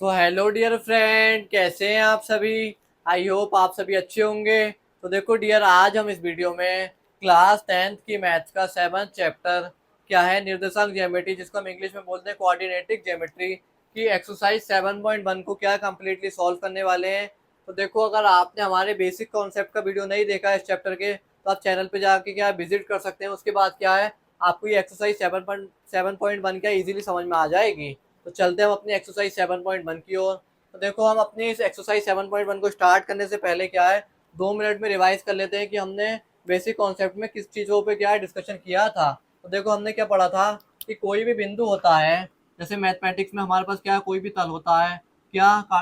तो hello dear friend, कैसे हैं आप सभी। आई होप आप सभी अच्छे होंगे। तो देखो डियर, आज हम इस वीडियो में क्लास 10th की मैथ्स का 7th चैप्टर क्या है, निर्देशांक ज्योमेट्री, जिसको हम इंग्लिश में बोलते हैं कोऑर्डिनेटिक ज्योमेट्री की एक्सरसाइज 7.1 को क्या कंप्लीटली सॉल्व करने वाले हैं। तो देखो, अगर आपने हमारे बेसिक कॉन्सेप्ट का वीडियो नहीं देखा है इस चैप्टर के, तो आप चैनल पे जाके क्या विजिट कर सकते हैं। उसके बाद क्या है, आपको ये एक्सरसाइज 7.1 क्या इजीली समझ में आ जाएगी। तो चलते हैं हम अपनी एक्सरसाइज 7.1 की ओर। तो देखो, हम अपनी इस एक्सरसाइज 7.1 को स्टार्ट करने से पहले क्या है, 2 मिनट में रिवाइज कर लेते हैं कि हमने बेसिक कॉन्सेप्ट में किस चीज़ों पे क्या है डिस्कशन किया था। तो देखो, हमने क्या पढ़ा था कि कोई भी बिंदु होता है, जैसे मैथमेटिक्स में हमारे पास क्या है, कोई भी तल होता है,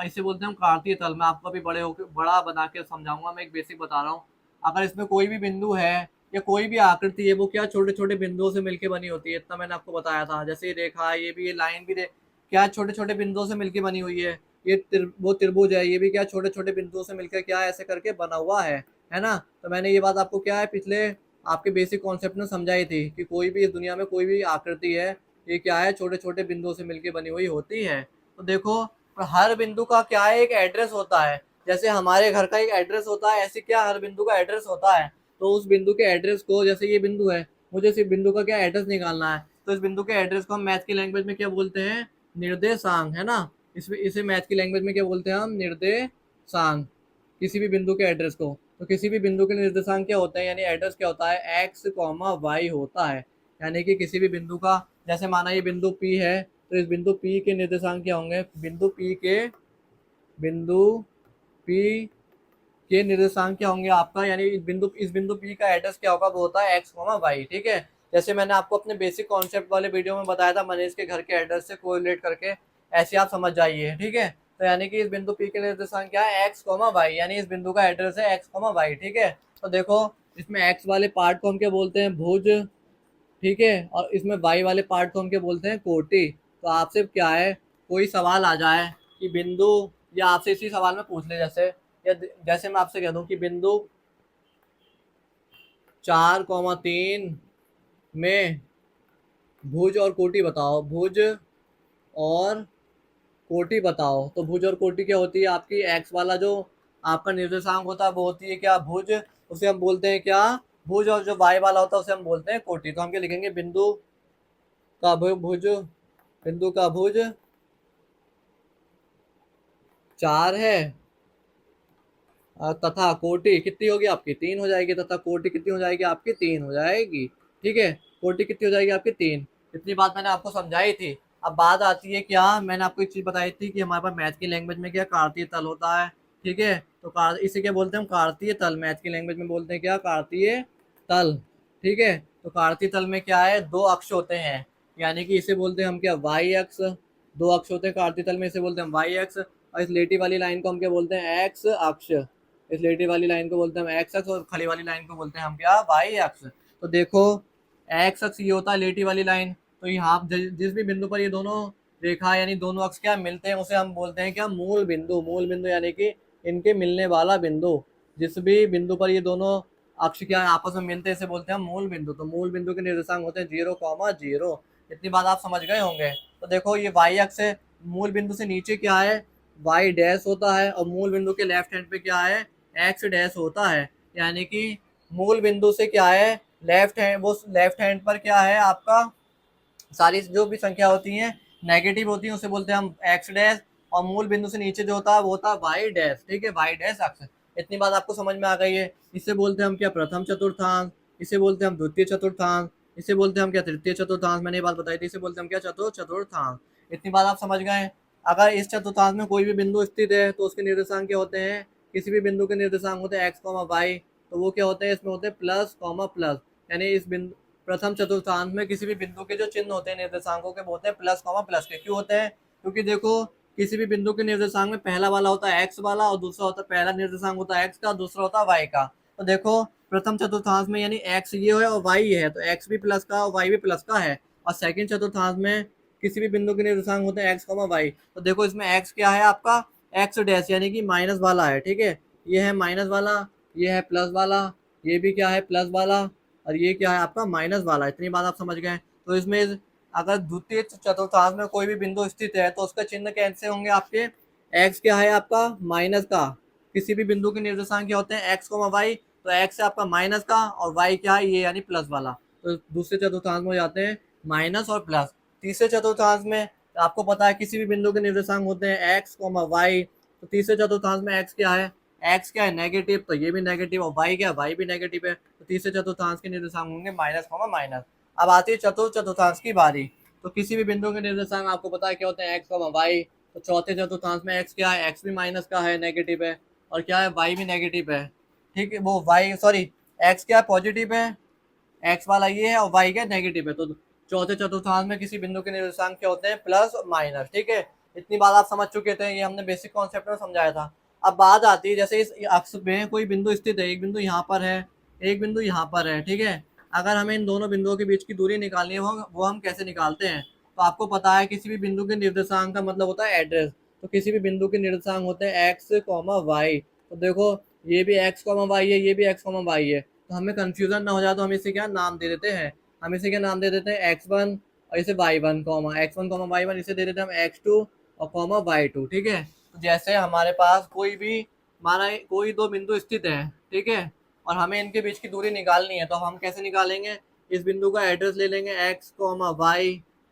इसे बोलते हैं हम कार्तीय तल। मैं आपको अभी बड़े होकर बड़ा बना के समझाऊंगा, मैं एक बेसिक बता रहा हूँ। अगर इसमें कोई भी बिंदु है या कोई भी आकृति है, वो क्या छोटे छोटे बिंदुओं से मिलकर बनी होती है। इतना मैंने आपको बताया था। जैसे ये रेखा है, ये भी, ये लाइन भी क्या छोटे छोटे बिंदुओं से मिलकर बनी हुई है। ये वो त्रिभुज है, ये भी क्या छोटे छोटे बिंदुओं से मिलकर क्या ऐसे करके बना हुआ है ना। तो मैंने ये बात आपको क्या है पिछले आपके बेसिक कॉन्सेप्ट में समझाई थी कि कोई भी इस दुनिया में कोई भी आकृति है, ये क्या है, छोटे छोटे बिंदुओं से मिलकर बनी हुई होती है। तो देखो, हर बिंदु का क्या है, एक एड्रेस होता है। जैसे हमारे घर का एक एड्रेस होता है, ऐसे क्या हर बिंदु का एड्रेस होता है। तो उस बिंदु के एड्रेस को, जैसे ये बिंदु है, मुझे इस बिंदु का क्या एड्रेस निकालना है, तो इस बिंदु के एड्रेस को हम मैथ की लैंग्वेज में क्या बोलते हैं, निर्देशांक, है ना। इसमें इसे मैथ की लैंग्वेज में क्या बोलते हैं हम, निर्देशांक। किसी भी बिंदु के एड्रेस को, तो किसी भी बिंदु के निर्देशांक क्या होते हैं, यानी एड्रेस क्या होता है, एक्स कॉमा वाई होता है। यानी कि किसी भी बिंदु का, जैसे माना ये बिंदु पी है, तो इस बिंदु पी के निर्देशांक क्या होंगे, बिंदु पी के निर्देशांक क्या होंगे आपका, यानी इस बिंदु पी का एड्रेस क्या होगा, वो होता है एक्स कॉमा वाई। ठीक है। जैसे मैंने आपको अपने बेसिक कॉन्सेप्ट वाले वीडियो में बताया था, मनीष के घर के एड्रेस से कोरिलेट करके, ऐसे आप समझ जाइए। ठीक है। तो यानी कि इस बिंदु पी के निर्देशांक क्या है, एक्स कॉमा वाई, यानी इस बिंदु का एड्रेस है एक्स कॉमा वाई। ठीक है। तो देखो, इसमें एक्स वाले पार्ट को हम क्या बोलते हैं, भुज। ठीक है। और इसमें वाई वाले पार्ट को हम क्या बोलते हैं, कोटि। तो आपसे क्या है, कोई सवाल आ जाए कि बिंदु, या आपसे इसी सवाल में पूछ ले, जैसे मैं आपसे कह दूं कि बिंदु 4,3 में भुज और कोटि बताओ, भुज और कोटि बताओ। तो भुज और कोटि क्या होती है, आपकी एक्स वाला जो आपका निर्देशांक होता है, वो होती है क्या, भुज। उसे हम बोलते हैं क्या, भुज। और जो वाई वाला होता है, उसे हम बोलते हैं कोटि। तो हम क्या लिखेंगे, भुज, बिंदु का भुज 4 है, तथा कोटि कितनी होगी आपकी, 3 हो जाएगी। तथा कोटि कितनी हो जाएगी आपकी, 3 हो जाएगी। ठीक है। कोटि कितनी हो जाएगी आपकी, 3। इतनी बात मैंने आपको समझाई थी। अब बात आती है क्या, मैंने आपको एक चीज बताई थी कि हमारे पास मैथ की लैंग्वेज में क्या कार्तीय तल होता है। ठीक है। तो इसे क्या बोलते हैं हम, कार्तीय तल। मैथ की लैंग्वेज में बोलते हैं क्या, कार्तीय तल। ठीक है। तो कार्तीय तल में क्या है, 2 अक्ष होते हैं। यानी कि इसे बोलते हैं हम क्या, वाई अक्ष। 2 अक्ष होते हैं कार्तीय तल में, इसे बोलते हैं वाई अक्ष। और इस लेटी वाली लाइन को हम क्या बोलते हैं, एक्स अक्ष। इस लेटी वाली लाइन को बोलते हैं हम एक्स अक्ष, और खड़ी वाली लाइन को बोलते हैं हम क्या, वाई अक्ष। तो देखो, एक्स अक्ष ये होता है लेटी वाली लाइन। तो यहाँ जिस भी बिंदु पर ये दोनों रेखा यानी दोनों अक्ष क्या मिलते हैं, उसे हम बोलते हैं क्या, मूल बिंदु। मूल बिंदु यानी कि इनके मिलने वाला बिंदु। जिस भी बिंदु पर ये दोनों अक्ष क्या आपस में मिलते हैं, इसे बोलते हैं हम मूल बिंदु। तो मूल बिंदु के निर्देशांक होते हैं 0,0। इतनी बात आप समझ गए होंगे। तो देखो, ये वाई अक्ष है, मूल बिंदु से नीचे क्या है, वाई डैश होता है, और मूल बिंदु के लेफ्ट हैंड पे क्या है, एक्स डैश होता है। यानी कि मूल बिंदु से क्या है, लेफ्ट हैंड, वो लेफ्ट हैंड पर क्या है आपका, सारी जो भी संख्या होती हैं नेगेटिव होती हैं, उसे बोलते हैं हम एक्स डैश। और मूल बिंदु से नीचे जो होता है, वो होता है वाई डैश। ठीक है, वाई डैश अक्ष। इतनी बात आपको समझ में आ गई है। इसे बोलते हैं हम क्या, प्रथम चतुर्थांश। इसे बोलते हैं हम द्वितीय चतुर्थांश। इसे बोलते हैं हम क्या, तृतीय चतुर्थांश। मैंने ये बात बताई थी, इसे बोलते हैं हम क्या, चतुर्थांश। इतनी बात आप समझ गए। अगर इस चतुर्थांश में कोई भी बिंदु स्थित है, तो उसके निर्देशांक क्या होते हैं, किसी भी बिंदु के निर्देशांक होते हैं एक्स कॉमा वाई। तो वो क्या होते हैं, इसमें होते हैं प्लस कॉमा प्लस। यानी इस बिंदु, प्रथम चतुर्थांश में किसी भी बिंदु के जो चिन्ह होते हैं निर्देशांकों के, बोलते हैं प्लस कॉमा प्लस के। क्यों होते हैं, क्योंकि देखो, किसी भी बिंदु के निर्देशांक में पहला वाला होता है एक्स वाला, और दूसरा होता है, पहला निर्देशांक होता है एक्स का, दूसरा होता है वाई का। तो देखो, प्रथम चतुर्थांश में यानी एक्स ये है और वाई ये है, तो एक्स भी प्लस का और वाई भी प्लस का है। और सेकंड चतुर्थांश में किसी भी बिंदु के निर्देशांक होते हैं एक्स कॉमा वाई। तो देखो, इसमें एक्स क्या है आपका, एक्स डैश, यानी कि माइनस वाला है। ठीक है। ये है माइनस वाला, ये है प्लस वाला, ये भी क्या है, प्लस वाला, और ये क्या है आपका, माइनस वाला। इतनी बात आप समझ गए। तो इसमें अगर द्वितीय चतुर्थांश में कोई भी बिंदु स्थित है तो उसका चिन्ह कैसे होंगे आपके, एक्स क्या है आपका माइनस का, किसी भी बिंदु के निर्देशांक क्या होते हैं एक्स वाई, तो एक्स है आपका माइनस का और वाई क्या है ये यानी प्लस वाला, तो दूसरे चतुर्थांश में हो जाते हैं माइनस और प्लस। तीसरे चतुर्थांश में आपको पता है किसी भी बिंदु के निर्देशांक होते हैं एक्स वाई, तो तीसरे चतुर्थांश में एक्स क्या है, एक्स क्या है नेगेटिव, तो ये भी नेगेटिव, और वाई क्या है वाई भी नेगेटिव है, तो तीसरे चतुर्थांश के निर्देशांक होंगे माइनस माइनस। अब आती है चतुर्थ चतुर्थांश की बारी, तो किसी भी बिंदु के निर्देशांक आपको पता है क्या होते हैं एक्स वाई, तो चौथे चतुर्थांश में एक्स क्या है, एक्स भी माइनस का है नेगेटिव है, और क्या है वाई भी नेगेटिव है, ठीक है वो वाई सॉरी एक्स क्या पॉजिटिव है, एक्स वाला ये है और वाई क्या नेगेटिव है, तो चौथे चतुर्थांश में किसी बिंदु के निर्देशांक क्या होते हैं प्लस और माइनस, ठीक है। इतनी बात आप समझ चुके थे, ये हमने बेसिक कॉन्सेप्ट में समझाया था। अब बात आती है जैसे इस अक्ष में कोई बिंदु स्थित है, एक बिंदु यहाँ पर है, एक बिंदु यहाँ पर है, ठीक है। अगर हमें इन दोनों बिंदुओं के बीच की दूरी निकालनी है वो हम कैसे निकालते हैं, तो आपको पता है किसी भी बिंदु के निर्देशांक का मतलब होता है एड्रेस, तो किसी भी बिंदु के निर्देशांक होते हैं एक्स वाई, तो देखो ये भी एक्स वाई है, ये भी एक्स वाई है, तो हमें कंफ्यूजन ना हो जाए तो हम इसे क्या नाम दे देते हैं, हम इसे क्या नाम दे देते हैं x1 और इसे y1 x1 y1, इसे दे देते हैं हम x2 और y2, ठीक है। तो जैसे हमारे पास कोई भी माना कोई दो बिंदु स्थित है, ठीक है, और हमें इनके बीच की दूरी निकालनी है, तो हम कैसे निकालेंगे, इस बिंदु का एड्रेस ले लेंगे x y,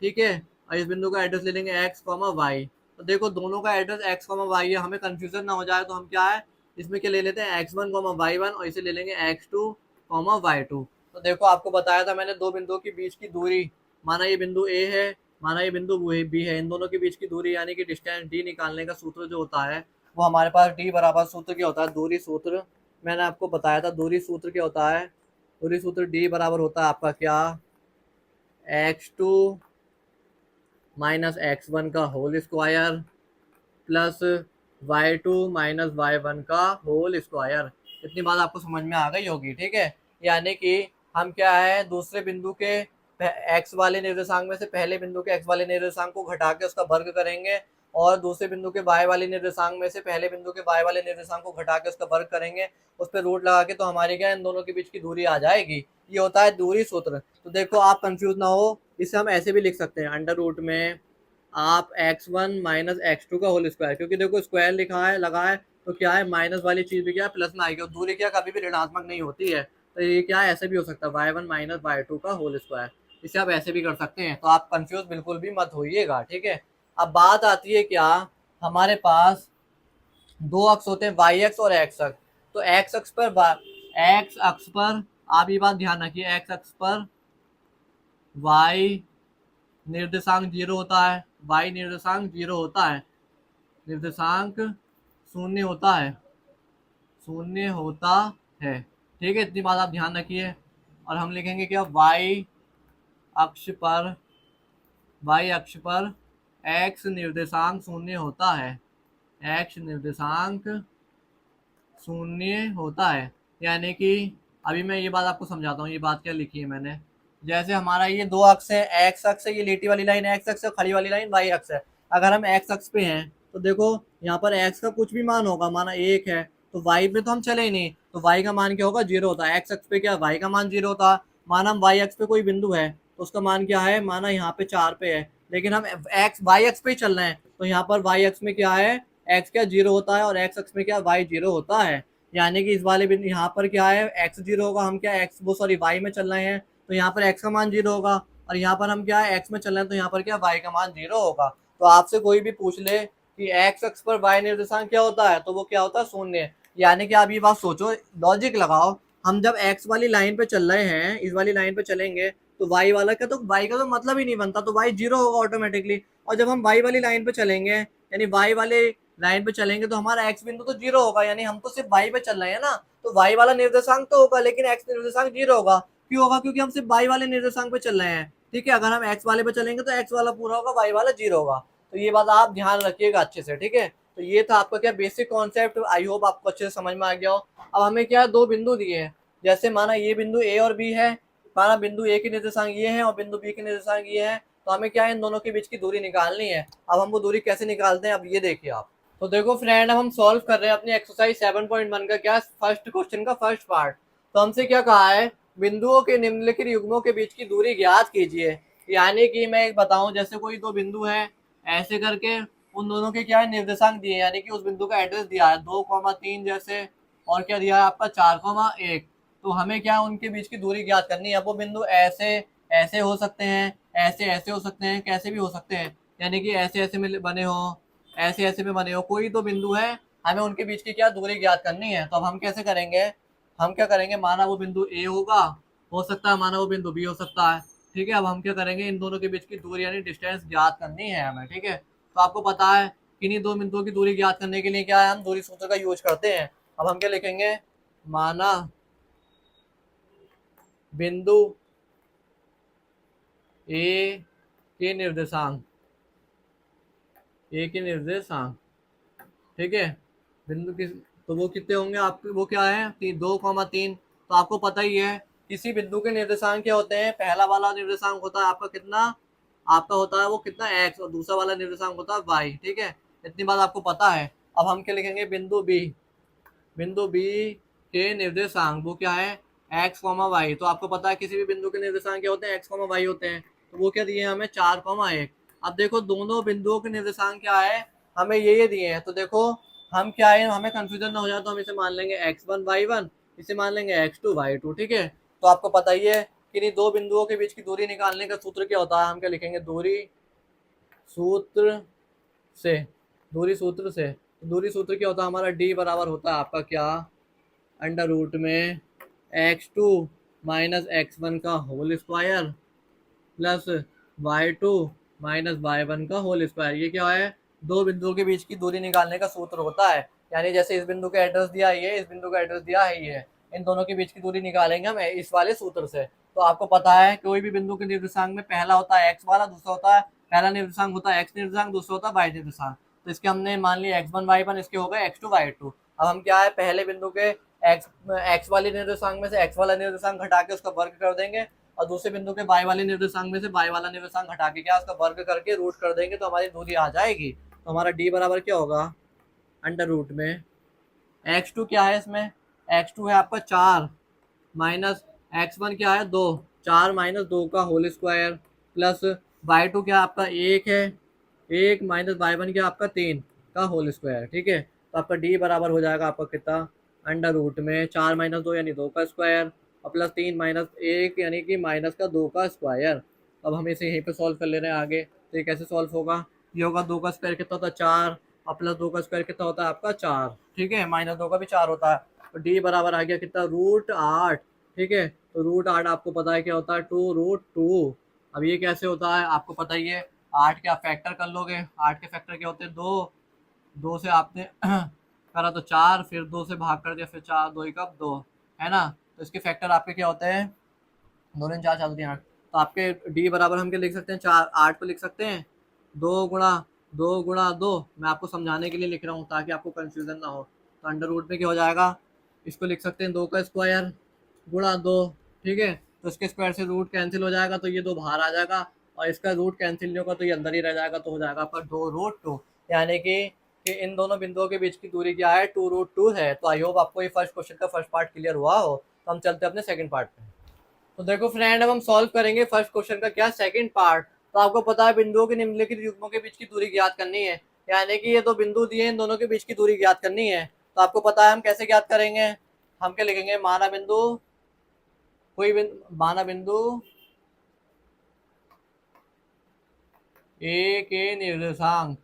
ठीक है, और इस बिंदु का एड्रेस ले लेंगे x y। तो देखो दोनों का एड्रेस x y है, हमें कंफ्यूजन ना हो जाए तो हम क्या है इसमें क्या ले लेते हैं x1 y1 और इसे ले लेंगे x2 y2। तो देखो आपको बताया था मैंने दो बिंदुओं के बीच की दूरी, माना ये बिंदु ए है, माना ये बिंदु बी है, इन दोनों के बीच की दूरी यानी कि डिस्टेंस डी निकालने का सूत्र जो होता है वो हमारे पास डी बराबर सूत्र क्या होता है, दूरी सूत्र, मैंने आपको बताया था दूरी सूत्र क्या होता है, दूरी सूत्र डी बराबर होता है आपका क्या x2 माइनस x1 का whole square plus y2 minus y1 का होल स्क्वायर। इतनी बात आपको समझ में आ गई होगी, ठीक है। यानी कि हम क्या है दूसरे बिंदु के x वाले निर्देशांक में से पहले बिंदु के x वाले निर्देशांक को घटा के उसका वर्ग करेंगे, और दूसरे बिंदु के y वाले निर्देशांक में से पहले बिंदु के y वाले निर्देशांक को घटा के उसका वर्ग करेंगे, उस पर रूट लगा के तो हमारी क्या इन दोनों के बीच की दूरी आ जाएगी। ये होता है दूरी सूत्र। तो देखो आप कंफ्यूज ना हो, इसे हम ऐसे भी लिख सकते हैं अंडर रूट में आप x1 माइनस x2 का होल स्क्वायर, क्योंकि देखो स्क्वायर लिखा है लगा है तो क्या है माइनस वाली चीज भी क्या है प्लस में आएगी, और दूरी क्या कभी भी ऋणात्मक नहीं होती है, तो ये क्या है ऐसे भी हो सकता है y1 माइनस y2 का होल स्क्वायर, इसे आप ऐसे भी कर सकते हैं। तो आप कंफ्यूज बिल्कुल भी मत होइएगा, ठीक है। अब बात आती है क्या, हमारे पास दो अक्ष होते हैं वाई एक्स और एक्स अक्ष, तो एक्स अक्ष पर आप ये बात ध्यान रखिए, एक्स अक्ष पर वाई निर्देशांक 0 होता है, y निर्देशांक 0 होता है, निर्देशांक शून्य होता है, शून्य होता है, ठीक है। इतनी बात आप ध्यान रखिए। और हम लिखेंगे क्या y अक्ष पर x निर्देशांक शून्य होता है, x निर्देशांक शून्य होता है, यानी कि अभी मैं ये बात आपको समझाता हूँ, ये बात क्या लिखी है मैंने। जैसे हमारा ये दो अक्ष है, एक्स अक्ष है, ये लेटी वाली लाइन एक्स अक्ष है, खड़ी वाली लाइन वाई अक्ष है। अगर हम एक्स अक्ष पे हैं तो देखो यहाँ पर एक्स का कुछ भी मान होगा, माना 1 है, तो वाई में तो हम चले ही नहीं, तो वाई का मान क्या होगा 0 होता है। एक्स अक्ष पे क्या वाई का मान 0 होता, माना हम वाई अक्ष पे कोई बिंदु है तो उसका मान क्या है, माना यहाँ पे 4 पे है, लेकिन हम एक्स वाई अक्ष पे ही चल रहे हैं, तो यहाँ पर वाई अक्ष में क्या है एक्स क्या 0 होता है, और एक्स अक्ष में क्या वाई 0 होता है। यानी कि इस वाले बिंदु यहाँ पर क्या है एक्स 0 होगा, हम क्या एक्स वो सॉरी वाई में चल रहे हैं, तो यहाँ पर x का मान 0 होगा, और यहाँ पर हम क्या है x में चल रहे हैं तो यहाँ पर क्या y का मान 0 होगा। तो आपसे कोई भी पूछ ले कि x अक्ष पर y निर्देशांक क्या होता है, तो वो क्या होता है शून्य। यानी कि आप ये बात सोचो, लॉजिक लगाओ, हम जब x वाली लाइन पे चल रहे हैं, इस वाली लाइन पे चलेंगे तो y वाला का तो y का तो मतलब ही नहीं बनता, तो y 0 होगा ऑटोमेटिकली। और जब हम y वाली लाइन पे चलेंगे यानी y वाले लाइन पे चलेंगे तो हमारा x बिंदु तो 0 होगा, यानी हम तो सिर्फ y पे चल रहे हैं ना, तो y वाला निर्देशांक तो होगा लेकिन x निर्देशांक 0 होगा। क्यों होगा, क्योंकि हम सिर्फ y वाले निर्देशांक पे चल रहे हैं, ठीक है। अगर हम x वाले पे चलेंगे तो x वाला पूरा होगा, y वाला 0 होगा। तो ये बात आप ध्यान रखिएगा अच्छे से, ठीक है। तो ये था आपका क्या बेसिक कॉन्सेप्ट, आई होप आपको अच्छे से समझ में आ गया हो। अब हमें क्या दो बिंदु दिए हैं, जैसे माना ये बिंदु ए और बी है, माना बिंदु ए के निर्देशांक ये है और बिंदु बी के निर्देशांक ये है, तो हमें क्या है इन दोनों के बीच की दूरी निकालनी है। अब हम वो दूरी कैसे निकालते हैं, अब ये देखिए आप। तो देखो फ्रेंड, अब हम सॉल्व कर रहे हैं अपनी एक्सरसाइज 7.1 का क्या फर्स्ट क्वेश्चन का फर्स्ट पार्ट। तो हमसे क्या कहा है, बिंदुओं के निम्नलिखित युग्मों के बीच की दूरी ज्ञात कीजिए। यानी कि मैं एक बताऊं, जैसे कोई दो बिंदु है ऐसे करके, उन दोनों के क्या है निर्देशांक दिए, यानी कि उस बिंदु का एड्रेस दिया है 2,3 जैसे, और क्या दिया है आपका 4,1। तो हमें क्या उनके बीच की दूरी ज्ञात करनी है। अब वो बिंदु ऐसे ऐसे हो सकते हैं, ऐसे ऐसे हो सकते हैं, कैसे भी हो सकते हैं, यानी कि ऐसे ऐसे में बने हो, ऐसे ऐसे में बने हो, कोई तो बिंदु है, हमें उनके बीच की क्या दूरी ज्ञात करनी है। तो अब हम कैसे करेंगे, हम क्या करेंगे, माना वो बिंदु ए होगा, हो सकता है माना वो बिंदु बी हो सकता है, ठीक है। अब हम क्या करेंगे, इन दोनों के बीच की दूरी यानी डिस्टेंस ज्ञात करनी है हमें, ठीक है। तो आपको पता है कि इन्हीं दो बिंदुओं की दूरी ज्ञात करने के लिए क्या है, हम दूरी सूत्र का यूज करते हैं। अब हम क्या लिखेंगे, माना बिंदु ए के निर्देशांक, ए के निर्देशांक, ठीक है, बिंदु किस, तो वो कितने होंगे आपके, वो क्या है 2,3। तो आपको पता ही है किसी बिंदु के निर्देशांक क्या होते हैं, पहला वाला निर्देशांक होता है आपका कितना, आपका होता है वो कितना x, और दूसरा वाला निर्देशांक होता है y, ठीक है। इतनी बात आपको पता है। अब हम क्या लिखेंगे, बिंदु बी, बिंदु बी के निर्देशांक वो क्या है x, y। तो आपको पता है किसी भी बिंदु के निर्देशांक क्या होते हैं, x, y होते हैं। तो वो क्या दिए हैं हमें 4,1। अब देखो दोनों बिंदुओं के निर्देशांक क्या है, हमें ये दिए हैं। तो देखो हम क्या है, हमें कंफ्यूजन ना हो जाए तो हम इसे मान लेंगे x1 y1, इसे मान लेंगे x2 y2, ठीक है। तो आपको पता ही है कि इन दो बिंदुओं के बीच की दूरी निकालने का सूत्र क्या होता है, हम क्या लिखेंगे, दूरी सूत्र से, दूरी सूत्र से, दूरी सूत्र क्या होता है हमारा, d बराबर होता है आपका क्या, अंडर रूट में x2 माइनस x1 का whole square plus y2 minus y1 का होल स्क्वायर। ये क्या है, दो बिंदुओं के बीच की दूरी निकालने का सूत्र होता है। यानी जैसे इस बिंदु का एड्रेस दिया है ये, इस बिंदु का एड्रेस दिया है ये, इन दोनों के बीच की दूरी निकालेंगे हम इस वाले सूत्र से। तो आपको पता है कोई भी बिंदु के निर्देशांक में पहला होता है x वाला, दूसरा होता है, पहला निर्देशांक होता है x निर्देशांक, दूसरा होता है y निर्देशांक। तो इसके हमने मान लिया x1 y1, इसके हो गए x2 y2। अब हम क्या है, पहले बिंदु के x वाले निर्देशांक में से x वाला निर्देशांक घटा के उसका वर्ग कर देंगे, और दूसरे बिंदु के y वाले निर्देशांक में से y वाला निर्देशांक घटा के क्या उसका वर्ग करके रूट कर देंगे, तो हमारी दूरी आ जाएगी। तो हमारा d बराबर क्या होगा, अंडर रूट में x2 क्या है इसमें, x2 है आपका 4 माइनस x1 क्या है 2, 4 माइनस 2 का होल स्क्वायर प्लस y2 क्या आपका 1 है, 1 माइनस y1 क्या आपका 3 का होल स्क्वायर, ठीक है। तो आपका d बराबर हो जाएगा आपका कितना, अंडर रूट में 4 माइनस 2 यानी 2 का स्क्वायर, और प्लस 3 माइनस 1 यानी कि माइनस का 2 का स्क्वायर। अब हम इसे यहीं पे सॉल्व कर ले रहे हैं आगे। तो ये कैसे सॉल्व होगा, ये होगा 2 का स्क्वायर कितना होता है 4, और प्लस 2 का स्क्वायर कितना होता है आपका 4, ठीक है, माइनस 2 का भी 4 होता है। तो d बराबर आ गया कितना, √8, ठीक है। तो √8 आपको पता है क्या होता है, 2√2। अब ये कैसे होता है आपको पता ही है, 8 क्या फैक्टर कर लोगे, 8 के फैक्टर क्या होते हैं 2, 2 से आपने करा तो 4, फिर 2 से भाग कर दिया, फिर 4 2 का 2, है ना। तो इसके फैक्टर आपके क्या होते हैं, 2 ने 4 4 दिया 8। तो आपके d बराबर हम क्या लिख सकते हैं, 4 8 को लिख सकते हैं 2 गुणा 2 मैं आपको समझाने के लिए लिख रहा हूँ ताकि आपको कंफ्यूजन ना हो। तो अंडर रूट में क्या हो जाएगा, इसको लिख सकते हैं 2 का स्क्वायर गुणा 2, ठीक है। तो इसके स्क्वायर से रूट कैंसिल हो जाएगा, तो ये 2 बाहर आ जाएगा, और इसका रूट कैंसिल नहीं होगा तो ये अंदर ही रह जाएगा, तो हो जाएगा आपका 2√2। यानी कि इन दोनों बिंदुओं के बीच की दूरी क्या है, 2√2 है। तो आई होप आपको ये फर्स्ट क्वेश्चन का फर्स्ट पार्ट क्लियर हुआ हो। तो हम चलते हैं अपने सेकंड पार्ट पे। तो देखो फ्रेंड, अब हम सॉल्व करेंगे फर्स्ट क्वेश्चन का क्या, सेकंड पार्ट। तो आपको पता है बिंदुओं के निम्नलिखित युग्मों के बीच की दूरी ज्ञात करनी है, यानी कि ये दो बिंदु दिए, इन दोनों के बीच की दूरी ज्ञात करनी है। तो आपको पता है हम कैसे ज्ञात करेंगे, हम क्या लिखेंगे, माना बिंदु, कोई बिंदु, माना बिंदु ए के निर्देशांक,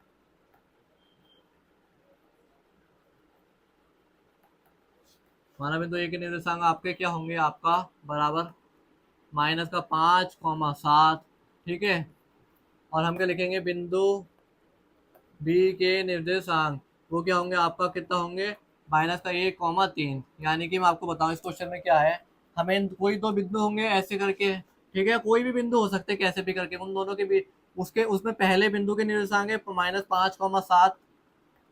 माना बिंदु ए के निर्देशांक आपके क्या होंगे, आपका बराबर माइनस का 5,7, ठीक है। और हम क्या लिखेंगे, बिंदु बी के निर्देशांक वो क्या होंगे आपका, कितना होंगे, माइनस का 1,3। यानी कि मैं आपको बताऊं इस क्वेश्चन में क्या है, हमें कोई दो बिंदु होंगे ऐसे करके, ठीक है, कोई भी बिंदु हो सकते हैं कैसे भी करके, उन दोनों के बीच, उसके उसमें पहले बिंदु के निर्देशांक है -5,7,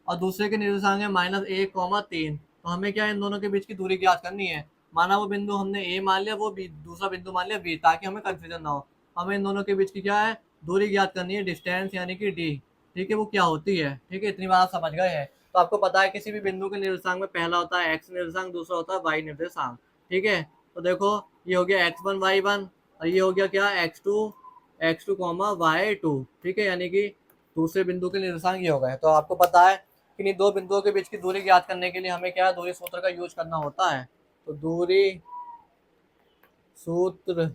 और दूसरे के निर्देशांक है -1,3। तो हमें क्या है, इन दोनों के बीच की दूरी ज्ञात करनी है। माना वो बिंदु हमने ए मान लिया, वो बी, दूसरा बिंदु मान लिया बी, ताकि हमें कंफ्यूजन ना हो। हमें इन दोनों के बीच की क्या है, दूरी ज्ञात करनी है, डिस्टेंस यानी कि डी, ठीक है, वो क्या होती है, ठीक है। इतनी बात आप समझ गए हैं। तो आपको पता है किसी भी बिंदु के निर्देशांक में पहला होता है एक्स निर्देशांक, दूसरा होता है वाई निर्देशांक, ठीक है। तो देखो ये हो गया x1 y1, और ये हो गया क्या x2 x2 कॉमा y2, ठीक है, यानी कि दूसरे बिंदु के निर्देशांक ये हो गए। तो आपको पता है कि इन दो बिंदुओं के बीच की दूरी ज्ञात करने के लिए हमें क्या दूरी सूत्र का यूज करना होता है। तो सूत्र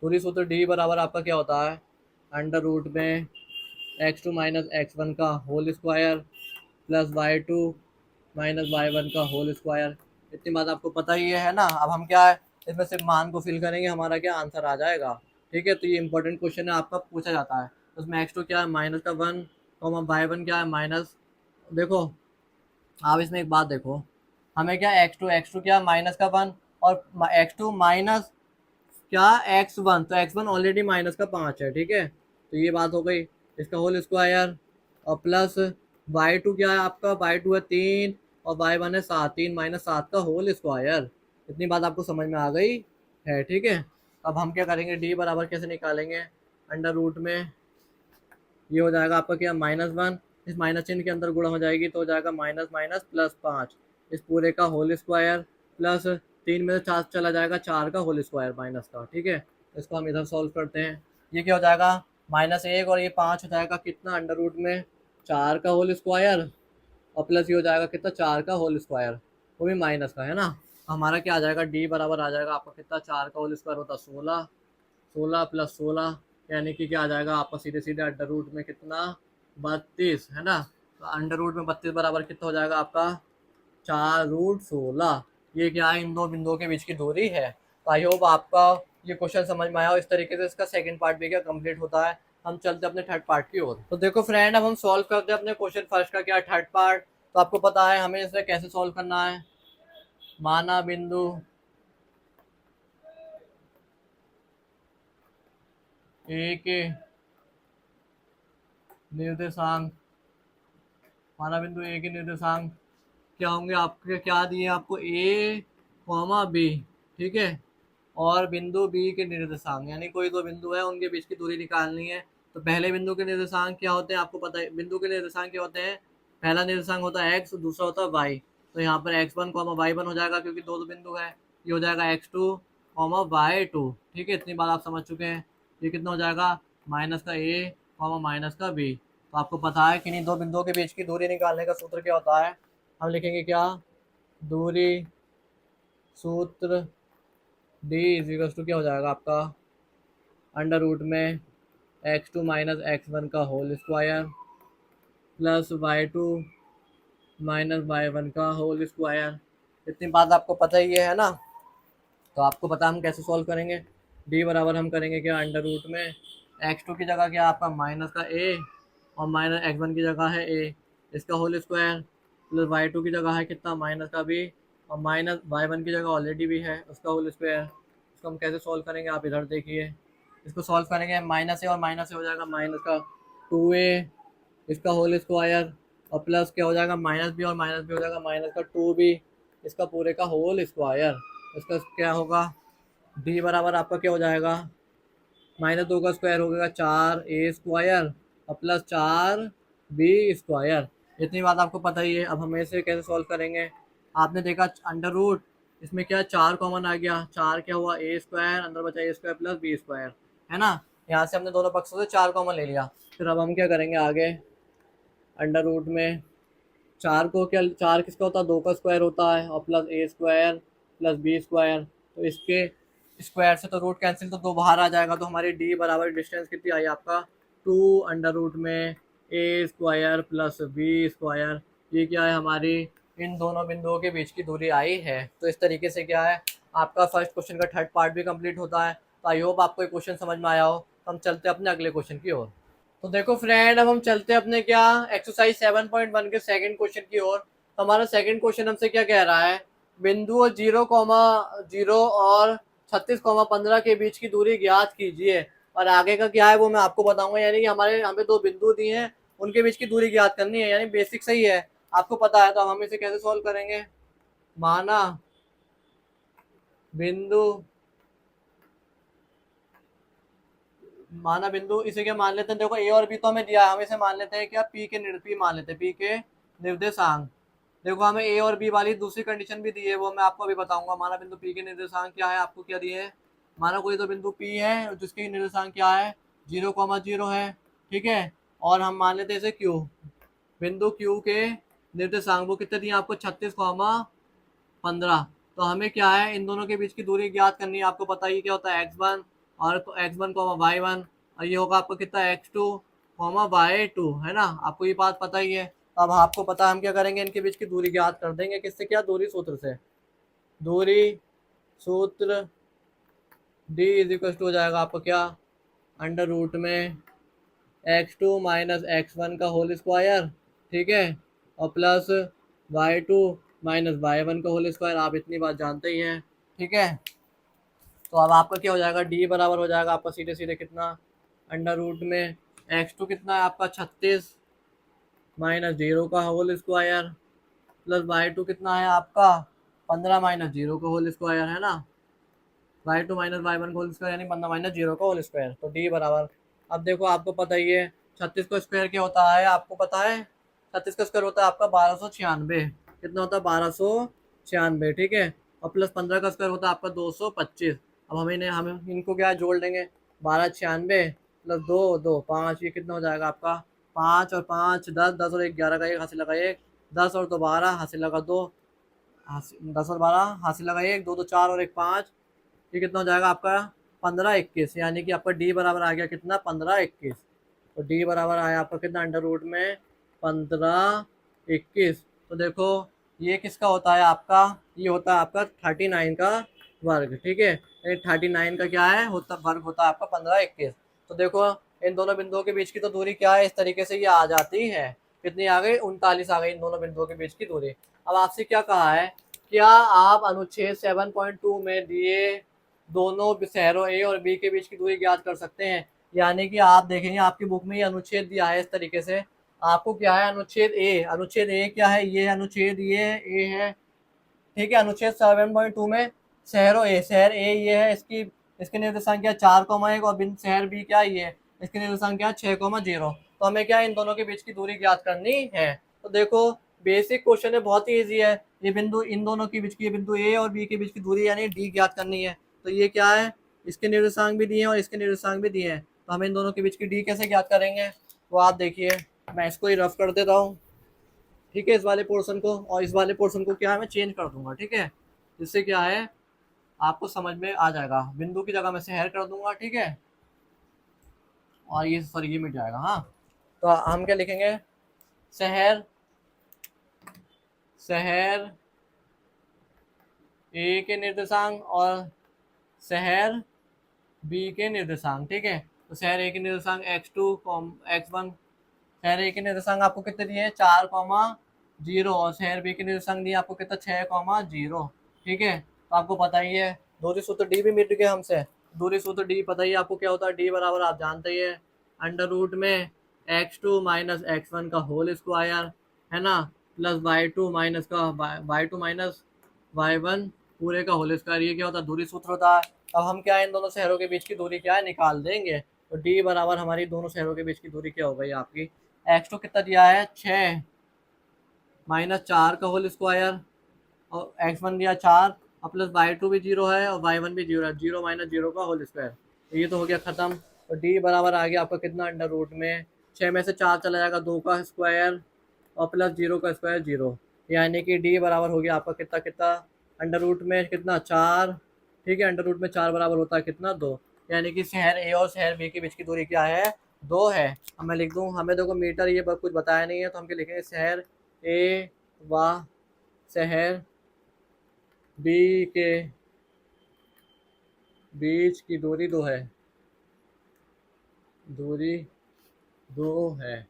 दूरी सूत्र डी बराबर आपका क्या होता है, अंडर रूट में x2 माइनस x1 का whole square plus y2 minus y1 का होल स्क्वायर। इतनी बात आपको पता ही है ना। अब हम क्या है, इसमें सिर्फ मान को फिल करेंगे, हमारा क्या आंसर आ जाएगा। ठीक है, तो ये इंपॉर्टेंट क्वेश्चन है, आपका पूछा जाता है। उसमें x2 क्या है माइनस का 1, और y1 क्या है माइनस। देखो आप इसमें एक बात देखो, हमें क्या x2 क्या माइनस का 1, और x2 माइनस क्या x1, तो x1 ऑलरेडी माइनस का 5 है, ठीक है, तो ये बात हो गई। इसका होल स्क्वायर और प्लस y2 क्या है आपका, y2 है 3 और y1 है 7, 3 माइनस 7 का होल स्क्वायर। इतनी बात आपको समझ में आ गई है, ठीक है। अब हम क्या करेंगे, डी बराबर कैसे निकालेंगे, अंडर रूट में ये हो जाएगा आपका क्या -1, इस माइनस चिन्ह के अंदर गुणा हो जाएगी तो हो जाएगा माइनस माइनस प्लस 5, इस पूरे का होल स्क्वायर प्लस 3 में से 4 चला जाएगा, 4 का होल स्क्वायर माइनस का, ठीक है। इसको हम इधर सॉल्व करते हैं, ये क्या हो जाएगा -1 और ये 5 हो जाएगा कितना, अंडर रूट में 4 का होल स्क्वायर और प्लस ये हो जाएगा कितना, 4 का होल स्क्वायर, वो भी माइनस का है ना। हमारा क्या आ जाएगा, डी बराबर आ जाएगा आपका कितना, 4 का होल स्क्वायर होता 16, 16 प्लस 16 यानी कि क्या आ जाएगा आपका सीधे सीधे अंडर रूट में कितना, 32 है ना। तो अंडर रूट में 32 बराबर कितना हो जाएगा आपका, 4√16। ये क्या है, इन दो बिंदुओं के बीच की दूरी है। तो आई होप आपका ये क्वेश्चन समझ में आया, और इस तरीके से इसका सेकंड पार्ट भी क्या कंप्लीट होता है। हम चलते अपने थर्ड पार्ट की ओर। तो देखो फ्रेंड, अब हम सॉल्व करते हैं अपने क्वेश्चन फर्स्ट का क्या थर्ड पार्ट। तो आपको पता है हमें इसे कैसे सॉल्व करना है। माना बिंदु ए के निर्देशांक, माना बिंदु ए के निर्देशांक क्या होंगे आपके, क्या दिए आपको, ए कॉमा बी, ठीक है, और बिंदु बी के निर्देशांक, यानी कोई दो बिंदु है उनके बीच की दूरी निकालनी है। तो पहले बिंदु के निर्देशांक क्या होते हैं आपको पता है, बिंदु के निर्देशांक क्या होते हैं, पहला निर्देशांक होता है एक्स, दूसरा होता है वाई। तो यहाँ पर x1 कॉमा y1 हो जाएगा क्योंकि दो बिंदु है, ये हो जाएगा x2 कॉमा y2, ठीक है। इतनी बात आप समझ चुके हैं। ये कितना हो जाएगा, माइनस का a कॉमा माइनस का b। तो आपको पता है कि इन दो बिंदुओं के बीच की दूरी निकालने का सूत्र क्या होता है। हम लिखेंगे क्या, दूरी सूत्र डी इज इक्वल टू क्या हो जाएगा आपका, अंडर रूट में x2 माइनस x1 का whole square plus y2 minus y1 का होल स्क्वायर। इतनी बात आपको पता ही है ना। तो आपको पता हम कैसे सॉल्व करेंगे। डी बराबर हम करेंगे क्या, अंडर रूट में x2 की जगह क्या आपका माइनस का a और माइनस x1 की जगह है a, इसका होल स्क्वायर प्लस y2 की जगह है कितना, माइनस का b, और माइनस y1 की जगह ऑलरेडी भी है उसका होल स्क्वायर। इसको हम कैसे सॉल्व करेंगे, आप इधर देखिए। इसको सॉल्व करेंगे, माइनस ए और माइनस ए हो जाएगा माइनस का 2a, इसका होल स्क्वायर, और प्लस क्या हो जाएगा माइनस बी, और माइनस बी हो जाएगा माइनस का 2b, इसका पूरे का होल स्क्वायर। इसका क्या होगा, डी बराबर आपका क्या हो जाएगा, -2 का स्क्वायर हो गया 4a स्क्वायर और प्लस 4b स्क्वायर। इतनी बात आपको पता ही है। अब हम इसे कैसे सॉल्व करेंगे, आपने देखा अंडर रूट, इसमें क्या 4 कॉमन आ गया, 4 क्या हुआ a स्क्वायर, अंदर बचा a square plus b square, है ना। यहाँ से हमने दोनों पक्षों से 4 कॉमन ले लिया। फिर अब हम क्या करेंगे आगे, अंडर रूट में 4 को क्या, 4 किसका होता है, 2 का स्क्वायर होता है और plus a square plus b square. तो इसके स्क्वायर से तो रूट कैंसिल, तो 2 बाहर आ जाएगा। तो हमारी d बराबर डिस्टेंस कितनी आई आपका, 2 अंडर रूट में a square plus b square. ये क्या है, हमारी इन दोनों बिंदुओं के बीच की दूरी आई है। तो इस तरीके से क्या है, आपका फर्स्ट क्वेश्चन का थर्ड पार्ट भी कंप्लीट होता है। तो आई होप आपको ये क्वेश्चन समझ में आया हो। हम चलते हैं अपने अगले क्वेश्चन की ओर। तो देखो फ्रेंड, अब हम चलते हैं अपने क्या एक्सरसाइज 7.1 के सेकंड क्वेश्चन की ओर। तो हमारा सेकंड क्वेश्चन हमसे क्या कह रहा है, बिंदुओं 0,0 और 36,15 के बीच की दूरी ज्ञात कीजिए। और आगे का क्या है वो मैं आपको बताऊंगा। यानी कि हमारे हमें दो बिंदु दिए हैं, उनके बीच की दूरी ज्ञात करनी है, यानी बेसिक सही है, आपको पता है। तो हम इसे कैसे सॉल्व करेंगे, माना बिंदु, माना बिंदु इसे क्या मान लेते हैं, देखो ए और बी तो हमें दिया है, हम इसे मान लेते हैं क्या, पी मान लेते हैं, पी के निर्देशांक। देखो हमें ए और बी वाली दूसरी कंडीशन भी दी है, वो मैं आपको अभी बताऊंगा। माना बिंदु पी के निर्देशांक क्या है, आपको क्या दिए हैं, माना कोई तो बिंदु P है जिसकी निर्देशांक क्या है 0,0 है, ठीक है। और हम मान लेते हैं इसे Q, बिंदु Q के निर्देशांक वो कितने दिए आपको 36,15। तो हमें क्या है इन दोनों के बीच की दूरी ज्ञात करनी है। आपको पता ही क्या होता है x1 और x1 y1, और ये होगा आपको कितना x2 y2, है ना। आपको ये बात पता ही है। अब आपको पता है हम क्या करेंगे, इनके बीच की दूरी ज्ञात कर देंगे। किससे? क्या? दूरी सूत्र से। दूरी सूत्र d इज इक्वल टू हो जाएगा आपको क्या, अंडर रूट में x2 माइनस x1 का होल स्क्वायर, ठीक है, और प्लस y2 माइनस y1 का होल स्क्वायर। आप इतनी बात जानते ही हैं, ठीक है। तो अब आपका क्या हो जाएगा, d बराबर हो जाएगा आपका सीधे सीधे कितना, अंडर रूट में x2 कितना है आपका 36 माइनस 0 का होल स्क्वायर, प्लस y2 कितना है आपका 15 माइनस 0 का होल स्क्वायर, है ना। y2 माइनस y1 का होल स्क्वायर यानी 15 माइनस 0 का होल स्क्वायर। तो d बराबर, अब देखो आपको पता ही है 36 का स्क्वायर क्या होता है, आपको पता है 36 का स्क्वायर होता है आपका 1296। कितना होता है 1296, ठीक है। और प्लस 15 का स्क्वायर होता है आपका 225। अब हम इनको क्या जोड़ देंगे, 1296 प्लस 2 2 5, ये कितना हो जाएगा आपका 5 और 5 10, 10 और 1 11 का 1 हासिल लगा 1, 10 और 2 12 हासिल लगा 2, 10 और 12 हासिल लगा 1, 2 2 4 और 1 5, ये कितना हो जाएगा आपका 15 21। यानी कि आपका डी बराबर आ गया कितना 15 21। तो डी बराबर आया आपका कितना अंडर रूट में 15 21। तो देखो ये किसका होता है आपका, ये होता है आपका 39 का वर्ग, ठीक है। 39 का क्या है होता वर्ग होता है आपका 15 21। तो देखो इन दोनों बिंदुओं के बीच की तो दूरी क्या है, इस तरीके से ये आ जाती है। कितनी आ गई 39 आ गई इन दोनों बिंदुओं के बीच की दूरी। अब आपसे क्या कहा है, क्या आप अनुच्छेद 7.2 में दिए दोनों शहरों ए और बी के बीच की दूरी ज्ञात कर सकते हैं। यानी कि आप देखेंगे आपकी बुक में ये अनुच्छेद दिया है इस तरीके से। आपको क्या है अनुच्छेद ए क्या है, ये अनुच्छेद ये ए है, ठीक है। अनुच्छेद 7.2 में शहर ए ये है, इसकी इसके निर्देशांक क्या 4,1 और बिंदु शहर बी क्या ये है, इसके निर्देशांक क्या 6,0। तो हमें क्या इन दोनों के बीच की दूरी ज्ञात करनी है। तो देखो बेसिक क्वेश्चन है, बहुत ही ईजी है। ये बिंदु इन दोनों के बीच की बिंदु ए और बी के बीच की दूरी यानी डी ज्ञात करनी है। तो ये क्या है, इसके निर्देशांक भी दिए हैं और इसके निर्देशांक भी दिए हैं। तो हम इन दोनों के बीच की डी कैसे ज्ञात करेंगे, तो आप देखिए मैं इसको ही रफ कर देता हूँ, ठीक है, इस वाले पोर्शन को। और इस वाले पोर्शन को क्या है मैं चेंज कर दूंगा, ठीक है। इससे क्या है आपको समझ में आ जाएगा, बिंदु की जगह मैं शहर कर दूंगा, ठीक है। और ये सॉरी ये मिट जाएगा, हाँ। तो हम क्या लिखेंगे, शहर शहर ए के निर्देशांक और शहर बी के निर्देशांक, ठीक है। तो शहर ए के निर्देशांक x2 x1, शहर ए के निर्देशांक आपको कितने दिए 4,0 और शहर बी के निर्देशांक दिए आपको कितना 6,0, ठीक है। तो आपको पता ही है दूरी सूत्र डी भी मिट गया हमसे। दूरी सूत्र डी पता ही है आपको क्या होता है, डी बराबर आप जानते ही है अंडर रूट में x2 माइनस x1 का होल स्क्वायर, है ना, प्लस y2 माइनस का y2 माइनस y1 पूरे का होल स्क्वायर। ये क्या होता है दूरी सूत्र होता है। अब हम क्या है इन दोनों शहरों के बीच की दूरी क्या है निकाल देंगे। तो डी बराबर हमारी दोनों शहरों के बीच की दूरी क्या हो गई आपकी, x2 कितना दिया है 6 माइनस 4 का होल स्क्वायर, और x1 दिया 4 और प्लस y2 भी 0 है और y1 भी 0 है, 0 माइनस 0 का होल स्क्वायर। तो ये तो हो गया खत्म। तो डी बराबर आ गया आपका कितना अंडर रूट में 6 में से 4 चला जाएगा 2 का स्क्वायर और प्लस 0 का स्क्वायर 0। यानी कि डी बराबर हो गया आपका कितना कितना अंडर रूट में कितना 4, ठीक है। अंडर रूट में 4 बराबर होता है कितना 2। यानी कि शहर ए और शहर बी के बीच की दूरी क्या है 2 है। अब मैं लिख दूँ, हमें देखो मीटर ये कुछ बताया नहीं है तो हम क्या लिखेंगे, शहर ए व शहर बी के बीच की दूरी 2 है, दूरी 2 है,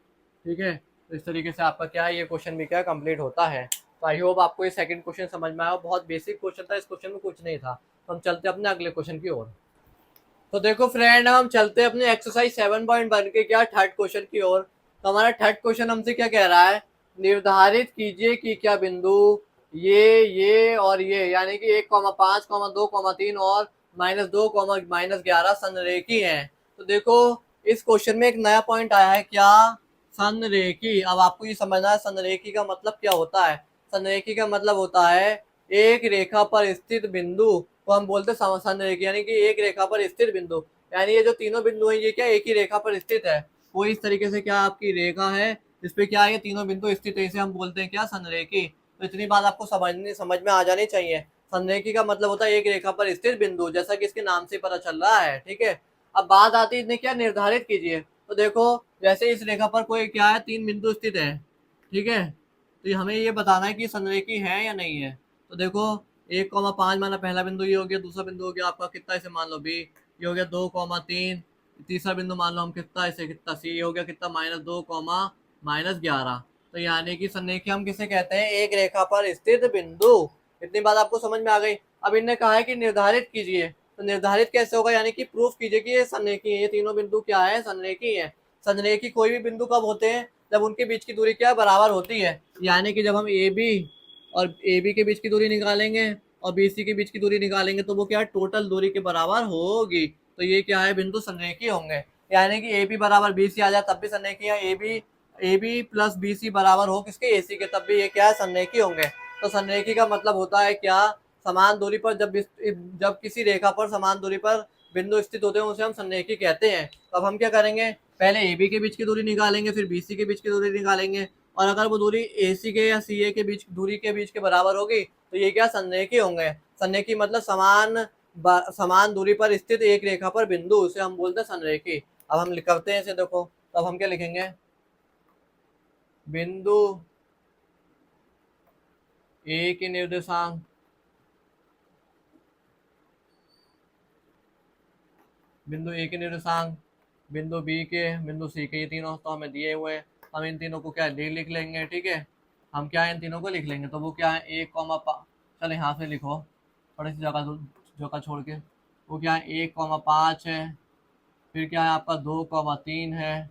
ठीक है। तो इस तरीके से आपका क्या है ये क्वेश्चन भी क्या कंप्लीट होता है। तो आई होप आपको ये सेकंड क्वेश्चन समझ में आया। बहुत बेसिक क्वेश्चन था, इस क्वेश्चन में कुछ नहीं था। तो हम चलते अपने अगले क्वेश्चन की ओर। तो देखो फ्रेंड हम चलते अपने एक्सरसाइज 7.1 के क्या थर्ड क्वेश्चन की ओर। तो हमारा थर्ड क्वेश्चन हमसे क्या कह रहा है, निर्धारित कीजिए कि क्या बिंदु ये और ये यानी कि 1,5, 2, 3 और -2, -11 संरेखी हैं। तो देखो इस क्वेश्चन में एक नया पॉइंट आया है क्या, संरेखी। अब आपको ये समझना है संरेखी का मतलब क्या होता है। संरेखी का मतलब होता है एक रेखा पर स्थित बिंदु को हम बोलते हैं संरेखी, यानी कि एक रेखा पर स्थित बिंदु, यानी ये जो तीनों बिंदु हैं ये क्या एक ही रेखा पर स्थित है। कोई इस तरीके से क्या आपकी रेखा है जिसपे क्या ये तीनों बिंदु स्थित है, इसे हम बोलते हैं क्या संरेखी। तो इतनी बात आपको समझ में आ जानी चाहिए। संरेखी का मतलब होता है एक रेखा पर स्थित बिंदु, जैसा कि इसके नाम से पता चल रहा है। ठीक है, अब बात आती है इन्हें क्या निर्धारित कीजिए। तो देखो जैसे इस रेखा पर कोई क्या है तीन बिंदु स्थित है, ठीक है, तो हमें ये बताना है कि संरेखी है या नहीं है। तो देखो 1,5 माना पहला बिंदु ये हो गया, दूसरा बिंदु हो गया आपका कितना, इसे मान लो बी, ये हो गया 2,3, तीसरा बिंदु मान लो हम कितना, इसे कितना सी, ये हो गया कितना -2, -11। तो यानी कि संरेखी हम किसे कहते हैं, एक रेखा पर स्थित बिंदु। इतनी बात आपको समझ में आ गई। अब इनने कहा है कि निर्धारित कीजिए, तो निर्धारित कैसे होगा, यानी कि प्रूफ कीजिए कि ये संरेखी है, ये तीनों बिंदु क्या है, संरेखी है। संरेखी कोई भी बिंदु कब होते हैं, जब उनके बीच की दूरी क्या बराबर होती है, यानी कि जब हम ए बी और ए बी के बीच की दूरी निकालेंगे और बी सी के बीच की दूरी निकालेंगे तो वो क्या टोटल दूरी के बराबर होगी, तो ये क्या है बिंदु संरेखी होंगे। यानी कि ए बी बराबर बी सी आ जाए तब भी संरेखी है, A B plus B C बराबर हो किसके, ए सी के, तब भी ये क्या है संरेखी होंगे। तो संरेखी का मतलब होता है क्या, समान दूरी पर जब किसी रेखा पर समान दूरी पर बिंदु स्थित होते हैं उसे हम संरेखी कहते हैं। तो अब हम क्या करेंगे, पहले ए बी के बीच की दूरी निकालेंगे, फिर बी सी के बीच की दूरी निकालेंगे, और अगर वो दूरी ए सी के या सी ए के बीच दूरी के बीच के बराबर होगी तो ये क्या संरेखी होंगे। संरेखी मतलब समान दूरी पर स्थित एक रेखा पर बिंदु, उसे हम बोलते हैं संरेखी। अब हम करते हैं इसे, देखो तो अब हम क्या लिखेंगे, बिंदु ए के निर्देशांक बिंदु ए के निर्देशांक, बिंदु बी के, बिंदु सी के, ये तीनों तो हमें दिए हुए हैं। हम इन तीनों को क्या लिख लेंगे, ठीक है, हम क्या है इन तीनों को लिख लेंगे। तो वो क्या है 1, चल यहाँ से लिखो थोड़ी सी जगह छोड़ के, वो क्या है 1,5 है, फिर क्या है आपका 2,3 है,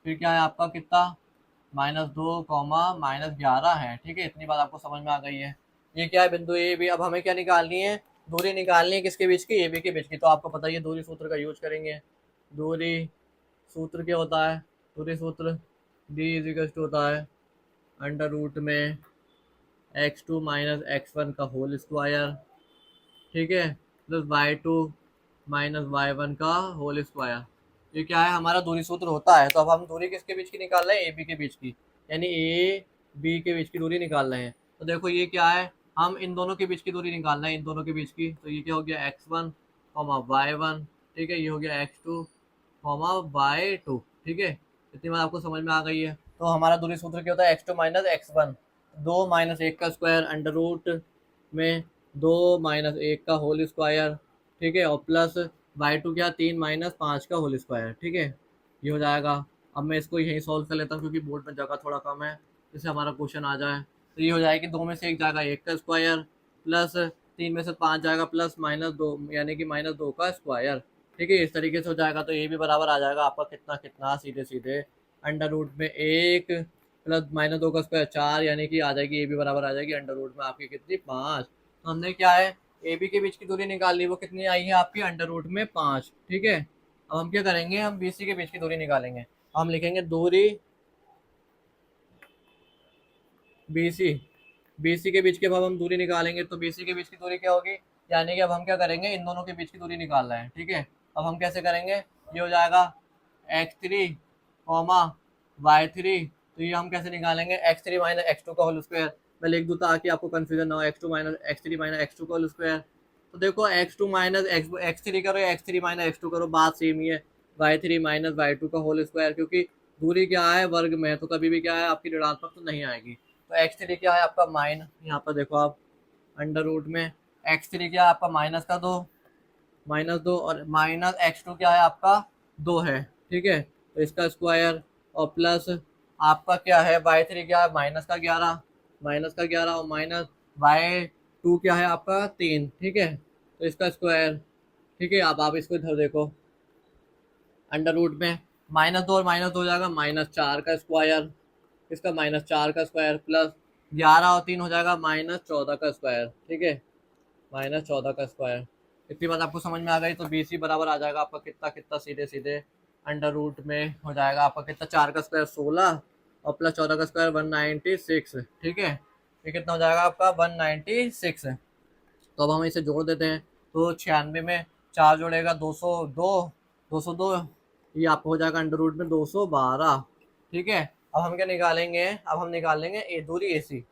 फिर क्या है आपका कितना -2, -11 है। ठीक है, इतनी बात आपको समझ में आ गई है। ये क्या है बिंदु ए बी। अब हमें क्या निकालनी है, दूरी निकालनी है किसके बीच की, ए बी के बीच की। तो आपको पता है दूरी सूत्र का यूज करेंगे। दूरी सूत्र क्या होता है, दूरी सूत्र डी इज इक्वल टू होता है अंडर रूट में x2 - x1 का होल स्क्वायर, ठीक है, प्लस y2 - y1 का होल स्क्वायर। ये क्या है हमारा दूरी सूत्र होता है। तो अब हम दूरी किसके बीच की निकाल रहे हैं, ए बी के बीच की, यानी ए बी के बीच की दूरी निकाल रहे हैं। तो देखो ये क्या है, हम इन दोनों के बीच की दूरी निकाल रहे हैं, इन दोनों के बीच की। तो ये क्या हो गया x1, y1, ठीक है, ये हो गया x2, y2, ठीक है, इतनी बात आपको समझ में आ गई है। तो हमारा दूरी सूत्र क्या होता है, x2 - x1, 2 - 1 का स्क्वायर अंडर रूट में 2 - 1 का होल स्क्वायर, ठीक है, और प्लस y2 क्या 3 - 5 का होल स्क्वायर, ठीक है, ये हो जाएगा। अब मैं इसको यहीं सॉल्व कर लेता हूँ क्योंकि बोर्ड में जगह थोड़ा कम है, जिससे हमारा क्वेश्चन आ जाए। तो ये हो जाएगी 2 में से 1 जाएगा 1 का स्क्वायर, प्लस 3 में से 5 जाएगा प्लस -2, यानी कि -2 का स्क्वायर, ठीक है, इस तरीके से हो जाएगा। तो ये भी बराबर आ जाएगा आपका कितना कितना, सीधे सीधे अंडर रूट में 1 प्लस -2 का स्क्वायर 4, यानी कि आ जाएगी ये भी बराबर आ जाएगी अंडर रूट में आपकी कितनी 5। तो हमने क्या है ए बी के बीच की दूरी निकाल ली, वो कितनी आई है आपकी अंडर रूट में 5, ठीक है। अब हम क्या करेंगे, हम बी सी के बीच की दूरी निकालेंगे। हम लिखेंगे दूरी बी सी, बी सी के बीच के, अब हम दूरी निकालेंगे तो बी सी के बीच की दूरी क्या होगी, यानी कि अब हम क्या करेंगे इन दोनों के बीच की दूरी निकाल रहे हैं, ठीक है। अब हम कैसे करेंगे, ये हो जाएगा x3, y3, तो ये हम कैसे निकालेंगे, x3 - x2 का होल स्क्वायर। मैं लिख दूँ ताकि आपको कंफ्यूजन ना हो, x3 - x2 का होल स्क्वायर। तो देखो x2 - x3 करो या x3 - x2 करो, बात सेम ही है। y3 - y2 का होल स्क्वायर, क्योंकि दूरी क्या है वर्ग में, तो कभी भी क्या है आपकी ऋणात्मक तो नहीं आएगी। तो x3 क्या है आपका यहाँ पर देखो आप अंडर रूट में x3 क्या है आपका -2 और -x2 क्या है आपका 2 है, ठीक है, तो इसका स्क्वायर, और प्लस आपका क्या है y3 क्या है -11 और y2 क्या है आपका 3, ठीक है, तो इसका स्क्वायर, ठीक है। अब आप इसको इधर देखो अंडर रूट में -2 और -2 हो जाएगा -4 का स्क्वायर, इसका -4 का स्क्वायर, प्लस 11 और 3 हो जाएगा -14 का स्क्वायर, ठीक है, -14 का स्क्वायर। इतनी बात आपको समझ में आ गई। तो बी सी बराबर आ जाएगा आपका कितना कितना, सीधे सीधे अंडर रूट में हो जाएगा आपका कितना, 4 का स्क्वायर 16 और प्लस 14 का स्क्वायर 196, ठीक है। ये कितना हो जाएगा आपका 196 है। तो अब हम इसे जोड़ देते हैं। तो 96 में 4 जोड़ेगा 202, 202, ये आपको हो जाएगा अंडर रूट में 212। ठीक है, अब हम क्या निकालेंगे, अब हम निकाल लेंगे दूरी AC,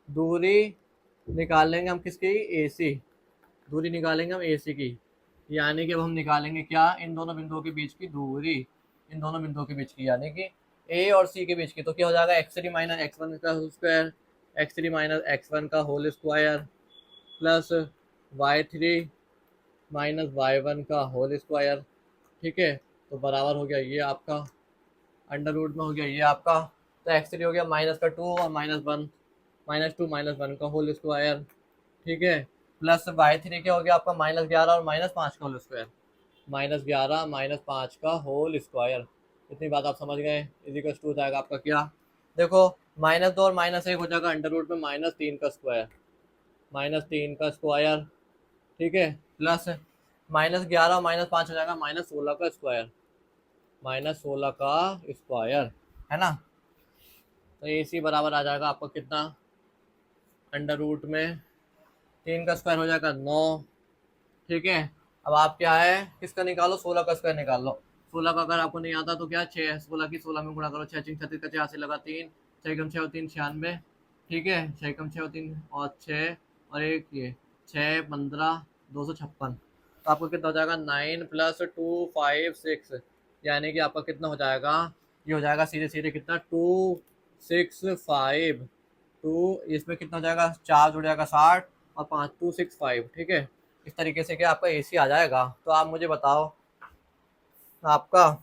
दूरी निकाल लेंगे हम किसकी, AC, दूरी निकालेंगे हम AC की। यानी कि अब हम निकालेंगे क्या, इन दोनों बिंदुओं के बीच की दूरी, इन दोनों बिंदुओं के बीच की, यानी कि A और C के बीच की। तो क्या हो जाएगा, x3 माइनस x1 का whole square, x3 minus x1 का whole square plus y3 minus y1 का होल स्क्वायर। ठीक है, तो बराबर हो गया ये आपका, अंडर रूट में हो गया ये आपका। तो x3 हो गया माइनस का 2 और -1, -2 -1 का होल स्क्वायर। ठीक है, प्लस y3 क्या हो गया आपका, -11 और -5 का होल स्क्वायर, -11 -5 का होल स्क्वायर। इतनी बात आप समझ गए। इजिकल्स टू हो जाएगा आपका क्या, देखो -2 और -1 हो जाएगा अंडर रूट में -3 का स्क्वायर, -3 का स्क्वायर। ठीक है, प्लस -11 और -5 हो जाएगा -16 का स्क्वायर, -16 का स्क्वायर, है ना। तो AC बराबर आ जाएगा आपको कितना, अंडर रूट में 3 का स्क्वायर हो जाएगा 9। ठीक है, अब आप क्या है, किसका निकालो, 16 का स्क्वायर निकाल लो। 16 का अगर आपको नहीं आता तो क्या, 6, 16 की 16 में गुणा करो, 6 6 36 का 86 लगा 3, 6 कम 6 और 3 96। ठीक है, 6 कम 6 और 3 और 6 और एक ये 6 15 256। तो आपको कितना हो जाएगा, 9 + 2 5 6, यानी कि आपका कितना हो जाएगा, ये हो जाएगा सीधे सीधे कितना, 265, 2 इसमें कितना हो जाएगा, 4 जुड़ जाएगा 60 और 5 265। ठीक है, इस तरीके से क्या आपका AC आ जाएगा। तो आप मुझे बताओ आपका,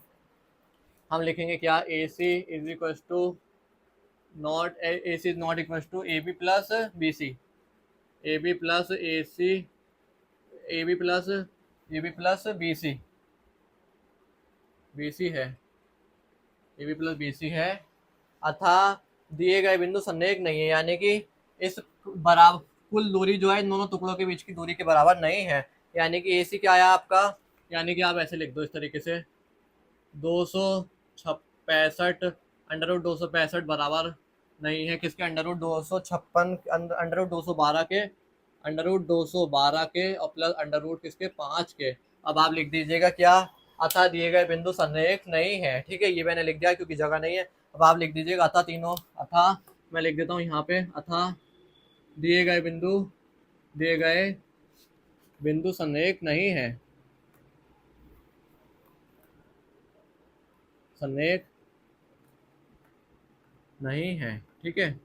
हम लिखेंगे क्या, AC is equal to not, AC is not equal to AB plus BC, AB plus AC, AB plus AB plus BC, BC है, AB प्लस BC है, अथा दिए गए बिंदु सन्निहित नहीं है, यानी कि इस बराबर कुल दूरी जो है इन दोनों टुकड़ों के बीच की दूरी के बराबर नहीं है। यानी कि AC क्या आया आपका, यानी कि आप ऐसे लिख दो इस तरीके से, 265 अंडर रूट 265 बराबर नहीं है किसके, अंडर रूट 256, अंडर रूट 212 के, अंडर रूट 212 के और प्लस अंडर रूट किसके 5 के। अब आप लिख दीजिएगा क्या, अतः दिए गए बिंदु संरेख नहीं है। ठीक है, ये मैंने लिख दिया क्योंकि जगह नहीं है। अब आप लिख दीजिएगा अतः तीनों, अतः मैं लिख देता हूँ यहाँ पे, अतः दिए गए बिंदु, दिए गए बिंदु संरेख नहीं है, संरेख नहीं है। ठीक है,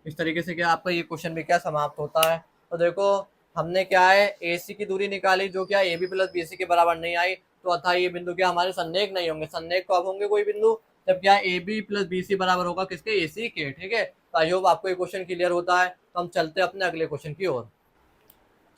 इस तरीके से क्या आपका ये क्वेश्चन भी क्या समाप्त होता है। तो देखो हमने क्या है, AC की दूरी निकाली जो क्या AB प्लस BC के बराबर नहीं आई, तो अतः ये बिंदु क्या हमारे सन्नेक नहीं होंगे। सन्नेक कब होंगे कोई बिंदु, जब क्या AB प्लस BC बराबर होगा किसके, AC के। ठीक है, तो आई होप आपको ये क्वेश्चन क्लियर होता है। तो हम चलते हैं अपने अगले क्वेश्चन की ओर।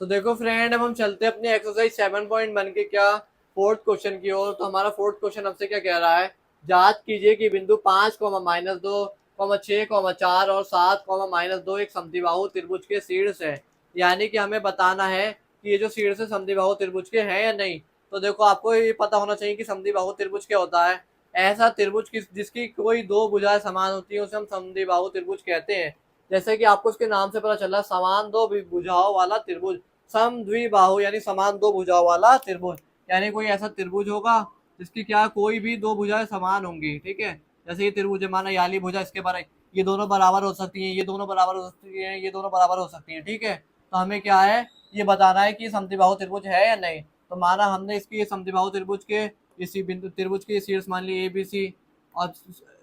तो देखो फ्रेंड, अब हम चलते हैं अपने एक्सरसाइज 7.1 के क्या, फोर्थ क्वेश्चन की ओर। तो हमारा फोर्थ क्वेश्चन हमसे क्या कह रहा है, जांच कीजिए कि बिंदु 5, -2, 6, 4 और 7, -2 एक समद्विबाहु त्रिभुज के शीर्ष है। यानी कि हमें बताना है कि ये जो शीर्ष है समद्विबाहु त्रिभुज के हैं या नहीं। तो देखो आपको ये पता होना चाहिए कि समद्विबाहु त्रिभुज क्या होता है। ऐसा त्रिभुज जिसकी कोई दो भुजाएं समान होती है उसे हम समद्विबाहु त्रिभुज कहते हैं। जैसे कि आपको उसके नाम से पता चला, समान दो भुजाओं वाला त्रिभुज, समद्विबाहु यानी समान दो भुजाओं वाला त्रिभुज। यानी कोई ऐसा त्रिभुज होगा जिसकी क्या कोई भी दो भुजाएं समान होंगी। ठीक है, जैसे ये त्रिभुज है, माना याली भुजा, इसके बारे ये दोनों बराबर हो सकती हैं, ये दोनों बराबर हो सकती हैं, ये दोनों बराबर हो सकती हैं। ठीक है, तो हमें क्या है, ये बताना है कि समद्विबाहु त्रिभुज है या नहीं। तो माना हमने इसकी समद्विबाहु त्रिभुज के इसी बिंदु त्रिभुज के शीर्ष मान ली ABC, और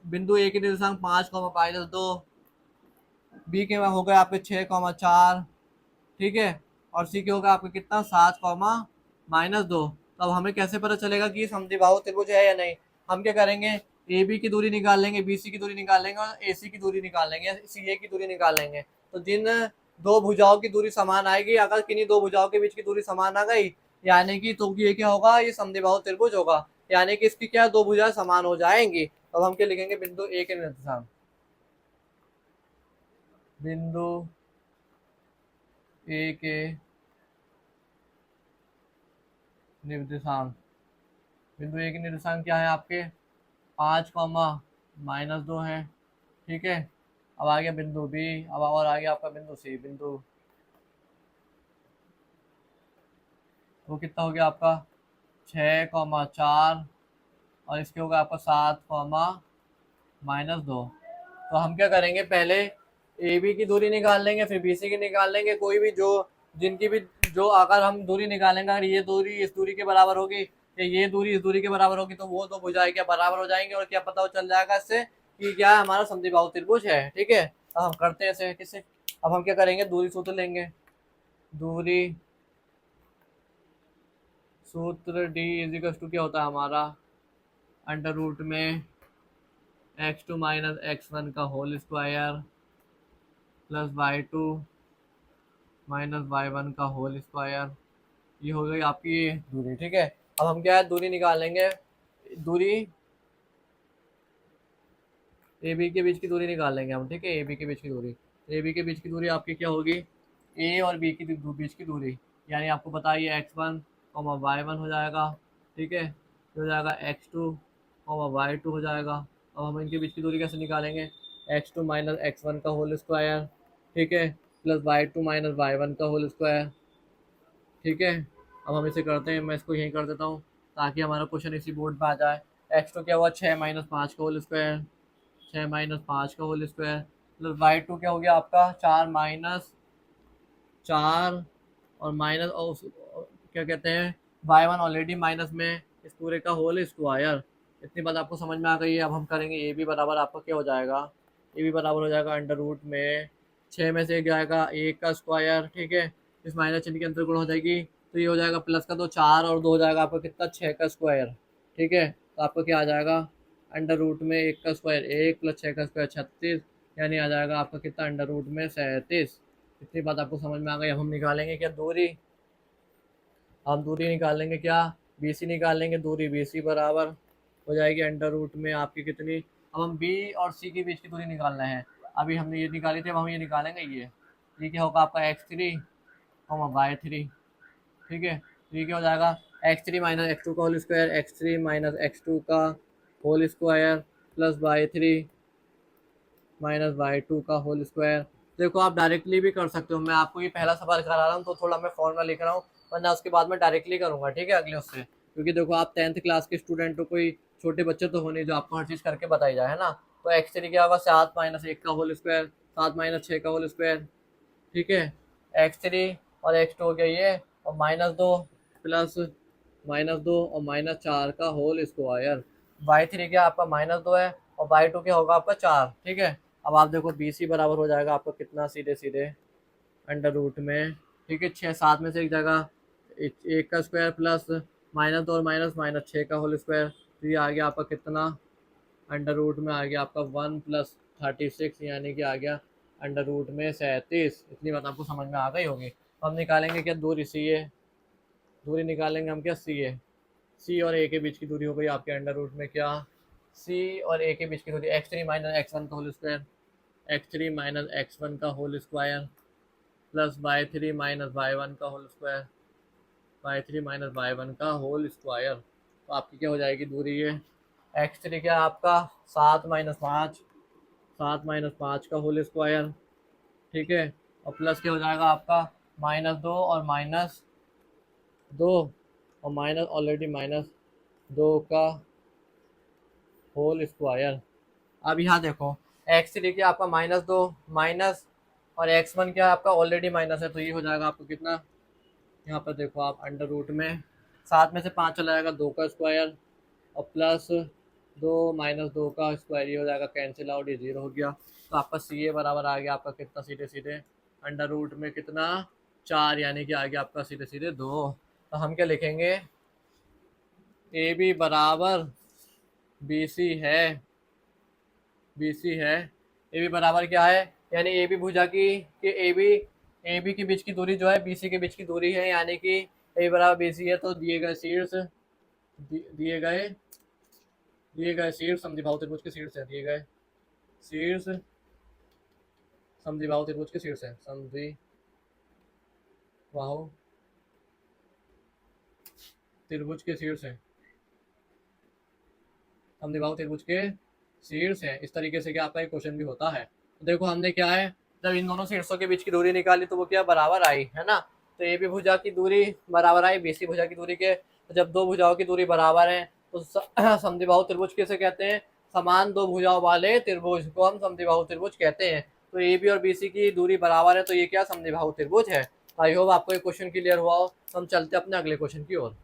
बिंदु A के निर्देशांक 5, -2, B के हो गए आपके 6, 4। ठीक है, और C के होगा आपका कितना, 7, -2। तो अब हमें कैसे पता चलेगा कि ये समद्विबाहु त्रिभुज है या नहीं। हम क्या करेंगे, AB की दूरी निकाल लेंगे, BC की दूरी निकाल लेंगे और AC की दूरी निकाल लेंगे, या CA की दूरी निकाल लेंगे। तो जिन दो भुजाओं की दूरी समान आएगी, अगर किन्हीं दो भुजाओं के बीच की दूरी समान आ गई, यानी कि तो ये क्या होगा, ये समद्विबाहु त्रिभुज होगा। यानी कि इसकी क्या दो भुजाएं समान हो जाएंगी। अब हम क्या लिखेंगे, बिंदु A के निर्देशांक, बिंदु A के निर्देशांक, बिंदु A के निर्देशांक क्या है आपके, 5, -2 है। ठीक है, अब आ गया बिंदु बी, अब और आ गया आपका बिंदु सी। बिंदु वो कितना हो गया आपका 6,4 और इसके होगा आपका 7,-2। तो हम क्या करेंगे, पहले ए बी की दूरी निकाल लेंगे, फिर बी सी की निकाल लेंगे। कोई भी जो जिनकी भी जो अगर हम दूरी निकालेंगे, अगर ये दूरी इस दूरी के बराबर होगी या ये दूरी इस दूरी के बराबर होगी तो वो दो भुजाएं क्या बराबर हो जाएंगे, और क्या पता चल जाएगा इससे कि क्या हमारा समद्विबाहु त्रिभुज है। ठीक है, अब हम करते हैं इसे किससे। अब हम क्या करेंगे, दूरी सूत्र लेंगे। दूरी सूत्र डी इज इक्वल टू क्या होता है हमारा, अंडर रूट में x2 माइनस x1 का whole square plus y2 minus y1 का होल स्क्वायर। ये हो गई आपकी दूरी। ठीक है, अब हम क्या है दूरी निकाल लेंगे। दूरी ए बी के बीच की दूरी निकाल लेंगे हम। ठीक है, ए बी के बीच की दूरी, ए बी के बीच की दूरी आपकी क्या होगी, ए और बी की बीच की दूरी, यानी आपको बताइए x1 y1 हो जाएगा। ठीक है, ये हो जाएगा x2 y2 हो जाएगा। अब हम इनके बीच की दूरी कैसे निकालेंगे, x2 माइनस x1 का होल स्क्वायर, ठीक है, प्लस y2 माइनस y1 का होल स्क्वायर। ठीक है, अब हम इसे करते हैं, मैं इसको यहीं कर देता हूँ ताकि हमारा क्वेश्चन इसी बोर्ड पे आ जाए। x2 क्या हुआ 6-5 का होल स्क्वायर, 6-5 का होल स्क्वायर, प्लस y2 क्या हो गया आपका 4 और माइनस और क्या कहते हैं y1 ऑलरेडी माइनस में, इस पूरे का होल स्क्वायर। इतनी बात आपको समझ में आ गई है। अब हम करेंगे ए बी बराबर आपका क्या हो जाएगा, ए बी बराबर हो जाएगा अंडर रूट में 6 में से एक जाएगा 1 का स्क्वायर। ठीक है, इस माइनस चिन्ह की अंतर गुण हो जाएगी तो ये हो जाएगा प्लस का, तो 4 और 2 हो जाएगा आपका कितना 6 का स्क्वायर। ठीक है, तो आपका क्या आ जाएगा अंडर रूट में 1 का स्क्वायर 1 प्लस 6 का स्क्वायर 36, यानी आ जाएगा आपका कितना अंडर रूट में 37। इतनी बात आपको समझ में आ गई। अब हम निकालेंगे क्या दूरी, हम दूरी निकालेंगे क्या, बी सी निकालेंगे। दूरी बी सी बराबर हो जाएगी अंडर रूट में आपकी कितनी, अब हम बी और सी के बीच की दूरी निकालना है। अभी हमने ये निकाली थी, अब हम ये निकालेंगे। ये क्या होगा आपका x3 y3। ठीक है, तो ये क्या हो जाएगा x3 माइनस x2 का whole square, x3 minus x2 का whole square plus y3 minus y2 का होल स्क्वायर। देखो आप डायरेक्टली भी कर सकते हो, मैं आपको ये पहला सवाल करा रहा हूँ तो थोड़ा मैं फॉर्मूला लिख रहा हूँ, वरना उसके बाद मैं डायरेक्टली करूँगा। ठीक है, अगले उससे, क्योंकि देखो आप 10th क्लास के स्टूडेंट हो, कोई छोटे बच्चे तो होने जो आपको हर चीज़ करके बताई जाए, है ना। तो x3 क्या होगा 7-1 का होल स्क्वायर, 7-6 का होल स्क्वायर। ठीक है, x3 और x2 हो गया ये, और -2 प्लस -2 और -4 का होल स्क्वायर। y3 क्या आपका -2 है और y2 क्या होगा आपका 4। ठीक है, अब आप देखो बी सी बराबर हो जाएगा आपका कितना, सीधे सीधे अंडर रूट में, ठीक है, 6-7 में से एक जगह 1 का स्क्वायर प्लस -2 और -6 का होल स्क्वायर। तो ये आ गया आपका कितना अंडर रूट में आ गया आपका 1 प्लस 36, यानी कि आ गया अंडर रूट में 37। इतनी बात आपको समझ में आ गई होगी। तो हम निकालेंगे क्या दूरी सी ए, दूरी निकालेंगे हम क्या सी ए, सी और ए के बीच की दूरी हो गई आपके अंडर रूट में क्या, सी और ए के बीच की दूरी x3 माइनस x1 का whole square, x3 minus x1 का whole square plus y3 minus y1 का whole square, y3 minus y1 का होल स्क्वायर। तो आपकी क्या हो जाएगी दूरी, ये x3 क्या आपका 7-5, 7-5 का होल स्क्वायर। ठीक है, और प्लस क्या हो जाएगा आपका -2 और -2 और माइनस ऑलरेडी -2 का होल स्क्वायर। अब यहाँ देखो x3 क्या आपका -2 माइनस और x1 क्या आपका ऑलरेडी माइनस है, तो ये हो जाएगा आपको कितना, यहाँ पर देखो आप अंडर रूट में 7 में से 5 चला जाएगा 2 का स्क्वायर और प्लस 2 -2 का स्क्वायर, ये हो जाएगा कैंसिल आउट, ये 0 हो गया। तो आपका सी ए बराबर आ गया आपका कितना, सीधे सीधे अंडर रूट में कितना 4, यानी कि आ गया आपका सीधे सीधे 2। तो हम क्या लिखेंगे, ए बी बराबर बी सी है, बी सी है, ए बी बराबर क्या है, यानी ए बी भुजा की कि ए बी के बीच की दूरी जो है बी सी के बीच की दूरी है, यानी कि ए बी बराबर बी सी है। तो दिए गए शीर्ष समद्विबाहु त्रिभुज के शीर्ष है, दिए गए शीर्ष समद्विबाहु त्रिभुज के शीर्ष है, समद्विबाहु त्रिभुज के शीर्ष है, समद्विबाहु त्रिभुज के शीर्ष है। इस तरीके से क्या आपका एक क्वेश्चन भी होता है। देखो हमने क्या है, जब इन दोनों शीर्षों के बीच की दूरी निकाली तो वो क्या बराबर आई है ना। तो ए बी भुजा की दूरी बराबर आई बी सी भुजा की दूरी के। तो जब दो भुजाओं की दूरी बराबर है तो समद्विबाहु त्रिभुज किसे कहते हैं? समान दो भुजाओं वाले त्रिभुज को हम समद्विबाहु त्रिभुज कहते हैं। तो ए बी और बी सी की दूरी बराबर है तो ये क्या समद्विबाहु त्रिभुज है। आई होप आपको ये क्वेश्चन क्लियर हुआ हो। तो हम चलते हैं अपने अगले क्वेश्चन की ओर।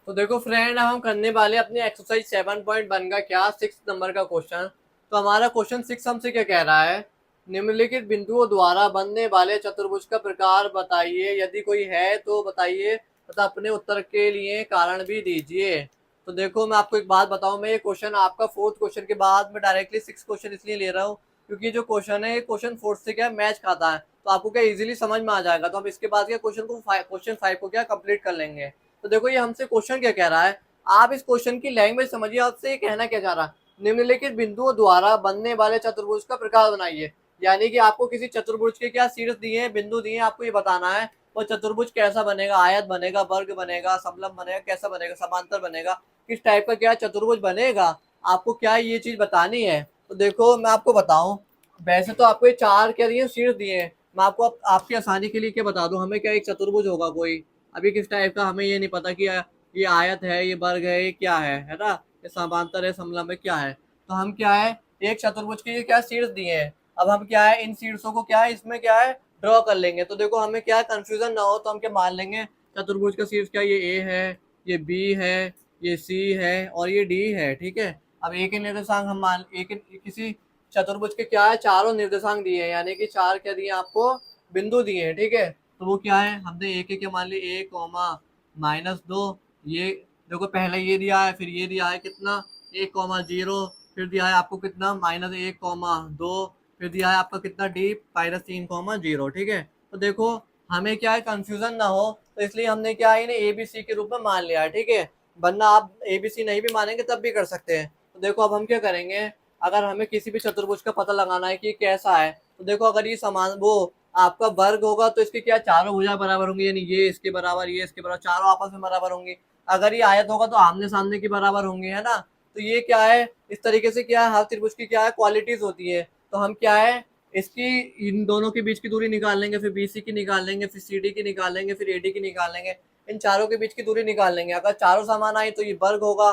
तो देखो फ्रेंड, हम करने वाले अपने एक्सरसाइज 7.1 का क्या 6 नंबर का क्वेश्चन। तो हमारा क्वेश्चन 6 हमसे क्या कह रहा है, निम्नलिखित बिंदुओं द्वारा बनने वाले चतुर्भुज का प्रकार बताइए, यदि कोई है तो बताइए तथा अपने उत्तर के लिए कारण भी दीजिए। तो देखो मैं आपको एक बात बताऊं, मैं ये क्वेश्चन आपका 4th क्वेश्चन के बाद में डायरेक्टली 6 क्वेश्चन इसलिए ले रहा हूँ क्योंकि जो क्वेश्चन है क्वेश्चन 4 से क्या मैच खाता है, तो आपको क्या इजीली समझ में आ जाएगा। तो हम इसके बाद क्या क्वेश्चन 5 को क्या कंप्लीट कर लेंगे। तो देखो ये हमसे क्वेश्चन क्या कह रहा है, आप इस क्वेश्चन की लैंग्वेज समझिए, आपसे ये कहना क्या चाह रहा है, निम्नलिखित बिंदुओं द्वारा बनने वाले चतुर्भुज का प्रकार बनाइए। यानी कि आपको किसी चतुर्भुज के क्या शीर्ष दिए हैं, बिंदु दिए हैं, आपको ये बताना है वो चतुर्भुज कैसा बनेगा, आयत बनेगा, वर्ग बनेगा, समलंब बनेगा, कैसा बनेगा, समांतर बनेगा, किस टाइप का क्या चतुर्भुज बनेगा, आपको क्या ये चीज बतानी है। तो देखो मैं आपको बताऊं, वैसे तो आपको ये 4 क्या दिए शीर्ष दिए हैं, मैं आपको आपकी आसानी के लिए क्या बता दूं, हमें क्या एक चतुर्भुज होगा कोई, अभी किस टाइप का हमें ये नहीं पता कि ये आयत है, ये वर्ग है, ये क्या है ना, ये समांतर है, समलंब है, क्या है। तो हम क्या है, एक चतुर्भुज के क्या शीर्ष दिए हैं, अब हम क्या है इन शीर्षों को क्या है इसमें क्या है ड्रॉ कर लेंगे। तो देखो हमें क्या कंफ्यूजन ना हो तो हम क्या मान लेंगे, चतुर्भुज का शीर्ष क्या, ये ए है, ये बी है, ये सी है और ये डी है, ठीक है। अब एक ही निर्देशांक हम मान किसी चतुर्भुज के क्या है चारों निर्देशांक दिए हैं, यानी कि 4 क्या दिए आपको बिंदु दिए हैं, ठीक है। तो वो क्या है, हमने एक क्या मान ली, ए कॉमा -2, ये देखो पहले ये दिया है, फिर ये दिया है कितना 1,0, फिर दिया है आपको कितना -1,2, फिर दिया है आपका कितना डी -3,0, ठीक है। तो देखो हमें क्या है कंफ्यूजन ना हो तो इसलिए हमने क्या है इन्हें ए बी सी के रूप में मान लिया है, ठीक है। वरना आप ए बी सी नहीं भी मानेंगे तब भी कर सकते हैं। तो देखो अब हम क्या करेंगे, अगर हमें किसी भी चतुर्भुज का पता लगाना है कि कैसा है, तो देखो अगर ये समान वो आपका वर्ग होगा तो इसके क्या चारों भुजा बराबर होंगी, यानी ये इसके बराबर, ये इसके बराबर, चारों आपस में बराबर होंगी। अगर ये आयत होगा तो आमने सामने के बराबर होंगे, है ना। तो ये क्या है, इस तरीके से क्या है हर त्रिभुज की क्या है क्वालिटीज होती है। तो हम क्या है इसकी इन दोनों के बीच की दूरी निकाल लेंगे, फिर बीसी की निकाल लेंगे, फिर सीडी की निकाल लेंगे, फिर एडी की निकाल लेंगे, इन चारों के बीच की दूरी निकाल लेंगे। अगर चारों समान आई तो ये वर्ग होगा,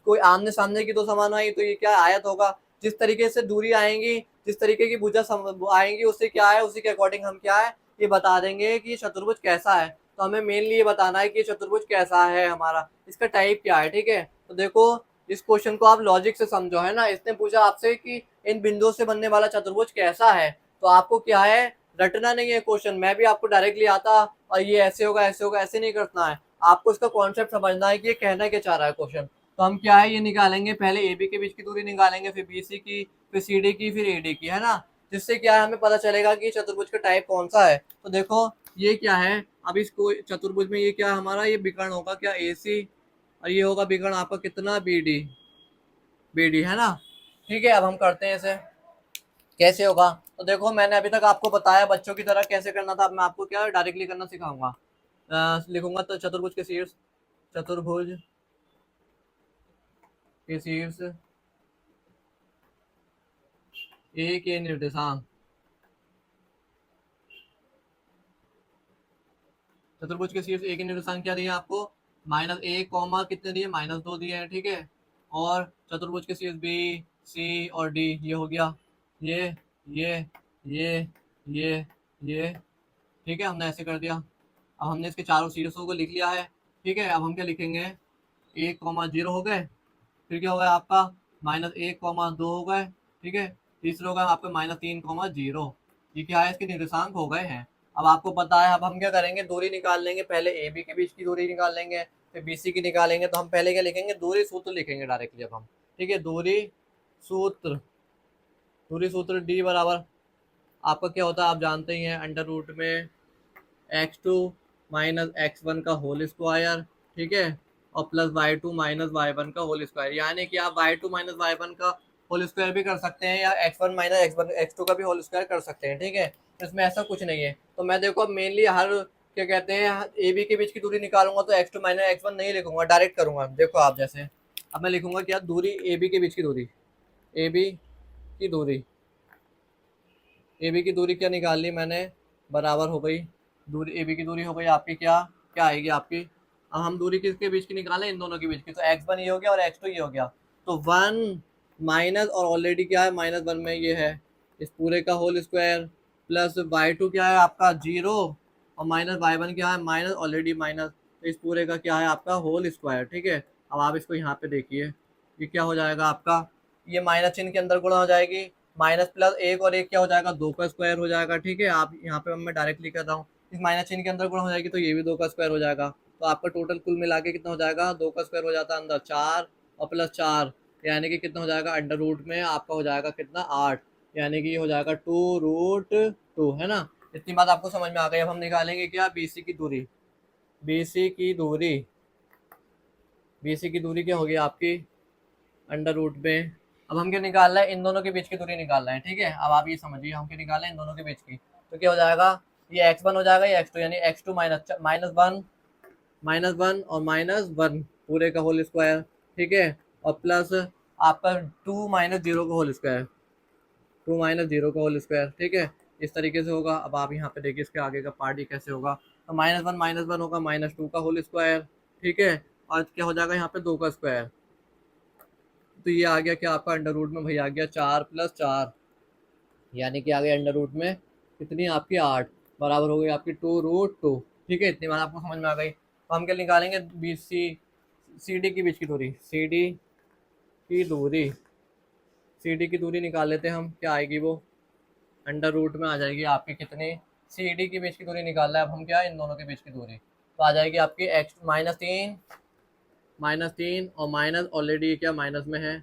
कोई आमने सामने की दो समान आई तो ये क्या आयत होगा। जिस तरीके से दूरी आएंगी, जिस तरीके की भुजा आएंगी उससे क्या है, उसी के अकॉर्डिंग हम क्या है ये बता देंगे कि चतुर्भुज कैसा है। तो हमें मेनली ये बताना है कि चतुर्भुज कैसा है हमारा, इसका टाइप क्या है, ठीक है। तो देखो इस क्वेश्चन को आप लॉजिक से समझो, है ना। इसने पूछा आपसे कि इन बिंदुओं से बनने वाला चतुर्भुज कैसा है, तो आपको क्या है रटना नहीं है क्वेश्चन, मैं भी आपको डायरेक्टली आता और ये ऐसे होगा ऐसे होगा ऐसे नहीं करना है, आपको इसका कॉन्सेप्ट समझना है कि ये कहना क्या चाह रहा है क्वेश्चन। तो हम क्या है ये निकालेंगे, पहले ए बी के बीच की दूरी निकालेंगे, फिर बी सी की, फिर सी डी की, फिर ए डी की, है ना। जिससे क्या है हमें पता चलेगा कि चतुर्भुज का टाइप कौन सा है। तो देखो ये क्या है, अब इसको चतुर्भुज में ये क्या हमारा ये विकर्ण होगा क्या ए सी, और ये होगा विकर्ण आपका कितना बी डी, बी डी, है ना। ठीक है अब हम करते हैं इसे कैसे होगा। तो देखो मैंने अभी तक आपको बताया बच्चों की तरह कैसे करना था, अब मैं आपको क्या डायरेक्टली करना सिखाऊंगा। लिखूंगा तो चतुर्भुज के शीर्ष, चतुर्भुज के शीर्ष ए के निर्देशांक, चतुर्भुज के शीर्ष ए के निर्देशांक क्या दिए आपको -1, कितने दिए -2 दिए हैं, ठीक है। और चतुर्भुज के शीर्ष बी सी और डी, ये हो गया ये ये ये ये ये, ठीक है हमने ऐसे कर दिया। अब हमने इसके चारों शीर्षों को लिख लिया है, ठीक है। अब हम क्या लिखेंगे 1,0 हो गए, फिर क्या होगा आपका -1,2 हो गए, ठीक है। तीसरा होगा आपका -3,0, ये क्या है इसके निर्देशांक हो गए हैं। अब आपको पता है अब हम क्या करेंगे दूरी निकाल लेंगे, पहले ए बी के बीच की दूरी निकाल लेंगे, फिर बी सी की निकालेंगे। तो हम पहले क्या लिखेंगे दूरी सूत्र लिखेंगे डायरेक्टली अब हम, ठीक है। सूत्र दूरी सूत्र डी बराबर आपका क्या होता है आप जानते ही हैं, अंडर रूट में x2 -x1 का होल स्क्वायर, ठीक है, और प्लस y2 -y1 का होल स्क्वायर। यानी कि आप y2 -y1 का होल स्क्वायर भी कर सकते हैं या x1 -x2 का भी होल स्क्वायर कर सकते हैं, ठीक है। इसमें ऐसा कुछ नहीं है। तो मैं देखो अब मेनली हर क्या कहते हैं ए बी के बीच की दूरी निकालूंगा तो x2 -x1 नहीं लिखूंगा, डायरेक्ट करूंगा। देखो आप जैसे अब मैं लिखूंगा क्या दूरी ए बी के बीच की दूरी, ए बी की दूरी, ए बी की दूरी क्या निकाल ली मैंने, बराबर हो गई, दूरी ए बी की दूरी हो गई आपकी क्या क्या आएगी आपकी। अब हम दूरी किसके बीच की निकालें, इन दोनों के बीच की, तो x1 ये हो गया और x2 ये हो गया, तो 1 माइनस, और ऑलरेडी क्या है -1 में ये है, इस पूरे का होल स्क्वायर, प्लस y2 क्या है आपका 0, और -y1 क्या है माइनस, ऑलरेडी माइनस, तो इस पूरे का क्या है आपका होल स्क्वायर। ठीक है, अब आप इसको यहाँ पे देखिए, ये क्या हो जाएगा आपका, ये माइनस चिन्ह के अंदर गुणा हो जाएगी, माइनस प्लस एक और एक क्या हो जाएगा, 2 का स्क्वायर हो जाएगा। ठीक है, आप यहाँ पे मैं डायरेक्टली कर रहा हूँ, इस माइनस चिन्ह के अंदर गुणा हो जाएगी तो ये भी 2 का स्क्वायर हो जाएगा, तो आपका टोटल कुल मिला के कितना हो जाएगा, 2 का स्क्वायर हो जाता है अंदर 4 और प्लस 4, यानी कि कितना हो जाएगा, अंडर रूट में आपका हो जाएगा कितना 8, यानी कि ये हो जाएगा 2√2, है ना। इतनी बात आपको समझ में आ गई। अब हम निकालेंगे क्या, बीसी की दूरी, बीसी की दूरी, बीसी की दूरी क्या होगी आपकी अंडर रूट में। अब हम क्या निकाल रहे हैं, इन दोनों के बीच की दूरी निकाल रहे हैं। ठीक है, अब आप ये समझिए हम क्या निकाल रहे हैं, इन दोनों के बीच की, तो क्या हो जाएगा, ये x1 हो जाएगा, ये x2, यानी x2 -1 और -1 पूरे का होल स्क्वायर। ठीक है, और प्लस आपका 2 - 0 का होल स्क्वायर, 2 - 0 का होल स्क्वायर। ठीक है, इस तरीके से होगा। अब आप यहाँ पे देखिए इसके आगे का पार्ट ही कैसे होगा, तो -1 होगा -2 का होल स्क्वायर। ठीक है, और क्या हो जाएगा यहाँ पे 2 का स्क्वायर, तो ये आ गया क्या आपका अंडर रूट में, भाई आ गया 4 + 4, यानी कि आ गया अंडर रूट में कितनी आपकी 8, बराबर हो गई आपकी 2√2। ठीक है, इतनी बात आपको समझ में आ गई। तो हम क्या निकालेंगे, बी सी डी के बीच की दूरी, की दूरी सी डी की दूरी निकाल लेते हैं हम, क्या आएगी वो, अंडर रूट में आ जाएगी आपकी कितनी, सी डी के बीच की दूरी निकालना है अब हम, क्या इन दोनों के बीच की दूरी, तो आ जाएगी आपकी x -3 और माइनस, ऑलरेडी क्या माइनस में है,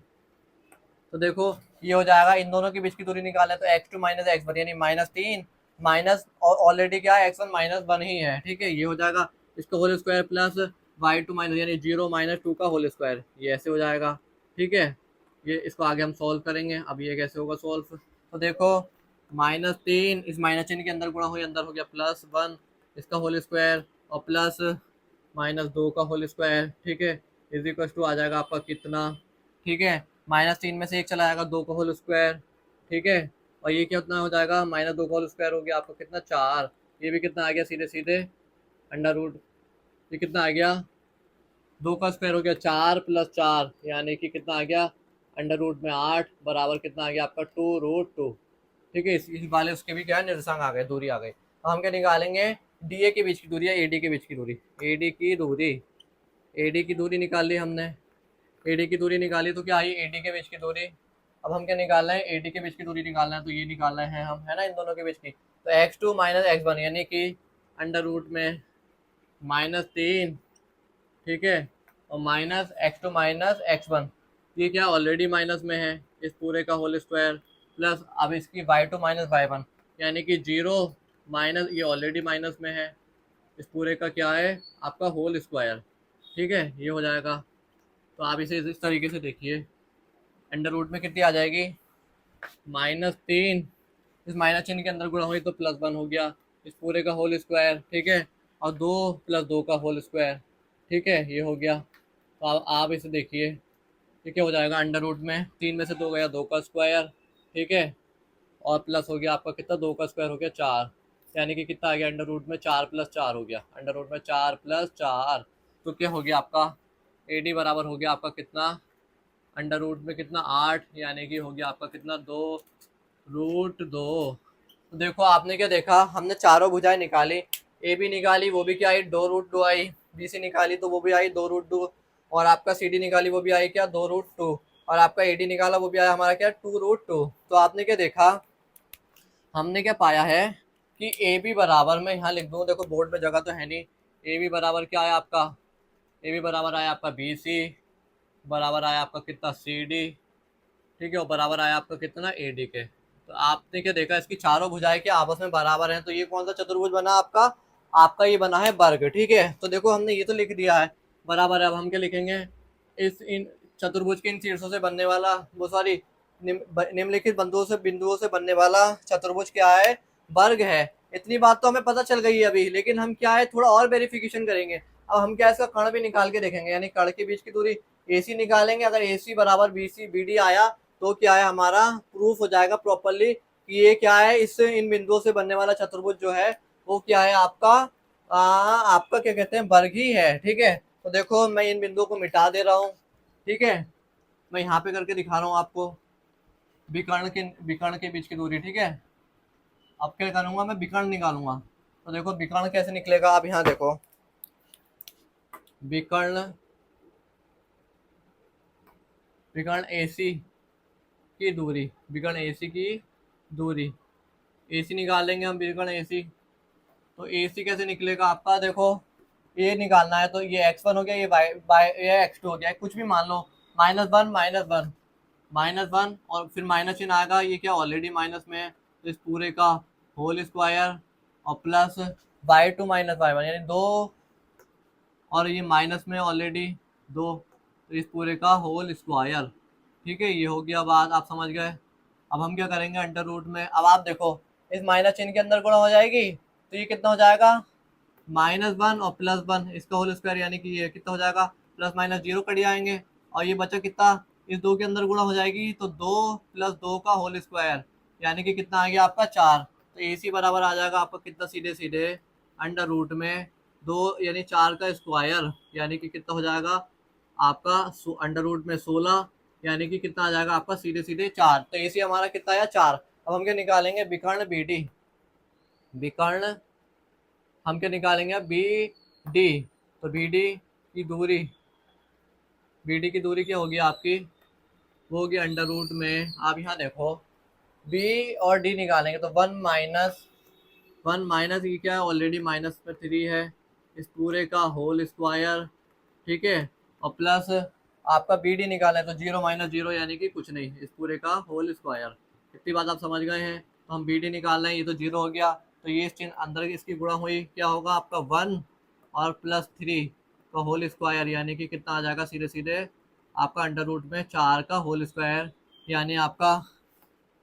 तो देखो ये हो जाएगा, इन दोनों के बीच की दूरी निकालना है तो x2 - x1 यानी -3 माइनस, और ऑलरेडी क्या है x1 -1 ही है। ठीक है, ये हो जाएगा, इसका whole square plus y2 minus, यानी 0 - 2 का होल स्क्वायर, ये ऐसे हो जाएगा। ठीक है, ये इसको आगे हम सॉल्व करेंगे। अब ये कैसे होगा सॉल्व, तो देखो -3 इस माइनस चिन्ह के अंदर गुणा हुई, अंदर हो गया +1 इसका होल स्क्वायर, और प्लस -2 का होल स्क्वायर। ठीक है, इज इक्वल टू आ जाएगा आपका कितना, ठीक है, -3 में से एक चला जाएगा, 2 का होल स्क्वायर। ठीक है, और ये क्या कितना हो जाएगा, -2 का होल स्क्वायर हो गया आपको कितना 4, ये भी कितना आ गया सीधे सीधे अंडर रूट, ये कितना आ गया 2 का स्क्वायर हो गया 4 + 4, यानी कि कितना आ गया अंडर रूट में 8, बराबर कितना आ गया आपका 2√2। ठीक है, इस वाले उसके भी क्या है निर्देशांक आ गए, दूरी आ गई। अब हम क्या निकालेंगे, डी ए के बीच की दूरी या ए डी के बीच की दूरी, ए डी की दूरी, ए डी की दूरी निकाल ली हमने, एडी की दूरी निकाली तो क्या आई, एडी के बीच की दूरी। अब हम क्या निकालना है, एडी के बीच की दूरी निकालना है, तो ये निकालना है हम, है ना, इन दोनों के बीच की, तो x2 - x1 यानी कि अंडर रूट में -3, ठीक है, और माइनस x2 - x1, ये क्या ऑलरेडी माइनस में है, इस पूरे का होल स्क्वायर, प्लस अब इसकी y2 - y1 यानी कि 0 माइनस, ये ऑलरेडी माइनस में है, इस पूरे का क्या है आपका होल स्क्वायर। ठीक है, ये हो जाएगा। तो आप इसे इस तरीके से देखिए, अंडर रूट में कितनी आ जाएगी, -3 इस माइनस चिन्ह के अंदर गुणा हुई तो +1 हो गया, इस पूरे का होल स्क्वायर। ठीक है, और 2 + 2 का होल स्क्वायर। ठीक है, ये हो गया। तो आप इसे देखिए, ये क्या हो जाएगा, अंडर रूट में 3 में से 2 गया, 2 का स्क्वायर। ठीक है, और प्लस हो गया आपका कितना, 2 का स्क्वायर हो गया 4, यानी कि कितना आ गया अंडर रूट में 4 + 4 हो गया, अंडर रूट में 4 + 4, तो क्या हो गया आपका एडी बराबर हो गया आपका कितना, अंडर रूट में कितना 8, यानी कि हो गया आपका कितना 2√2। तो देखो आपने क्या देखा, हमने चारों भुजाएं निकाली, ए बी निकाली वो भी क्या आई 2√2 आई, बी सी निकाली तो वो भी आई 2√2, और आपका सी डी निकाली वो भी आई क्या 2√2, और आपका ए डी निकाला वो भी आया हमारा क्या 2√2। तो आपने क्या देखा, हमने क्या पाया है कि ए बी बराबर, में यहाँ लिख दूँ, देखो बोर्ड में जगह तो है नहीं, ए बी बराबर क्या आया आपका, ए बी बराबर आया आपका बी सी, बराबर आया आपका कितना सी डी। ठीक है, और बराबर आया आपका कितना ए डी के। तो आपने क्या देखा, इसकी चारों भुजाएं क्या आपस में बराबर हैं, तो ये कौन सा चतुर्भुज बना आपका, आपका ये बना है वर्ग। ठीक है, तो देखो हमने ये तो लिख दिया है बराबर है। अब हम क्या लिखेंगे, इस इन चतुर्भुज के इन शीर्षों से बनने वाला, वो सॉरी निम्नलिखित बिंदुओं से बनने वाला चतुर्भुज क्या है, वर्ग है। इतनी बात तो हमें पता चल गई है अभी, लेकिन हम क्या है थोड़ा और वेरिफिकेशन करेंगे। अब हम क्या इसका कर्ण भी निकाल के देखेंगे, यानी कर्ण के बीच की दूरी AC निकालेंगे, अगर AC बराबर BC BD आया तो क्या है हमारा प्रूफ हो जाएगा प्रॉपरली, कि ये क्या है, इस इन बिंदुओं से बनने वाला चतुर्भुज जो है वो क्या है आपका, आपका क्या कहते हैं, वर्ग ही है। ठीक है, तो देखो मैं इन बिंदुओं को मिटा दे रहा हूँ। ठीक है, मैं यहाँ पे करके दिखा रहा हूँ आपको विकर्ण के बीच की दूरी। ठीक है, अब क्या करूंगा, मैं विकर्ण निकालूंगा। तो देखो विकर्ण कैसे निकलेगा, आप यहाँ देखो, विकर्ण विकर्ण AC की दूरी, विकर्ण AC की दूरी, AC निकालेंगे हम, विकर्ण AC। तो AC कैसे निकलेगा आपका, देखो ये निकालना है तो ये x1 हो गया, ये ये x2 हो गया, कुछ भी मान लो, -1 -1 -1 और फिर माइनस चिन्ह आएगा, ये क्या ऑलरेडी माइनस में है, तो इस पूरे का होल स्क्वायर और प्लस y2 -y1 यानी 2, और ये माइनस में ऑलरेडी 2, तो इस पूरे का होल स्क्वायर। ठीक है, ये हो गया बात, आप समझ गए। अब हम क्या करेंगे, अंडर रूट में, अब आप देखो इस माइनस चिन्ह के अंदर गुणा हो जाएगी, तो ये कितना हो जाएगा, -1 और +1, इसका होल स्क्वायर, यानी कि ये कितना हो जाएगा, प्लस माइनस जीरो कट जाएंगे, और ये बचा कितना, इस 2 के अंदर गुणा हो जाएगी, तो 2 + 2 का होल स्क्वायर, यानी कि कितना आ गया आपका 4। तो AC बराबर आ जाएगा आपका कितना, सीधे सीधे अंडर रूट में 2 यानी 4 का स्क्वायर, यानी कि कितना हो जाएगा आपका अंडर रूट में 16, यानी कि कितना आ जाएगा आपका सीधे सीधे 4। तो AC हमारा कितना आया, 4। अब हम क्या निकालेंगे, विकर्ण BD, विकर्ण हम क्या निकालेंगे, BD। तो BD की दूरी क्या होगी आपकी, वो होगी अंडर रूट में, आप यहाँ देखो B और D निकालेंगे तो 1 माइनस ये क्या है, ऑलरेडी माइनस में 3 है, इस पूरे का होल स्क्वायर। ठीक है, और प्लस आपका BD निकालें तो 0 - 0 यानी कि कुछ नहीं, इस पूरे का होल स्क्वायर। इतनी बात आप समझ गए हैं। तो हम BD निकाल रहे हैं, ये तो 0 हो गया, तो ये इस चिन्ह अंदर इसकी गुणा हुई, क्या होगा आपका 1 और +3 का होल स्क्वायर, यानी कि कितना आ जाएगा, सीधे सीधे आपका अंडर रूट में 4 का होल स्क्वायर, यानी आपका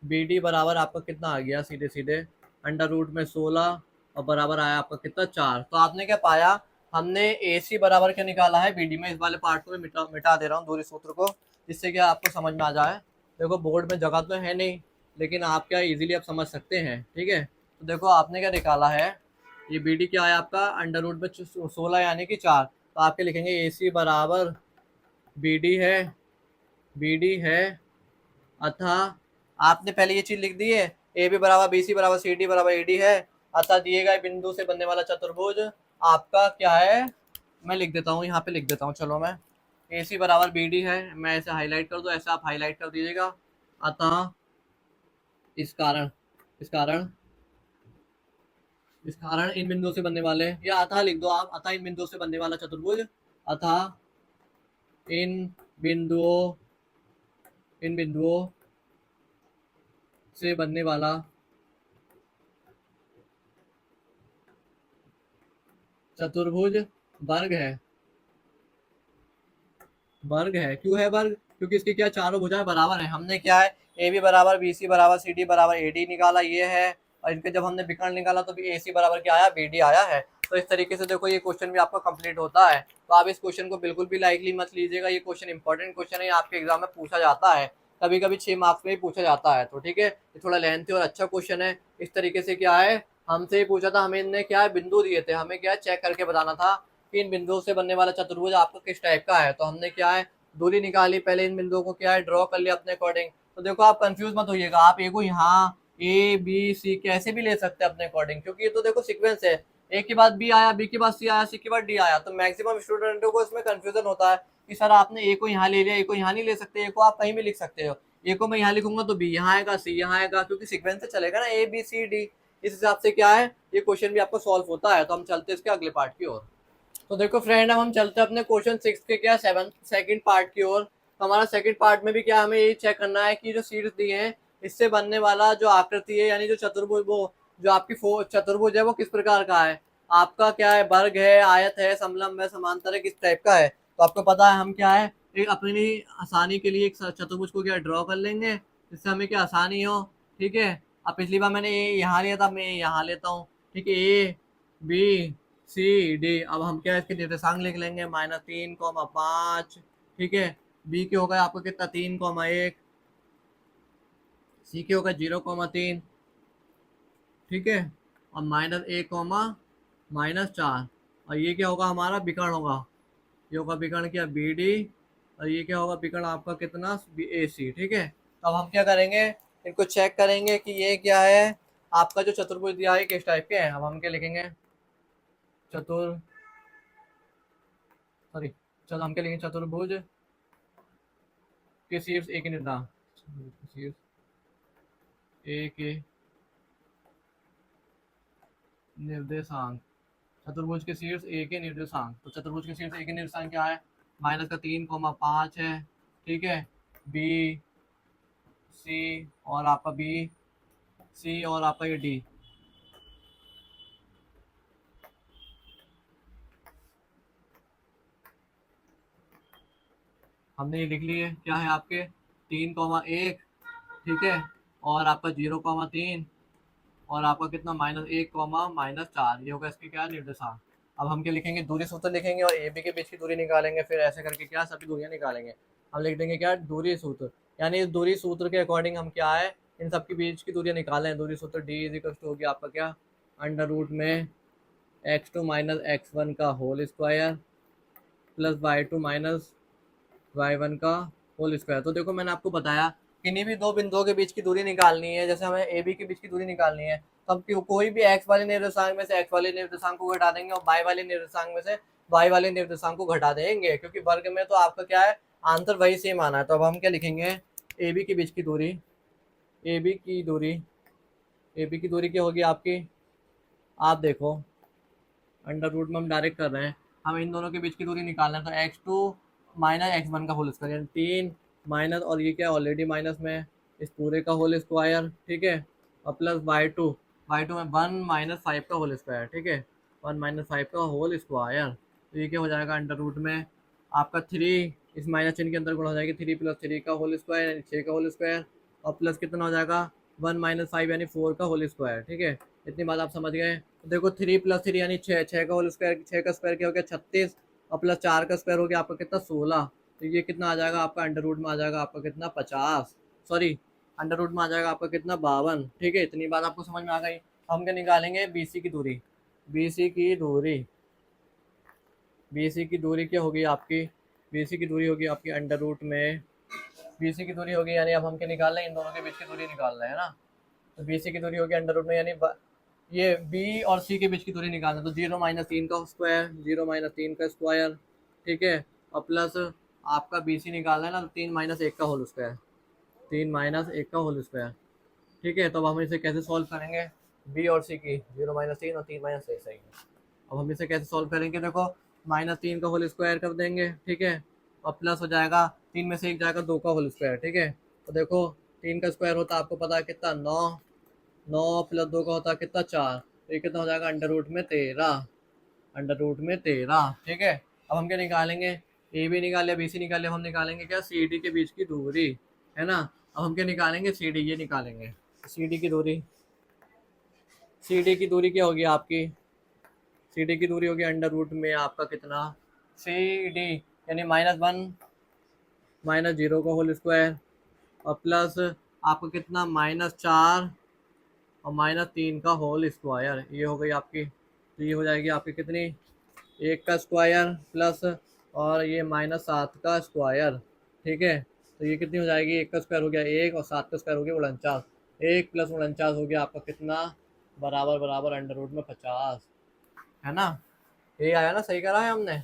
BD बराबर आपका कितना आ गया, सीधे सीधे अंडर रूट में 16 और बराबर आया आपका कितना, 4। तो आपने क्या पाया, हमने AC बराबर क्या निकाला है BD में। इस वाले पार्ट को मैं मिटा दे रहा हूँ दूरी सूत्र को, जिससे कि आपको समझ में आ जाए। देखो बोर्ड में जगह तो है नहीं, लेकिन आप क्या इजीली आप समझ सकते हैं। ठीक है, तो देखो आपने क्या निकाला है, ये BD क्या है आपका, अंडर रूट में 16 यानी कि 4। तो आपके लिखेंगे AC बराबर BD है अतः, आपने पहले ये चीज लिख दी है, AB बराबर BC बराबर CD बराबर AD है, अतः दिए गए बिंदु से बनने वाला चतुर्भुज आपका क्या है, मैं लिख देता हूँ, यहाँ पे लिख देता हूँ, चलो मैं, AC बराबर BD है, मैं ऐसे हाईलाइट कर दूँ, ऐसे आप हाईलाइट कर दीजिएगा। अतः इस कारण इस कारण इस कारण इन बिंदुओं से बनने वाले, या अतः लिख दो आप, अतः इन बिंदुओं से बनने वाला चतुर्भुज, अतः इन बिंदुओं इन बिंदुओं से बनने वाला चतुर्भुज वर्ग है। वर्ग है, क्यों है वर्ग, क्योंकि इसकी क्या, चारों भुजाएं बराबर है। हमने क्या है, AB बराबर BC बराबर CD बराबर AD निकाला, ये है, और इनके जब हमने विकर्ण निकाला तो भी AC बराबर क्या आया, BD आया है। तो इस तरीके से देखो ये क्वेश्चन भी आपका कंप्लीट होता है। तो आप इस क्वेश्चन को बिल्कुल भी लाइटली मत लीजिएगा, ये क्वेश्चन इंपॉर्टेंट क्वेश्चन है, आपके एग्जाम में पूछा जाता है, कभी कभी 6 मार्क्स में भी पूछा जाता है। तो ठीक है, ये थोड़ा लेंथी और अच्छा क्वेश्चन है। इस तरीके से क्या है, हमसे ही पूछा था, हमें इनने क्या है, बिंदु दिए थे, हमें क्या है, चेक करके बताना था कि इन बिंदुओं से बनने वाला चतुर्भुज आपका किस टाइप का है। तो हमने क्या है, दूरी निकाली, पहले इन बिंदुओं को क्या है, ड्रॉ कर लिया अपने अकॉर्डिंग। तो देखो आप कंफ्यूज मत होइएगा, आप ए को यहाँ A B C कैसे भी ले सकते हैं अपने अकॉर्डिंग, क्योंकि ये तो देखो सीक्वेंस है, ए के बाद बी आया, बी के बाद सी आया, सी के बाद डी आया। तो मैक्सिमम स्टूडेंटों को इसमें कंफ्यूजन होता है कि सर आपने ए को यहाँ ले लिया, ए को यहाँ नहीं ले सकते, ए को आप कहीं भी लिख सकते हो, ए को मैं यहाँ लिखूंगा तो बी यहाँ आएगा, सी यहाँ आएगा, क्योंकि सीक्वेंस से चलेगा ना, A B C D। इस हिसाब से क्या है, ये क्वेश्चन भी आपको सॉल्व होता है। तो हम चलते हैं इसके अगले पार्ट की ओर। तो देखो फ्रेंड, अब हम चलते हैं अपने क्वेश्चन 6 के क्या, सेकंड पार्ट की ओर। तो हमारा सेकंड पार्ट में भी क्या, हमें यही चेक करना है कि जो सीट्स दिए हैं, इससे बनने वाला जो आकृति है, यानी जो चतुर्भुज, वो जो आपकी चतुर्भुज है वो किस प्रकार का है, आपका क्या है, वर्ग है, आयत है, समलंब है, समांतर है, किस टाइप का है। तो आपको पता है हम क्या है, एक अपनी आसानी के लिए एक चतुर्भुज को क्या ड्रॉ कर लेंगे, जिससे हमें क्या आसानी हो। ठीक है, अब पिछली बार मैंने ये यहाँ लिया था, मैं यहाँ लेता हूँ। ठीक है, ABCD, अब हम क्या इसके निर्देशांक लिख लेंगे, -3,5। ठीक है, B के होगा आपको कितना, 3,1, C के होगा 0,3, ठीक है, और माइनस 1 कॉमा माइनस 4, और ये क्या होगा हमारा विकर्ण होगा, ये होगा विकर्ण क्या बी डी, और ये क्या होगा विकर्ण आपका कितना ए सी। ठीक है, तो अब हम क्या करेंगे, इनको चेक करेंगे कि ये क्या है, आपका जो चतुर्भुज दिया है किस टाइप के हैं। अब हम क्या लिखेंगे, चतुर सॉरी चलो हम क्या लिखेंगे, चतुर्भुज के शीर्ष एक निर्धारक, शीर्ष ए के निर्देशांक, चतुर्भुज के शीर्ष ए के निर्देशांक। तो चतुर्भुज के शीर्ष ए के निर्देशांक क्या है, माइनस का 3,5 है। ठीक है, बी सी और आपका बी सी और आपका ये डी। हमने ये लिख लिए क्या है आपके 3,1, ठीक है, और आपका 0,3 और आपका कितना -1, -4, ये होगा इसकी क्या निर्देशांक। अब हम क्या लिखेंगे, दूरी सूत्र लिखेंगे और ए बी के बीच की दूरी निकालेंगे, फिर ऐसे करके क्या सभी दूरियां निकालेंगे। हम लिख देंगे क्या, दूरी सूत्र, यानी इस दूरी सूत्र के अकॉर्डिंग हम क्या है इन सबके बीच की दूरियां निकालें। दूरी सूत्र डी इज इक्वल टू हो गया आपका क्या, अंडर रूट में x2 माइनस x1 का whole square plus y2 minus y1 का होल स्क्वायर। तो देखो मैंने आपको बताया किन्हीं भी दो बिंदुओं के बीच की दूरी निकालनी है, जैसे हमें ए बी के बीच की दूरी निकालनी है, तो हम कोई भी x वाले निर्देशांक में से x वाले निर्देशांक को घटा देंगे और y वाले निर्देशांक में से y वाले निर्देशांक को घटा देंगे, क्योंकि वर्ग में तो आपका क्या है आंसर वही सेम आना है। तो अब हम क्या लिखेंगे, ए बी के बीच की दूरी, ए बी की दूरी, ए बी की दूरी क्या होगी आपकी, आप देखो अंडर रूट में हम डायरेक्ट कर रहे हैं, हम इन दोनों के बीच की दूरी निकालना है, तो x2 माइनस x1 का होल स्क्वायर यानी 3 माइनस, और ये क्या ऑलरेडी माइनस में है, इस पूरे का होल स्क्वायर। ठीक है, और प्लस y2 में 1 माइनस 5 का होल स्क्वायर। ठीक है, 1 माइनस 5 का होल स्क्वायर। तो ये क्या हो जाएगा अंडर रूट में आपका 3, इस माइनस चिन्ह के अंदर गुणा हो जाएगी, 3 प्लस 3 का होल स्क्वायर यानी 6 का होल स्क्वायर, और प्लस कितना हो जाएगा 1 माइनस 5 यानी 4 का होल स्क्वायर। ठीक है, इतनी बात आप समझ गए। तो देखो 3 प्लस 3 यानी 6, 6 का होल स्क्वायर, 6 का स्क्वायर क्या हो गया 36, और प्लस 4 का स्क्वायर हो गया आपका कितना 16। तो ये कितना आ जाएगा आपका अंडर रूट में आ जाएगा आपका कितना 50, सॉरी अंडर रूट में आ जाएगा आपका कितना 52। ठीक है, इतनी बात आपको समझ में आ गई। हम क्या निकालेंगे, बीसी की दूरी, बीसी की दूरी, बीसी की दूरी क्या होगी आपकी, बीसी की दूरी होगी आपकी अंडर रूट में, बीसी की दूरी होगी यानी अब हम क्या निकाल रहे हैं, इन दोनों के बीच की दूरी निकाल रहे हैं ना। तो बीसी की दूरी होगी अंडर रूट में, यानी ये बी और सी के बीच की दूरी निकालना, तो 0 माइनस 3 का स्क्वायर, 0 माइनस 3 का स्क्वायर। ठीक है, और प्लस आपका बी सी निकालना है ना, तो 3 माइनस 1 का होल स्क्वायर, 3 माइनस 1 का होल स्क्वायर। ठीक है, तो अब हम इसे कैसे सॉल्व करेंगे, बी और सी की 0 माइनस 3 और 3 माइनस 1 सही है। अब हम इसे कैसे सॉल्व करेंगे, देखो -3 का होल स्क्वायर कर देंगे। ठीक है, और प्लस हो जाएगा 3 में से 1 जाएगा 2 का होल स्क्वायर। ठीक है, तो देखो 3 का स्क्वायर होता है आपको पता है कितना 9, 9 प्लस 2 का होता है कितना 4, तो ये कितना हो जाएगा अंडर रूट में 13, अंडर रूट में 13। ठीक है, अब हम क्या निकालेंगे, ए बी निकाल लिया, बी सी निकाल लिया, हम निकालेंगे क्या सी डी के बीच की दूरी, है ना। अब हम क्या निकालेंगे, सी डी, ये निकालेंगे सी डी की दूरी, सी डी की दूरी क्या होगी आपकी, सी डी की दूरी होगी अंडर रूट में आपका कितना, सी डी यानी -1 माइनस 0 का होल स्क्वायर, और प्लस आपका कितना -4 और -3 का होल स्क्वायर, ये हो गई आपकी। तो ये हो जाएगी आपकी कितनी, 1 का स्क्वायर प्लस और ये -7 का स्क्वायर। ठीक है, तो ये कितनी हो जाएगी, 1 का स्क्वायर हो गया 1 और 7 का स्क्वायर हो गया 49, 1 प्लस 49 हो गया आपका कितना, बराबर बराबर अंडर रूट में 50, है ना। ये आया ना, सही करा है हमने,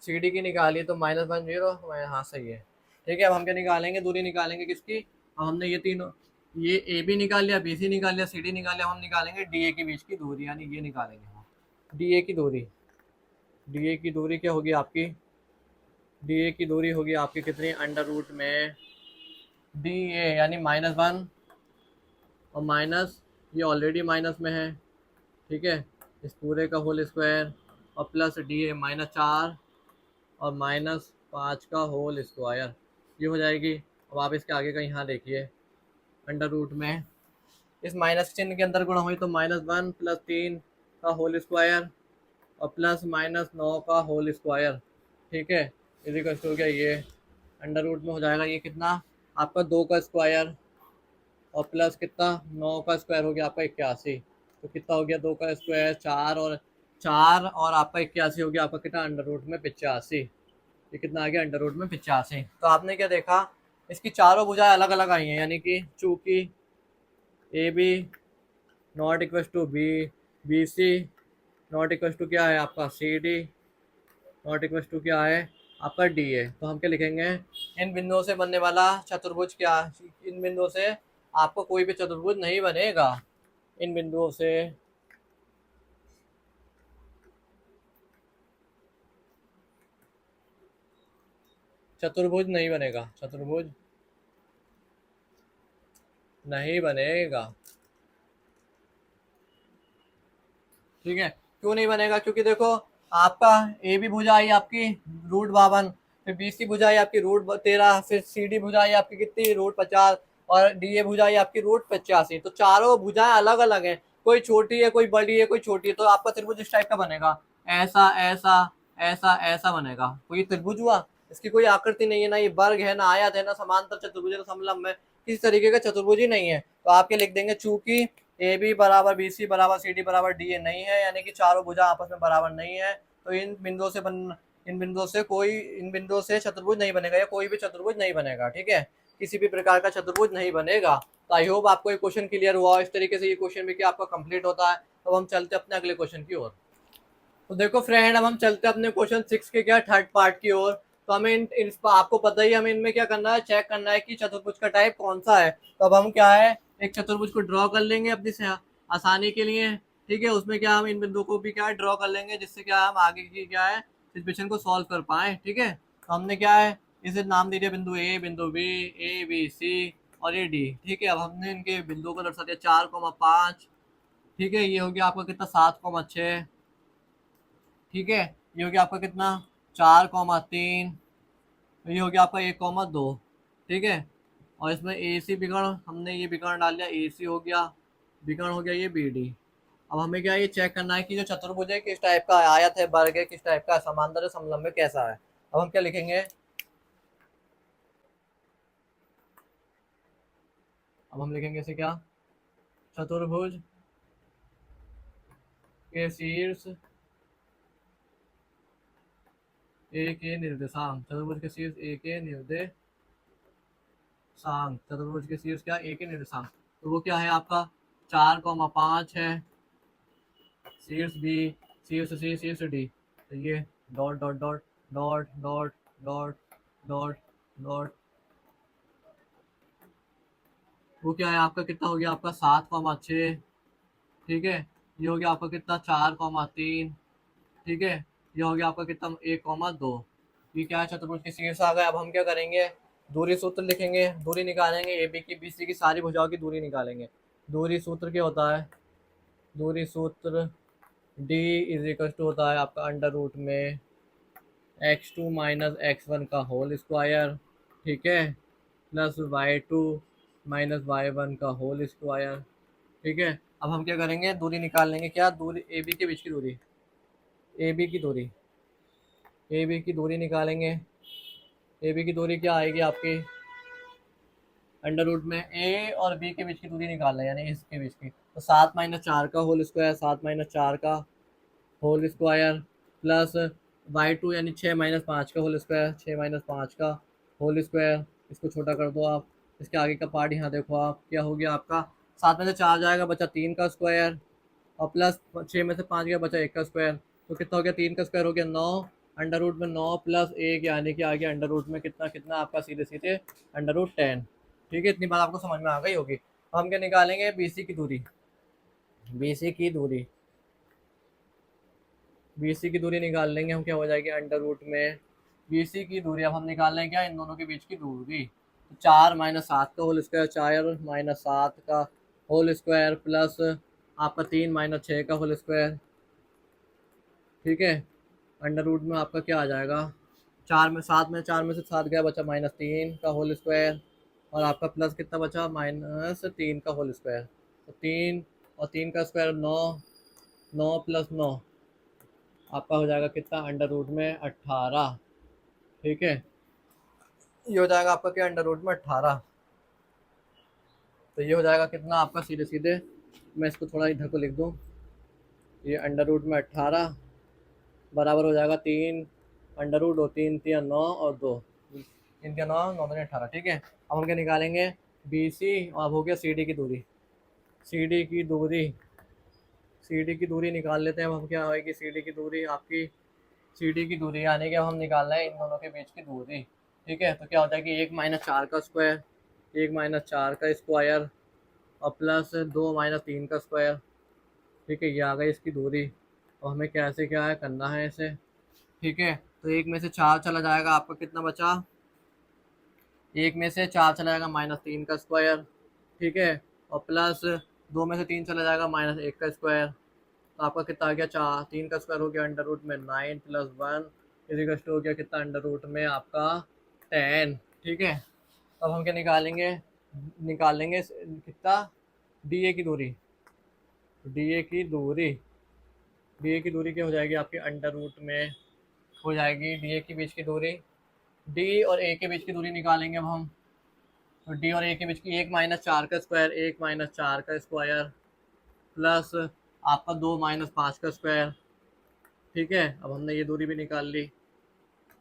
सी डी की निकाली तो -1 0, हाँ सही है। ठीक है, अब हम क्या निकालेंगे, दूरी निकालेंगे किसकी, अब हमने ये तीनों, ये ए बी निकाल लिया, बी सी निकाल लिया, सी डी निकाल लिया, हम निकालेंगे डी ए के बीच की दूरी, यानी ये निकालेंगे हम डी ए की दूरी, डी ए की दूरी क्या होगी आपकी, डी ए की दूरी होगी आपकी कितनी, अंडर रूट में डी ए यानी -1 और माइनस, ये ऑलरेडी माइनस में है। ठीक है, इस पूरे का होल स्क्वायर और प्लस डी ए -4 और -5 का होल स्क्वायर, ये हो जाएगी। अब आप इसके आगे का यहाँ देखिए, अंडर रूट में इस माइनस चिन्ह के अंदर गुणा हुई तो -1 प्लस 3 का होल स्क्वायर और प्लस -9 का होल स्क्वायर। ठीक है, इसी का हो गया ये अंडर रूट में हो जाएगा ये कितना आपका 2 का स्क्वायर और प्लस कितना 9 का स्क्वायर हो गया आपका 81। तो कितना हो गया, 2 का स्क्वायर 4, और 4 और आपका 81 हो गया आपका कितना, अंडर रूट में 85। ये कितना आ गया, अंडर रूट में 85। तो आपने क्या देखा, इसकी चारों भुजाएं अलग अलग आई हैं, यानी कि चूंकि A B not equal to B, B C not equal to क्या है आपका, C D not equal to क्या है आपका, डी है। तो हम क्या लिखेंगे, इन बिंदुओं से बनने वाला चतुर्भुज क्या, इन बिंदुओं से आपको कोई भी चतुर्भुज नहीं बनेगा, इन बिंदुओं से चतुर्भुज नहीं बनेगा, चतुर्भुज नहीं बनेगा। ठीक है, क्यों नहीं बनेगा, क्योंकि देखो आपका ए बी भुजा आई आपकी √52, फिर बी सी भुजा आई आपकी √13, फिर सी डी भुजा आई आपकी कितनी, √50, और डी ए भुजा आई आपकी √85। तो चारों भुजाएं अलग अलग हैं, कोई छोटी है कोई बड़ी है कोई छोटी है। तो आपका त्रिभुज इस टाइप का बनेगा, ऐसा ऐसा ऐसा ऐसा बनेगा। कोई त्रिभुज हुआ, इसकी कोई आकृति नहीं है, ना ये वर्ग है, ना आयत है, ना समांतर चतुर्भुज, ना समलंब है, किसी तरीके का चतुर्भुज ही नहीं है। तो आपके लिख देंगे चूंकि ए बी बराबर बी सी बराबर सी डी बराबर डी ए नहीं है, यानी कि चारों भुजा आपस में बराबर नहीं है, तो इन बिंदुओं से कोई, इन बिंदुओं से चतुर्भुज नहीं बनेगा, या कोई भी चतुर्भुज नहीं बनेगा। ठीक है, किसी भी प्रकार का चतुर्भुज नहीं बनेगा। तो आई होप आपको ये क्वेश्चन क्लियर हुआ। इस तरीके से ये क्वेश्चन भी क्या आपका कंप्लीट होता है। तो हम चलते अपने अगले क्वेश्चन की ओर। तो देखो फ्रेंड, अब हम चलते हैं अपने क्वेश्चन 6 के क्या थर्ड पार्ट की ओर। तो हमें आपको पता ही, हमें इनमें क्या करना है, चेक करना है कि चतुर्भुज का टाइप कौन सा है। तो अब हम क्या है, एक चतुर्भुज को ड्रॉ कर लेंगे अपनी से आसानी के लिए। ठीक है, उसमें क्या हम इन बिंदुओं को भी क्या है ड्रॉ कर लेंगे, जिससे क्या हम आगे की क्या है सिचुएशन को सॉल्व कर पाए। ठीक है, तो हमने क्या है, इसे नाम दे दिया बिंदु ए, बिंदु बी, ए बी सी और ए डी। ठीक है, अब हमने इनके बिंदुओं को दर्शा दिया 4,5। ठीक है, ये हो गया आपका कितना, 7,6। ठीक है, ये हो गया आपका कितना, 4,3। ये हो गया आपका 1,2। ठीक है, और इसमें ए सी विकर्ण, हमने ये विकर्ण डाल दिया, ए सी हो गया, विकर्ण हो गया ये बी डी। अब हमें क्या ये चेक करना है कि जो चतुर्भुज है किस टाइप का है, आयत है, वर्ग है, किस टाइप का है, समांतर है, समलंब है, कैसा है। अब हम क्या लिखेंगे, अब हम लिखेंगे इसे क्या, चतुर्भुज के शीर्ष ए के निर्देशांक, चतुर्भुज के शीर्ष ए के निर्देशांक, चतुर्भुज के शीर्ष क्या, ए के निर्देशांक। तो वो क्या है आपका, 4,5 है, शीर्ष बी, शीर्ष सी, शीर्ष डी। तो ये dot dot dot dot dot dot dot dot, वो क्या है आपका, कितना हो गया आपका, 7,6। ठीक है, ये हो गया आपका कितना, 4,3। ठीक है, ये हो गया आपका कितना, 1,2। ये क्या है, चतुर्भुज के शीर्ष आ गए। अब हम क्या करेंगे, दूरी सूत्र लिखेंगे, दूरी निकालेंगे, ए बी की बी सी की सारी भुजाओं की दूरी निकालेंगे। दूरी सूत्र क्या होता है, दूरी सूत्र डी इज इक्वल टू होता है आपका अंडर रूट में x2 माइनस x1 का होल स्क्वायर। ठीक है, प्लस y2 माइनस y1 का होल स्क्वायर। ठीक है, अब हम क्या करेंगे, दूरी निकाल लेंगे, क्या दूरी, ए बी के बीच की दूरी, ए बी की दूरी, ए बी की दूरी निकालेंगे। ए बी की दूरी क्या आएगी आपकी, अंडर रूट में ए और बी के बीच की दूरी निकालना है, यानी इसके बीच की। तो 7-4 का होल स्क्वायर, 7-4 का होल स्क्वायर, प्लस y2 यानी 6-5 का होल स्क्वायर, 6-5 का होल स्क्वायर। इसको छोटा कर दो आप, इसके आगे का पार्ट यहाँ देखो आप, क्या हो गया आपका, 7 में से 4 जाएगा, बचा 3 का स्क्वायर, और प्लस 6 में से 5 गया, बचा 1 का स्क्वायर। तो कितना हो गया, 3 का स्क्वायर हो गया 9, अंडर रूट में 9 प्लस 1 यानी कि आ गया अंडर रूट में कितना कितना आपका, सीधे सीधे अंडर रूट 10। ठीक है, इतनी बात आपको समझ में आ गई होगी। हम क्या निकालेंगे, बी सी की दूरी, बी सी की दूरी, बी सी की दूरी निकाल लेंगे हम, क्या हो जाएगी, अंडर रूट में बी सी की दूरी। अब हम निकाल लेंगे क्या, इन दोनों के बीच की दूरी। तो 4-7 का होल स्क्वायर, 4-7 का होल स्क्वायर, प्लस आपका 3-6 का होल स्क्वायर। ठीक है, अंडर रूट में आपका क्या आ जाएगा, 4 में से 7 गया, बचा -3 का होल स्क्वायर, और आपका प्लस कितना बचा, -3 का होल स्क्वायर। तो 3 और 3 का स्क्वायर 9, 9 प्लस 9 आपका हो जाएगा कितना, अंडर रूट में 18। ठीक है, ये हो जाएगा आपका क्या, अंडर रूट में 18। तो ये हो जाएगा कितना आपका, सीधे सीधे मैं इसको थोड़ा इधर को लिख दूँ, ये अंडर रूट में 18 बराबर हो जाएगा 3 अंडर रूट 2, 3 3 9 और 2, 3 3 9 9 18, ठीक है। अब हम क्या निकालेंगे, बी सी, और अब हो गया सी डी की दूरी, सी डी की दूरी, सी डी की दूरी निकाल लेते हैं। अब हम क्या होएगी, सी डी की दूरी आपकी, सी डी की दूरी यानी कि अब हम निकालना है इन दोनों के बीच की दूरी, ठीक है। तो क्या होता है कि 1 - 4 का स्क्वायर, 1 - 4 का स्क्वायर और प्लस 2 - 3 का स्क्वायर, ठीक है, ये आ गई इसकी दूरी। और हमें कैसे क्या है करना है इसे, ठीक है। तो 1 में से 4 चला जाएगा, आपका कितना बचा, 1 में से 4 चला जाएगा -3 का स्क्वायर, ठीक है, और प्लस 2 में से 3 चला जाएगा -1 का स्क्वायर। तो आपका कितना आ गया, 4, 3 का स्क्वायर हो गया अंडर रूट में 9 + 1 इजिकल्स टू हो गया कितना, अंडर रूट में आपका 10, ठीक है। अब हम क्या निकालेंगे, निकालेंगे कितना, डी ए की दूरी, डी ए की दूरी, डी ए की दूरी क्या हो जाएगी आपकी, अंडर रूट में हो जाएगी डी ए के बीच की दूरी, डी और ए के बीच की दूरी निकालेंगे अब हम। तो डी और ए के बीच की 1 - 4 का स्क्वायर, 1 - 4 का स्क्वायर प्लस आपका 2 - 5 का स्क्वायर, ठीक है। अब हमने ये दूरी भी निकाल ली,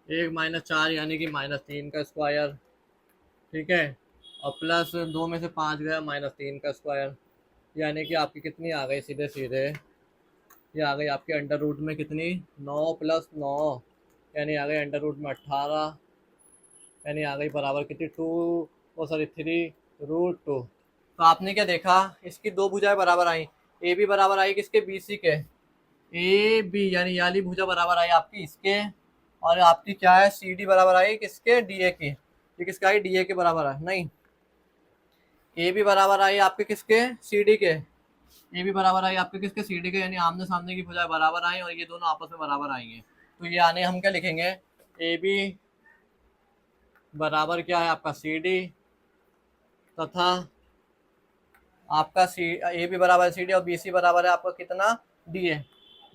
1 - 4 यानी कि -3 का स्क्वायर, ठीक है, और प्लस 2 में से 5 गया -3 का स्क्वायर, यानी कि आपकी कितनी आ गई, सीधे सीधे ये आ गई आपके अंडर रूट में कितनी, 9 + 9 यानी आ गई अंडर रूट में 18, यानी आ गई बराबर कितनी, 2 ओ सॉरी 3√2। तो आपने क्या देखा, इसकी दो भुजाएं बराबर आई, ए बी बराबर आई किसके, बी सी के, ए बी यानी याली भुजा बराबर आई आपकी इसके, और आपकी क्या है, सी डी बराबर आई किसके, डी ए की, ये किसका आई, डी ए के बराबर है नहीं, ए बी बराबर आई आपके किसके, सी डी के, ए भी बराबर आई आपके किसके, सी डी के, यानी आमने सामने की भुजाएं बराबर आई और ये दोनों आपस में बराबर आई हैं। तो ये आने हम क्या लिखेंगे, ए बी बराबर क्या है आपका, सी डी, तथा आपका सी ए बी बराबर है सी डी, और बी सी बराबर है आपका कितना, डी ए,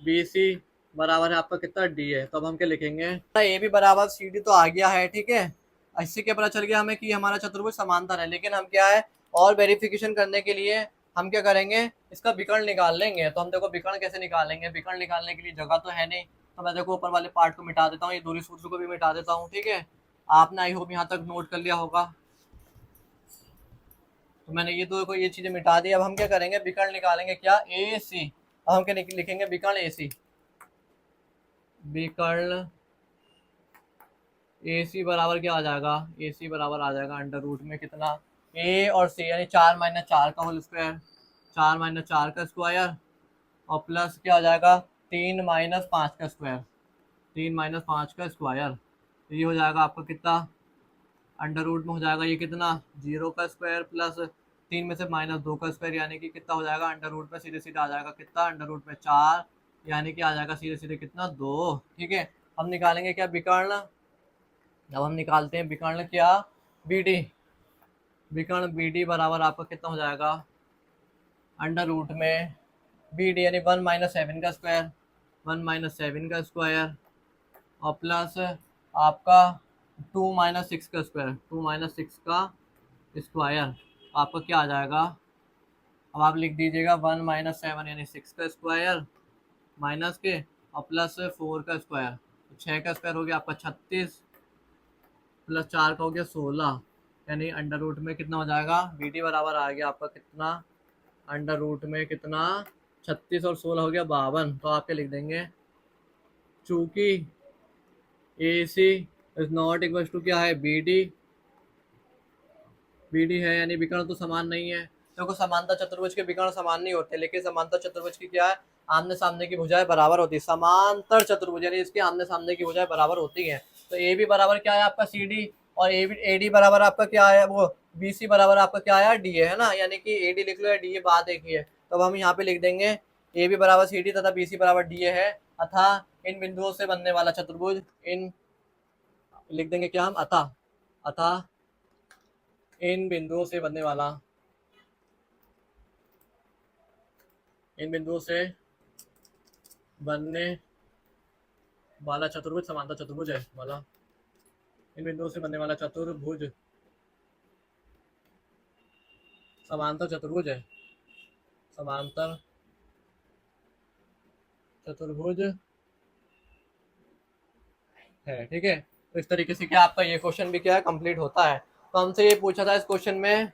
बी सी बराबर है आपका कितना, डी ए। तो अब हम क्या लिखेंगे, ए बी बराबर सी डी तो आ गया है, ठीक है। इससे क्या पता चल गया हमें कि हमारा चतुर्भुज समांतर है, लेकिन हम क्या है, और वेरिफिकेशन करने के लिए हम क्या करेंगे, इसका विकर्ण निकाल लेंगे। तो हम देखो विकर्ण कैसे निकालेंगे, विकर्ण निकालने के लिए जगह तो है नहीं, तो मैं देखो ऊपर वाले पार्ट को मिटा देता हूँ, ये दूरी सूत्र को भी मिटा देता हूँ, ठीक है। आपने आई होप यहाँ तक नोट कर लिया होगा। तो मैंने ये दो को ये चीजें मिटा दी। अब हम क्या करेंगे, विकर्ण निकालेंगे, क्या, ए सी। अब हम क्या लिखेंगे, विकर्ण ए सी, विकर्ण ए सी बराबर क्या आ जाएगा, ए सी बराबर आ जाएगा अंडर रूट में कितना, ए और सी यानी 4 - 4 का होल स्क्वायर, 4 - 4 का स्क्वायर और प्लस क्या आ जाएगा, 3 - 5 का स्क्वायर, 3 - 5 का स्क्वायर। तो ये हो जाएगा आपका कितना, अंडर रूट में हो जाएगा ये कितना, 0 का स्क्वायर प्लस 3 में से -2 का स्क्वायर, यानी कि कितना हो जाएगा, अंडर रूट में सीधे सीधे आ जाएगा कितना, अंडर रूट में 4, यानी कि आ जाएगा सीधे सीधे कितना, 2, ठीक है। हम निकालेंगे क्या, विकर्ण। अब हम निकालते हैं विकर्ण क्या, बी डी, विकर्ण बी डी बराबर आपका कितना हो जाएगा, अंडर रूट में बी डी यानी 1 - 7 का स्क्वायर, 1 - 7 का स्क्वायर और प्लस आपका 2 - 6 का स्क्वायर, 2 - 6 का स्क्वायर, आपका क्या आ जाएगा, अब आप लिख दीजिएगा 1 - 7 यानी 6 का स्क्वायर माइनस के और प्लस 4 का स्क्वायर, तो 6 का स्क्वायर हो गया आपका 36 प्लस 4 का हो गया 16, यानी अंडर रूट में कितना हो जाएगा, बी डी बराबर आ गया आपका कितना, अंडर रूट में कितना, 36 और 16 हो गया 52। तो आप क्या लिख देंगे, चूंकि ए सी इज नॉट इक्वल टू क्या है, बी डी, बी डी है यानी विकर्ण तो समान नहीं है। देखो समांतर चतुर्भुज के विकर्ण समान नहीं होते, लेकिन समांतर चतुर्भुज की क्या है, आमने सामने की भुजाएं बराबर होती है। समांतर चतुर्भुज यानी इसके आमने सामने की भुजाएं बराबर होती हैं। तो ए बी बराबर क्या है आपका, सी डी, और ए डी बराबर आपका क्या है, वो बी सी बराबर आपका क्या है, डी है ना, यानी कि ए डी लिख लो या डी ए बात एक ही है। तो अब हम यहाँ पे लिख देंगे ए बी बराबर सी डी तथा बी सी बराबर डी ए है, अथा इन बिंदुओं से बनने वाला चतुर्भुज, इन लिख देंगे क्या हम, अथा, अथा इन बिंदुओं से बनने वाला, इन बिंदुओं से बनने वाला चतुर्भुज समांतर चतुर्भुज है वाला, इन बिंदुओं से बनने वाला चतुर्भुज समांतर चतुर्भुज है, समांतर चतुर्भुज है। ठीक है, तो इस तरीके से क्या आपका ये क्वेश्चन भी क्या है कंप्लीट होता है। तो हमसे ये पूछा था इस क्वेश्चन में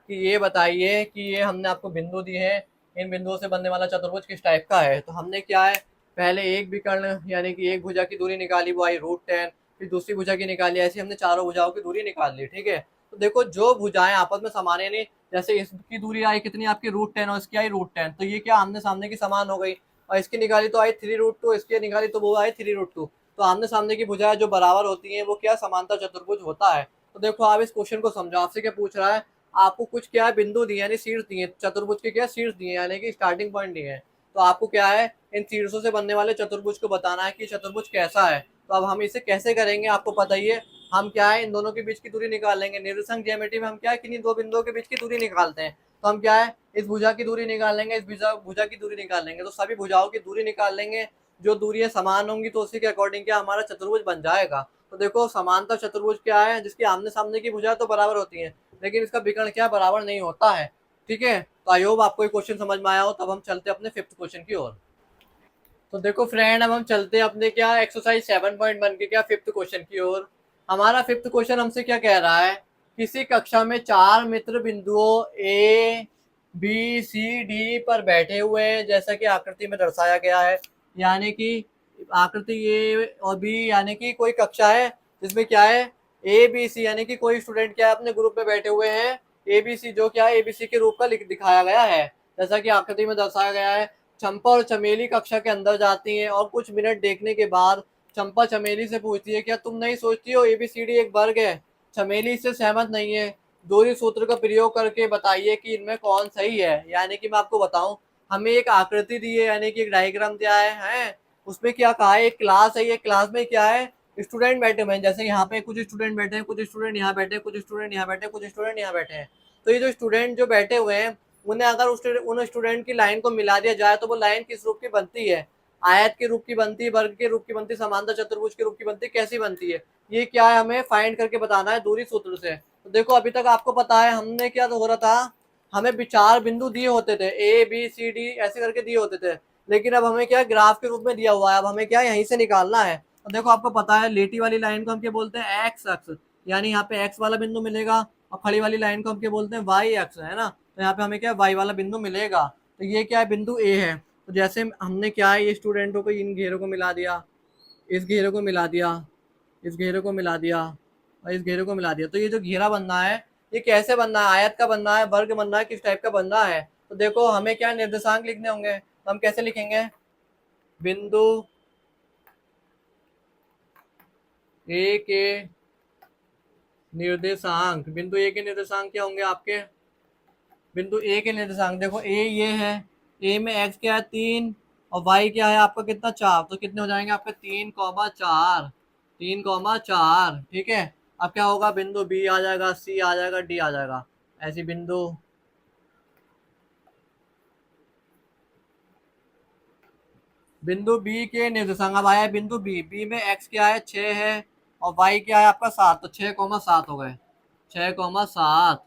कि ये बताइए कि ये हमने आपको बिंदु दिए हैं, इन बिंदुओं से बनने वाला चतुर्भुज किस टाइप का है। तो हमने क्या है, पहले एक विकर्ण यानी कि एक भुजा की दूरी निकाली, वो आई √10, फिर दूसरी भुजा की निकाली, ऐसे हमने चारों भुजाओं की दूरी निकाल ली। ठीक है, तो देखो जो भुजाएं आपस में समान है, नहीं जैसे इसकी दूरी आई कितनी आपकी √10 और इसकी आई √10, तो ये क्या आमने सामने की समान हो गई, और इसकी निकाली तो आई 3√2, इसकी निकाली तो वो आई 3√2। तो आमने सामने की भुजाएं जो बराबर होती हैं वो क्या समांतर चतुर्भुज होता है। तो देखो आप इस क्वेश्चन को समझो, आपसे क्या पूछ रहा है, आपको कुछ क्या है बिंदु दिए यानी शीर्ष दिए, चतुर्भुज के क्या शीर्ष दिए यानी कि स्टार्टिंग पॉइंट दिए हैं। तो आपको क्या है इन शीर्षों से बनने वाले चतुर्भुज को बताना है कि चतुर्भुज कैसा है। तो अब हम इसे कैसे करेंगे आपको पता ही है, हम क्या है इन दोनों के बीच की दूरी निकाल लेंगे। निर्देशांक ज्यामिति में हम क्या है किन्हीं दो बिंदुओं के बीच की दूरी निकालते हैं। तो हम क्या है इस भुजा की दूरी निकाल लेंगे, इस भुजा की दूरी निकाल लेंगे, तो सभी भुजाओं की दूरी निकाल लेंगे। जो दूरियां समान होंगी तो उसी के अकॉर्डिंग क्या हमारा चतुर्भुज बन जाएगा। तो देखो समांतर चतुर्भुज क्या है, जिसकी आमने सामने की भुजा तो बराबर होती है लेकिन इसका विकर्ण क्या बराबर नहीं होता है। ठीक है, तो आई होप आपको ये क्वेश्चन समझ में आया हो। तब हम चलते हैं अपने फिफ्थ क्वेश्चन की ओर। तो देखो फ्रेंड, अब हम चलते हैं अपने क्या एक्सरसाइज 7.1 के क्या फिफ्थ क्वेश्चन की ओर। हमारा फिफ्थ क्वेश्चन हमसे क्या कह रहा है, किसी कक्षा में चार मित्र बिंदुओं ए बी सी डी पर बैठे हुए हैं, जैसा कि आकृति में दर्शाया गया है। यानी कि आकृति ए और बी यानी कि कोई कक्षा है जिसमें क्या है ए बी सी यानी कि कोई स्टूडेंट क्या है अपने ग्रुप में बैठे हुए हैं। ए बी सी जो क्या है एबीसी के रूप का दिखाया गया है, जैसा कि आकृति में दर्शाया गया है। चंपा और चमेली कक्षा के अंदर जाती हैं और कुछ मिनट देखने के बाद चंपा चमेली से पूछती है, क्या तुम नहीं सोचती हो एबीसीडी एक वर्ग है। चमेली इससे सहमत नहीं है। दूरी सूत्र का प्रयोग करके बताइए कि इनमें कौन सही है। यानी कि मैं आपको बताऊं, हमें एक आकृति दी है यानी कि एक डायग्राम दिया है उसमें क्या कहा है, एक क्लास है, ये क्लास में क्या है स्टूडेंट बैठे हुए हैं। जैसे यहाँ पे कुछ स्टूडेंट बैठे हैं, कुछ स्टूडेंट यहाँ बैठे हैं, कुछ स्टूडेंट यहाँ बैठे हैं, कुछ स्टूडेंट यहाँ बैठे हैं। तो ये जो स्टूडेंट जो बैठे हुए हैं उन्हें अगर उन स्टूडेंट की लाइन को मिला दिया जाए तो वो लाइन किस रूप की बनती है, आयत के रूप की बनती है, वर्ग के रूप की बनती है, समांतर चतुर्भुज के रूप की बनती है, कैसी बनती है, ये क्या है हमें फाइंड करके बताना है दूरी सूत्र से। तो देखो अभी तक आपको पता है हमने क्या तो हो रहा था, हमें विचार बिंदु दिए होते थे ए बी सी डी ऐसे करके दिए होते थे, लेकिन अब हमें क्या ग्राफ के रूप में दिया हुआ है, अब हमें क्या यहीं से निकालना है। तो देखो आपको पता है लेटी वाली लाइन को हम क्या बोलते हैं एक्स अक्ष, यानी यहाँ पे एक्स वाला बिंदु मिलेगा, और खड़ी वाली लाइन को हम क्या बोलते हैं वाई अक्ष, है ना। तो यहाँ पे हमें क्या वाई वाला बिंदु मिलेगा। तो ये क्या है बिंदु ए है। तो जैसे हमने क्या है ये स्टूडेंटों को इन घेरों को मिला दिया, इस घेरे को मिला दिया, इस घेरे को मिला दिया और इस घेरे को मिला दिया, तो ये जो घेरा बनना है ये कैसे बनना है, आयत का बनना है, वर्ग बनना है, किस टाइप का बनना है। तो देखो हमें क्या निर्देशांक लिखने होंगे, तो हम कैसे लिखेंगे, बिंदु ए के निर्देशांक, बिंदु ए के निर्देशांक क्या होंगे आपके, बिंदु ए के निर्देशांक देखो ए ये है, ए में एक्स क्या है 3 और वाई क्या है आपका कितना 4, तो कितने हो जाएंगे आपके 3,4, 3,4। ठीक है, अब क्या होगा बिंदु बी आ जाएगा, सी आ जाएगा, डी आ जाएगा, ऐसी बिंदु बिंदु बी के निर्देशांक। अब आया बिंदु बी, बी में एक्स क्या है 6 है और वाई क्या है आपका 7, तो 6,7 हो गए, 6,7।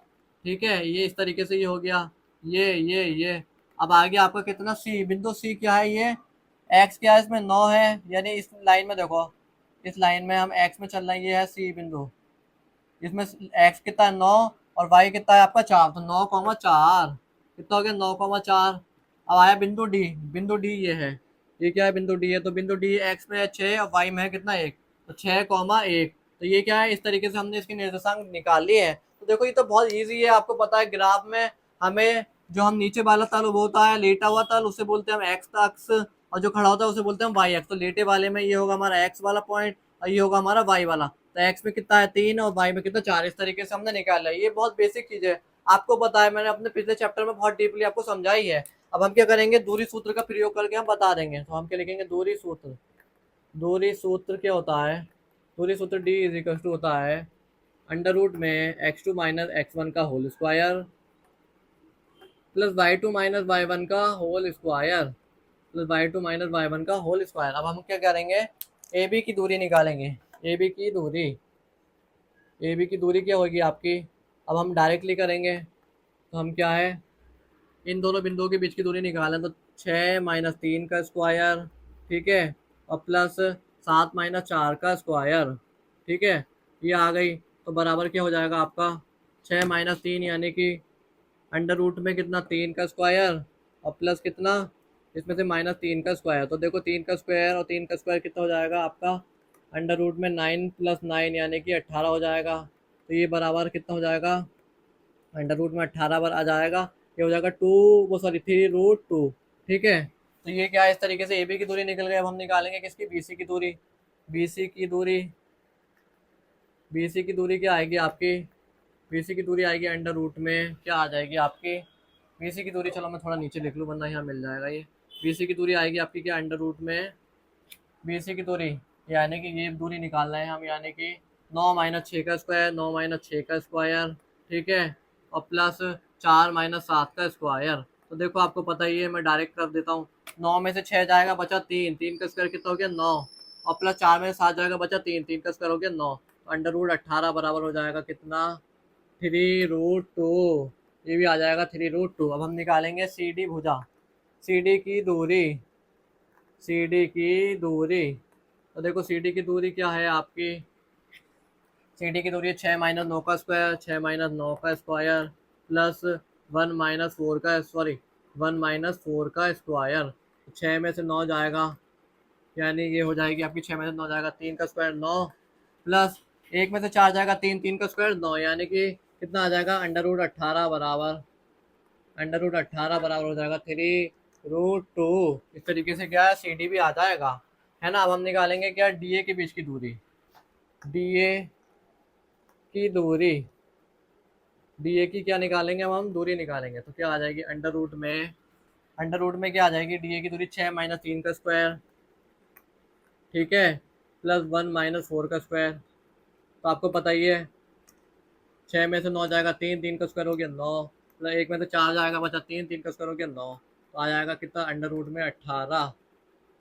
ठीक है, ये इस तरीके से ये हो गया, ये अब आ गया आपका कितना सी, बिंदु सी क्या है ये एक्स क्या है इसमें 9 है, यानी इस लाइन में देखो, इस लाइन में हम एक्स में चल रहे हैं, ये है सी बिंदु, इसमें एक्स कितना है 9 और वाई कितना है आपका 4, तो 9,4 कितना हो गया 9,4। अब आया बिंदु डी, बिंदु डी ये क्या है बिंदु डी है, तो बिंदु डी एक्स में है 6 और वाई में है कितना 1, तो 6,1। तो ये क्या है इस तरीके से हमने इसके निर्देशांक निकाल लिए हैं। तो देखो ये तो बहुत ईजी है, आपको पता है ग्राफ में हमें जो हम नीचे वाला तल वो होता है लेटा हुआ तल, उसे बोलते हैं हम एक्स अक्ष, और जो खड़ा होता है उसे बोलते हैं हम वाई अक्ष। तो लेटे वाले में ये होगा हमारा एक्स वाला पॉइंट और ये होगा हमारा वाई वाला। तो एक्स में कितना है 3 और वाई में कितना 4, इस तरीके से हमने निकाला है। ये बहुत बेसिक चीज है, आपको पता है मैंने अपने पिछले चैप्टर में बहुत डीपली आपको समझाई है। अब हम क्या करेंगे दूरी सूत्र का प्रयोग करके हम बता देंगे। तो हम क्या लिखेंगे दूरी सूत्र, दूरी सूत्र क्या होता है, दूरी सूत्र डी इज इक्वल टू होता है अंडर रूट में x2 माइनस x1 का whole square plus y2 minus y1 का whole square plus y2 minus y1 का होल स्क्वायर। अब हम क्या करेंगे ए बी की दूरी निकालेंगे, ए बी की दूरी, ए बी की दूरी क्या होगी आपकी, अब हम डायरेक्टली करेंगे। तो हम क्या है इन दोनों बिंदुओं के बीच की दूरी निकालें तो 6 - 3 का स्क्वायर, ठीक है, और प्लस 7 - 4 का स्क्वायर, ठीक है, ये आ गई। तो बराबर क्या हो जाएगा आपका 6 - 3 यानी कि अंडर रूट में कितना 3 का स्क्वायर और प्लस कितना इसमें से -3 का स्क्वायर। तो देखो 3 का स्क्वायर और 3 का स्क्वायर कितना हो जाएगा आपका अंडर रूट में 9 + 9 यानी कि 18 हो जाएगा। तो ये बराबर कितना हो जाएगा अंडर रूट में 18 बार आ जाएगा। ये हो जाएगा 2 वो सॉरी 3√2, ठीक है। तो ये क्या है, इस तरीके से ए बी की दूरी निकल गई। अब हम निकालेंगे किसकी, बी सी की दूरी। बी सी की दूरी बी सी की दूरी क्या आएगी आपकी, बी सी की दूरी आएगी अंडर रूट में क्या आ जाएगी आपकी बी सी की दूरी, चलो मैं थोड़ा नीचे लिख लूँ वरना यहाँ मिल जाएगा ये। बी सी की दूरी आएगी आपकी क्या अंडर रूट में बी सी की दूरी, यानी कि ये दूरी निकालना है हम, यानी कि 9 - 6 का स्क्वायर, 9 - 6 का स्क्वायर, ठीक है, और प्लस 4 - 7 का स्क्वायर। तो देखो आपको पता ही है, मैं डायरेक्ट कर देता हूँ। 9 में से 6 जाएगा बचा 3, 3 का स्क्वायर कितना हो गया 9, और प्लस 4 में से 7 जाएगा बचा 3, 3 का स्क्वायर हो गया 9। तो अंडर रूट 18 बराबर हो जाएगा कितना 3√2। ये भी आ जाएगा 3√2। अब हम निकालेंगे सी डी भुजा, सी डी की दूरी, सी डी की दूरी। तो देखो सी डी की दूरी क्या है आपकी, सी डी की दूरी है 6 - 9 का स्क्वायर, 6 - 9 का स्क्वायर प्लस 1 - 4 का स्क्वायर। 6 में से 9 जाएगा, यानी ये हो जाएगी आपकी 6 में से 9 जाएगा 3 का स्क्वायर 9, प्लस 1 में से 4 जाएगा 3, 3 का स्क्वायर 9, यानी कि कितना आ जाएगा अंडर रूट 18 बराबर, अंडर रूट 18 बराबर हो जाएगा 3√2। इस तरीके से क्या है सी डी भी आ जाएगा, है ना। अब हम निकालेंगे क्या डी ए के बीच की दूरी, डी ए की दूरी, डी ए की क्या निकालेंगे, अब हम दूरी निकालेंगे तो क्या आ जाएगी अंडर रूट में क्या आ जाएगी डी ए की दूरी 6 - 3 का स्क्वायर, ठीक है, प्लस 1 - 4 का स्क्वायर। तो आपको पता ही है 6 में से 9 जाएगा 3, 3 का स्क्वायर हो गया 9, प्लस 1 में से 4 जाएगा बचा 3, 3 का स्क्वायर हो गया 9। तो आ जाएगा कितना अंडर रूट में 18,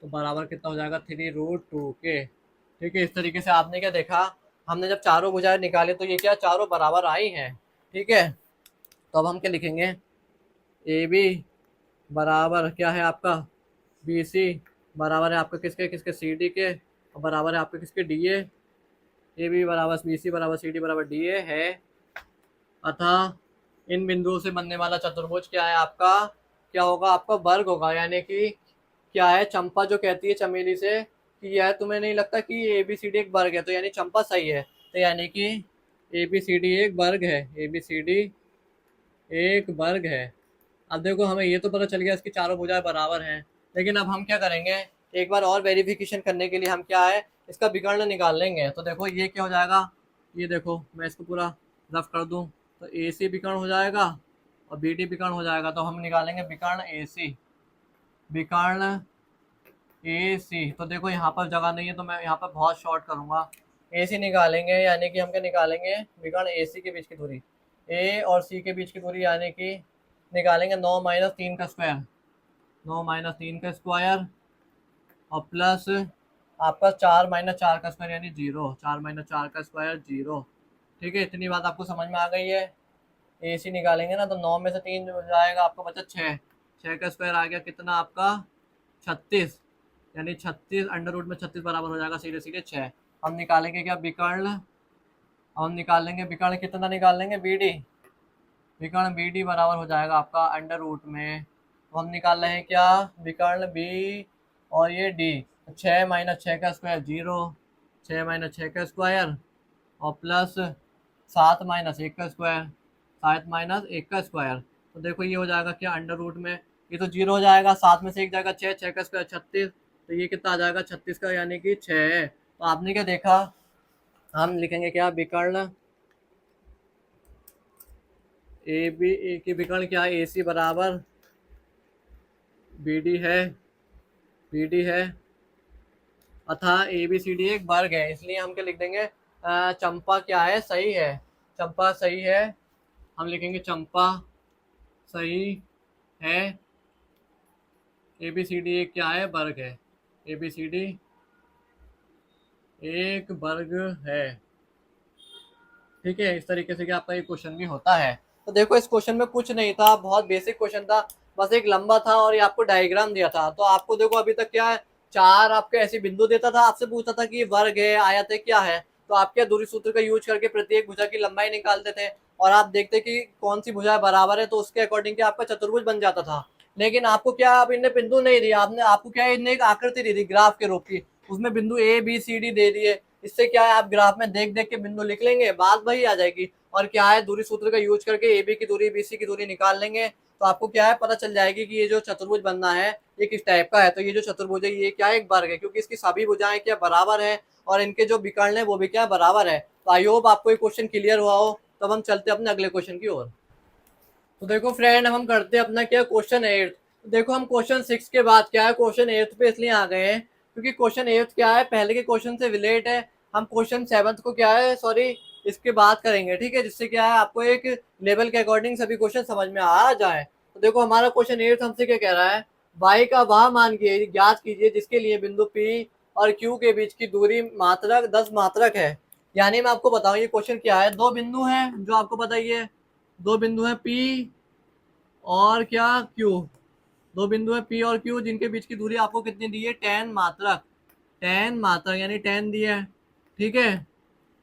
तो बराबर कितना हो जाएगा 3√2 के, ठीक है। इस तरीके से आपने क्या देखा, हमने जब चारों भुजाएं निकाले तो ये क्या चारों बराबर आई हैं, ठीक है। तो अब हम क्या लिखेंगे, ए बी बराबर क्या है आपका बी सी, बराबर है आपका किसके किसके सी डी के, और बराबर है आपके किसके डी ए बी बराबर बी सी बराबर सी डी बराबर डी ए है। अतः इन बिंदुओं से बनने वाला चतुर्भुज क्या है आपका, क्या होगा आपका वर्ग होगा, यानी कि क्या है चंपा जो कहती है चमेली से कि यार तुम्हें नहीं लगता कि ए बी सी डी एक वर्ग है, तो यानी चंपा सही है। तो यानी कि ए बी सी डी एक वर्ग है, ए बी सी डी एक वर्ग है। अब देखो हमें ये तो पता चल गया इसकी चारों भुजाएं बराबर हैं, लेकिन अब हम क्या करेंगे, एक बार और वेरिफिकेशन करने के लिए हम क्या है इसका विकर्ण निकाल लेंगे। तो देखो ये क्या हो जाएगा, ये देखो मैं इसको पूरा रफ कर दूं तो ए सी विकर्ण हो जाएगा और बी डी विकर्ण हो जाएगा। तो हम निकालेंगे विकर्ण ए सी, विकर्ण ए सी। तो देखो यहाँ पर जगह नहीं है तो मैं यहाँ पर बहुत शॉर्ट करूँगा, ए सी निकालेंगे, यानी कि हम क्या निकालेंगे विकर्ण ए सी के बीच की दूरी, ए और सी के बीच की दूरी, यानी कि निकालेंगे 9 - 3 का स्क्वायर, 9 - 3 का स्क्वायर और प्लस आपका 4 - 4 का स्क्वायर यानी 0, 4 - 4 का स्क्वायर 0, ठीक है। इतनी बात आपको समझ में आ गई है। ए सी निकालेंगे ना तो 9 में से 3 जाएगा आपका बचा 6, 6 का स्क्वायर आ गया कितना आपका 36, यानी 36 अंडर रूट में 36 बराबर हो जाएगा सीधे सीधे 6। हम निकालेंगे क्या विकर्ण, हम निकाल लेंगे विकर्ण कितना निकाल लेंगे बी डी, विकर्ण बी डी बराबर हो जाएगा आपका अंडर रूट में, तो हम निकाल रहे हैं क्या विकर्ण बी और ये डी। 6 - 6 का स्क्वायर 0, 6 - 6 का स्क्वायर और प्लस 7 - 1 का स्क्वायर, 7 - 1 का स्क्वायर। तो देखो ये हो जाएगा क्या अंडर रूट में, ये तो 0 हो जाएगा, 7 में से 1 जाएगा 6, 6 का स्क्वायर 36, तो ये कितना आ जाएगा 36 का यानी कि 6। तो आपने क्या देखा, हम लिखेंगे क्या विकर्ण ए बी ए की विकर्ण क्या है ए सी बराबर बी डी है, बी डी है अतः ए बी सी डी एक वर्ग है, इसलिए हम क्या लिख देंगे चंपा क्या है सही है, चंपा सही है, हम लिखेंगे चंपा सही है, ए बी सी डी एक क्या है वर्ग है, ए बी सी डी एक वर्ग है, ठीक है। इस तरीके से कि आपका ये क्वेश्चन भी होता है। तो देखो इस क्वेश्चन में कुछ नहीं था, बहुत बेसिक क्वेश्चन था, बस एक लंबा था और ये आपको डायग्राम दिया था। तो आपको देखो अभी तक क्या है, चार आपके ऐसे बिंदु देता था, आपसे पूछता था कि वर्ग है, आयत है, क्या है। तो आप क्या दूरी सूत्र का यूज करके प्रत्येक भुजा की लंबाई निकालते थे और आप देखते कि कौन सी भुजा बराबर है, तो उसके अकॉर्डिंग आपका चतुर्भुज बन जाता था। लेकिन आपको क्या, अब इनने बिंदु नहीं दिया, आपने आपको क्या इनने एक आकृति दी थी ग्राफ के रूप की, उसमें बिंदु ए बी सी डी दे दिए। इससे क्या है, आप ग्राफ में देख देख के बिंदु लिख लेंगे, बात वही आ जाएगी। और क्या है, दूरी सूत्र का यूज करके ए बी की दूरी बी सी की दूरी निकाल लेंगे, तो आपको क्या है पता चल जाएगी कि ये जो चतुर्भुज बनना है ये किस टाइप का है। तो ये जो चतुर्भुज है ये क्या है, एक वर्ग है, क्योंकि इसकी सभी भुजाएं क्या बराबर है और इनके जो विकर्ण है वो भी क्या बराबर है। तो आई होप आपको ये क्वेश्चन क्लियर हुआ हो। तब हम चलते अपने अगले क्वेश्चन की ओर। तो देखो फ्रेंड, हम करते हैं अपना क्या क्वेश्चन 8। तो देखो हम क्वेश्चन 6 के बाद क्या है क्वेश्चन 8 पे इसलिए आ गए हैं क्योंकि क्वेश्चन 8 क्या है पहले के क्वेश्चन से रिलेट है। हम क्वेश्चन 7 को क्या है, सॉरी, इसके बाद करेंगे, ठीक है, जिससे क्या है आपको एक लेवल के अकॉर्डिंग सभी क्वेश्चन समझ में आ जाए। तो देखो हमारा क्वेश्चन 8 हमसे क्या कह रहा है, y का वह मान ज्ञात कीजिए जिसके लिए बिंदु P और Q के बीच की दूरी मात्रक 10 मात्रक है। यानी मैं आपको बताऊं ये क्वेश्चन क्या है, दो बिंदु हैं जो आपको बताइए, दो बिंदु हैं P और क्या Q, दो बिंदु है P और Q जिनके बीच की दूरी आपको कितनी दी है, 10 मात्रक, 10 मात्रक यानी 10 दी है, ठीक है।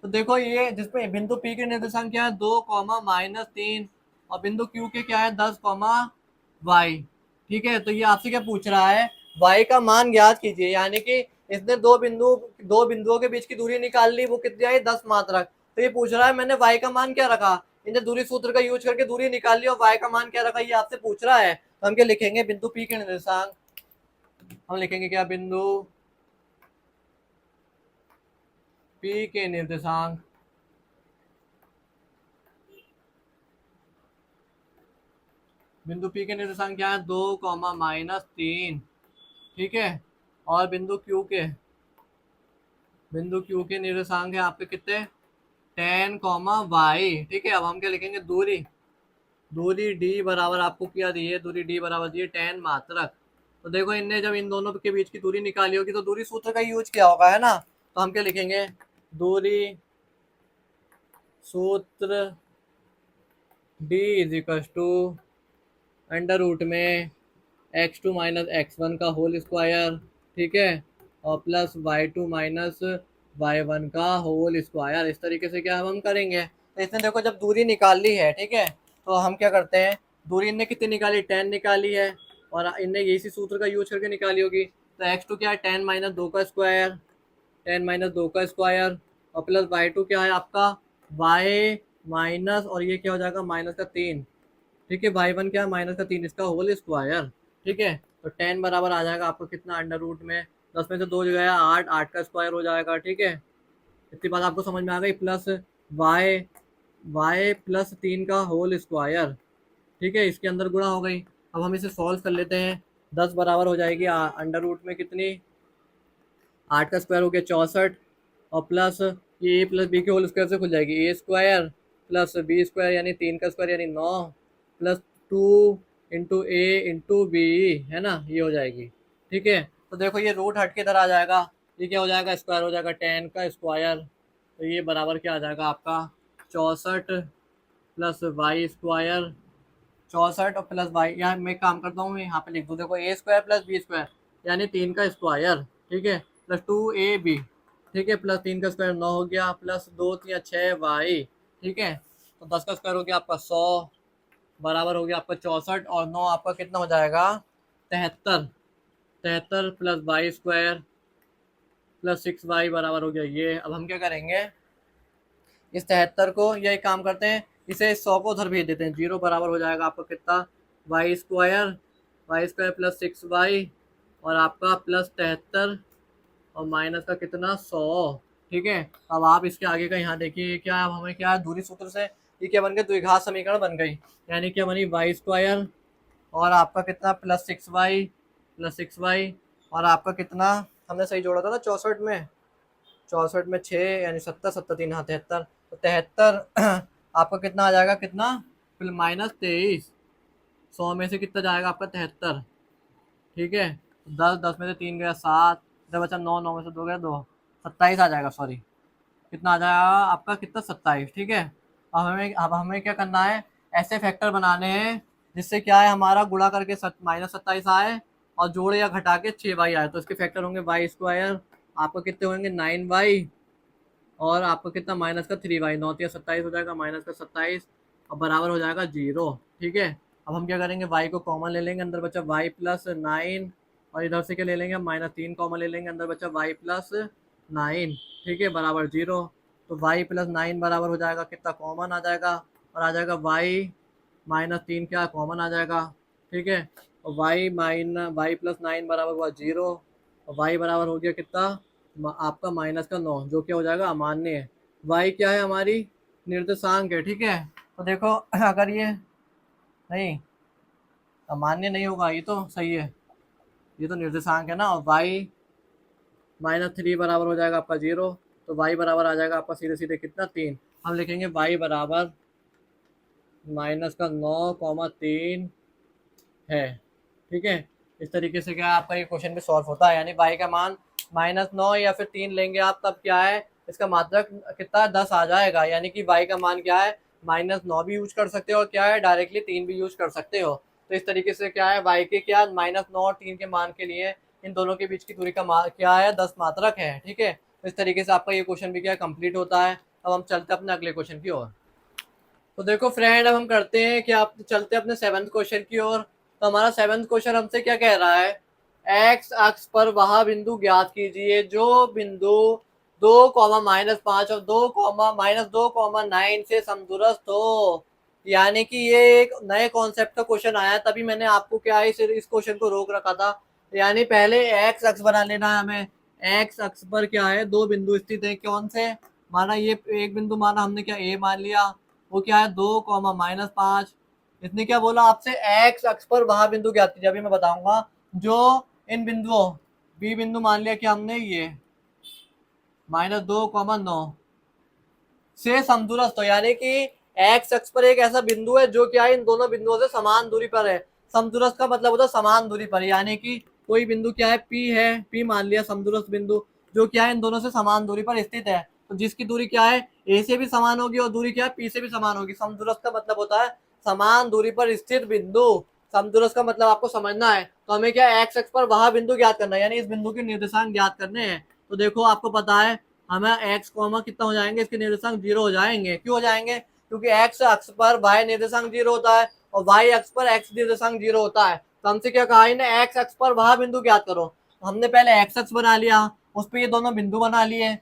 तो देखो ये जिसमें बिंदु P के निर्देशांक क्या है, 2, -3 और बिंदु Q के क्या है, 10, ठीक है। तो ये आपसे क्या पूछ रहा है, y का मान ज्ञात कीजिए, यानी कि इसने दो बिंदुओं के बीच की दूरी निकाल ली, वो कितनी आई, 10 मात्रक। तो ये पूछ रहा है मैंने y का मान क्या रखा, इन्हें दूरी सूत्र का यूज करके दूरी निकाल ली और y का मान क्या रखा, ये आपसे पूछ रहा है। तो हम क्या लिखेंगे, बिंदु P के निर्देशांक, हम लिखेंगे क्या, बिंदु P के निर्देशांक, बिंदु P के निर्देशांक क्या है, 2, -3, ठीक है। और बिंदु Q के निर्देशांक है आपके कितने, 10, ठीक है। अब हम क्या लिखेंगे, दूरी दूरी d बराबर आपको क्या दी है, दूरी d बराबर दी है 10 मात्रक। तो देखो इनने जब इन दोनों के बीच की दूरी निकाली होगी तो दूरी सूत्र का यूज किया होगा, है ना। तो हम क्या लिखेंगे, दूरी सूत्र d is equal to under root में x2 - x1 का होल स्क्वायर, ठीक है, और प्लस y2 - y1 का होल स्क्वायर। इस तरीके से क्या हम करेंगे। तो इसने देखो जब दूरी निकाल ली है, ठीक है, तो हम क्या करते हैं, दूरी इनने कितनी निकाली, 10 निकाली है और इनने इसी सूत्र का यूज करके निकाली होगी। तो x2 क्या है, 10 - 2 का स्क्वायर, 10 - 2 का स्क्वायर और प्लस y2 क्या है आपका, y माइनस, और ये क्या हो जाएगा, -3, ठीक है। y1 क्या है, -3, इसका होल स्क्वायर, ठीक है। तो 10 बराबर आ जाएगा आपको कितना, अंडर रूट में 10 में से 2 जो है 8, 8 का स्क्वायर हो जाएगा, ठीक है। इतनी बात आपको समझ में आ गई, प्लस y+3 का होल स्क्वायर, ठीक है, इसके अंदर गुणा हो गई। अब हम इसे सॉल्व कर लेते हैं, 10 बराबर हो जाएगी अंडर रूट में कितनी, 8 का स्क्वायर हो गया 64 और प्लस ये ए प्लस बी के होल स्क्वायर से खुल जाएगी, ए स्क्वायर प्लस बी स्क्वायर यानी 3 का स्क्वायर यानी 9 प्लस 2 इंटू ए इंटू बी, है ना, ये हो जाएगी, ठीक है। तो देखो ये रूट हट के इधर आ जाएगा, ये क्या हो जाएगा, स्क्वायर हो जाएगा 10 का स्क्वायर। तो ये बराबर क्या आ जाएगा आपका, 64 प्लस वाई स्क्वायर, 64 और प्लस वाई, यहाँ मैं काम करता हूँ, यहाँ पे लिख दूँ, देखो ए स्क्वायर प्लस बी स्क्वायर यानी 3 का स्क्वायर, ठीक है, प्लस 2ab, ठीक है, प्लस 3 का स्क्वायर 9 हो गया, प्लस 2×3=6y, ठीक है। तो 10 का स्क्वायर हो गया आपका 100, बराबर हो गया आपका 64 और 9 आपका कितना हो जाएगा, 73, 73 plus Y square plus 6y बराबर हो गया ये। अब हम क्या करेंगे, इस 73 को, या एक काम करते हैं, इसे 100 को उधर भेज देते हैं, 0 बराबर हो जाएगा आपका कितना, वाई स्क्वायर प्लस 6y और आपका प्लस 73 और माइनस का कितना, 100, ठीक है। अब आप इसके आगे का यहाँ देखिए क्या, अब हमें क्या दूरी सूत्र से ये क्या बन गया, द्विघात समीकरण बन गई, यानी क्या बनी, वाई स्क्वायर और आपका कितना प्लस 6y और आपका कितना, हमने सही जोड़ा था ना 64 में, 64 में 6 यानी 70, 70 3, हाँ 73, तो 73 आपका कितना आ जाएगा, कितना, -23, 100 में से कितना जाएगा आपका 73, ठीक है। 10, 10 में से 3 गया 7, इधर बचा 9, 9 में से 2 गया 2, 27 आ जाएगा, सॉरी, कितना आ जाएगा आपका, कितना, 27, ठीक है। अब हमें क्या करना है, ऐसे फैक्टर बनाने हैं जिससे क्या है हमारा गुणा करके -27 आए और जोड़ या घटा के 6y आए। तो इसके फैक्टर होंगे y², आपको कितने होंगे 9y, और आपको कितना माइनस का 3y, 9×3 = 27 हो जाएगा, -27 और बराबर हो जाएगा 0। ठीक है, अब हम क्या करेंगे, y को कॉमन ले लेंगे, अंदर बचा y+9, और इधर से क्या ले लेंगे, -3 कॉमन ले लेंगे, अंदर बचा y+9। ठीक है, बराबर 0। तो y+9 बराबर हो जाएगा कितना, कॉमन आ जाएगा, और आ जाएगा y-3 क्या कॉमन आ जाएगा। ठीक है, और y+9 बराबर हुआ 0, और y बराबर हो गया कितना आपका -9, जो क्या हो जाएगा अमान्य है। y क्या है, हमारी निर्देशांक है। ठीक है, तो देखो अगर ये नहीं अमान्य नहीं होगा, ये तो सही है, ये तो निर्देशांक है ना, और y-3 बराबर हो जाएगा आपका 0। तो y बराबर आ जाएगा आपका सीधे सीधे कितना 3। हम लिखेंगे y बराबर -9,3 है। ठीक है, इस तरीके से क्या है आपका ये क्वेश्चन भी सॉल्व होता है, यानी y का मान -9 या फिर 3 लेंगे आप, तब क्या है इसका मात्रक कितना 10 आ जाएगा, यानी कि y का मान क्या है -9 भी यूज कर सकते हो, और क्या है डायरेक्टली 3 भी यूज कर सकते हो। तो इस तरीके से क्या है y के क्या -9 और 3 के मान के लिए इन दोनों के बीच की दूरी का मान क्या है 10 मात्रक है। ठीक है, तो इस तरीके से आपका ये क्वेश्चन भी क्या कंप्लीट होता है। अब हम चलते हैं अपने अगले क्वेश्चन की ओर। तो देखो फ्रेंड, अब हम करते हैं कि आप चलते हैं अपने 7th क्वेश्चन की ओर। तो हमारा 7th क्वेश्चन हमसे क्या कह रहा है, एक्स अक्ष पर वह बिंदु ज्ञात कीजिए जो बिंदु 2,-5 और 2,-2,9 से समदूरस्थ हो। यानी कि ये एक नए कॉन्सेप्ट का क्वेश्चन आया, तभी मैंने आपको क्या है इस क्वेश्चन को रोक रखा था। यानी पहले एक्स अक्ष बना लेना है हमें। एक्स अक्ष पर क्या है, दो बिंदु स्थित है, कौन से, माना ये एक बिंदु माना हमने क्या ए मान लिया, वो क्या है 2,-5। इसने क्या बोला आपसे, एक्स अक्ष पर वह बिंदु ज्ञात कीजिए। अभी मैं बताऊंगा जो इन बिंदुओं, बी बिंदु मान लिया कि हमने ये -2,9 से समदूरस्थ हो, यानी कि एक्स अक्ष पर एक ऐसा बिंदु है जो क्या है इन दोनों बिंदुओं से समान दूरी पर है। समदूरस्थ का मतलब होता है समान दूरी पर, यानी कि कोई बिंदु क्या है पी है, पी मान लिया समदूरस्थ बिंदु, जो क्या है इन दोनों से समान दूरी पर स्थित है। तो जिसकी दूरी क्या है ए से भी समान होगी और दूरी क्या है पी से भी समान होगी। समदूरस्थ का मतलब होता है समान दूरी पर स्थित बिंदु। समदूरस्थ का मतलब आपको समझना है। तो हमें क्या एक्स अक्ष पर वह बिंदु ज्ञात करना है, यानी इस बिंदु के निर्देशांक ज्ञात करने हैं। तो देखो आपको पता है हमें एक्स कॉमा कितना हो जाएंगे, इसके निर्देशांक 0 हो जाएंगे। क्यों हो जाएंगे, क्योंकि एक्स अक्ष पर वाई निर्देशांक 0 होता है और वाई अक्ष पर एक्स निर्देशांक 0 होता है। तो हमसे क्या कहा इन्हें, एक्स अक्ष पर वह बिंदु ज्ञात करो। हमने पहले एक्स अक्ष बना लिया, उस पर ये दोनों बिंदु बना लिए,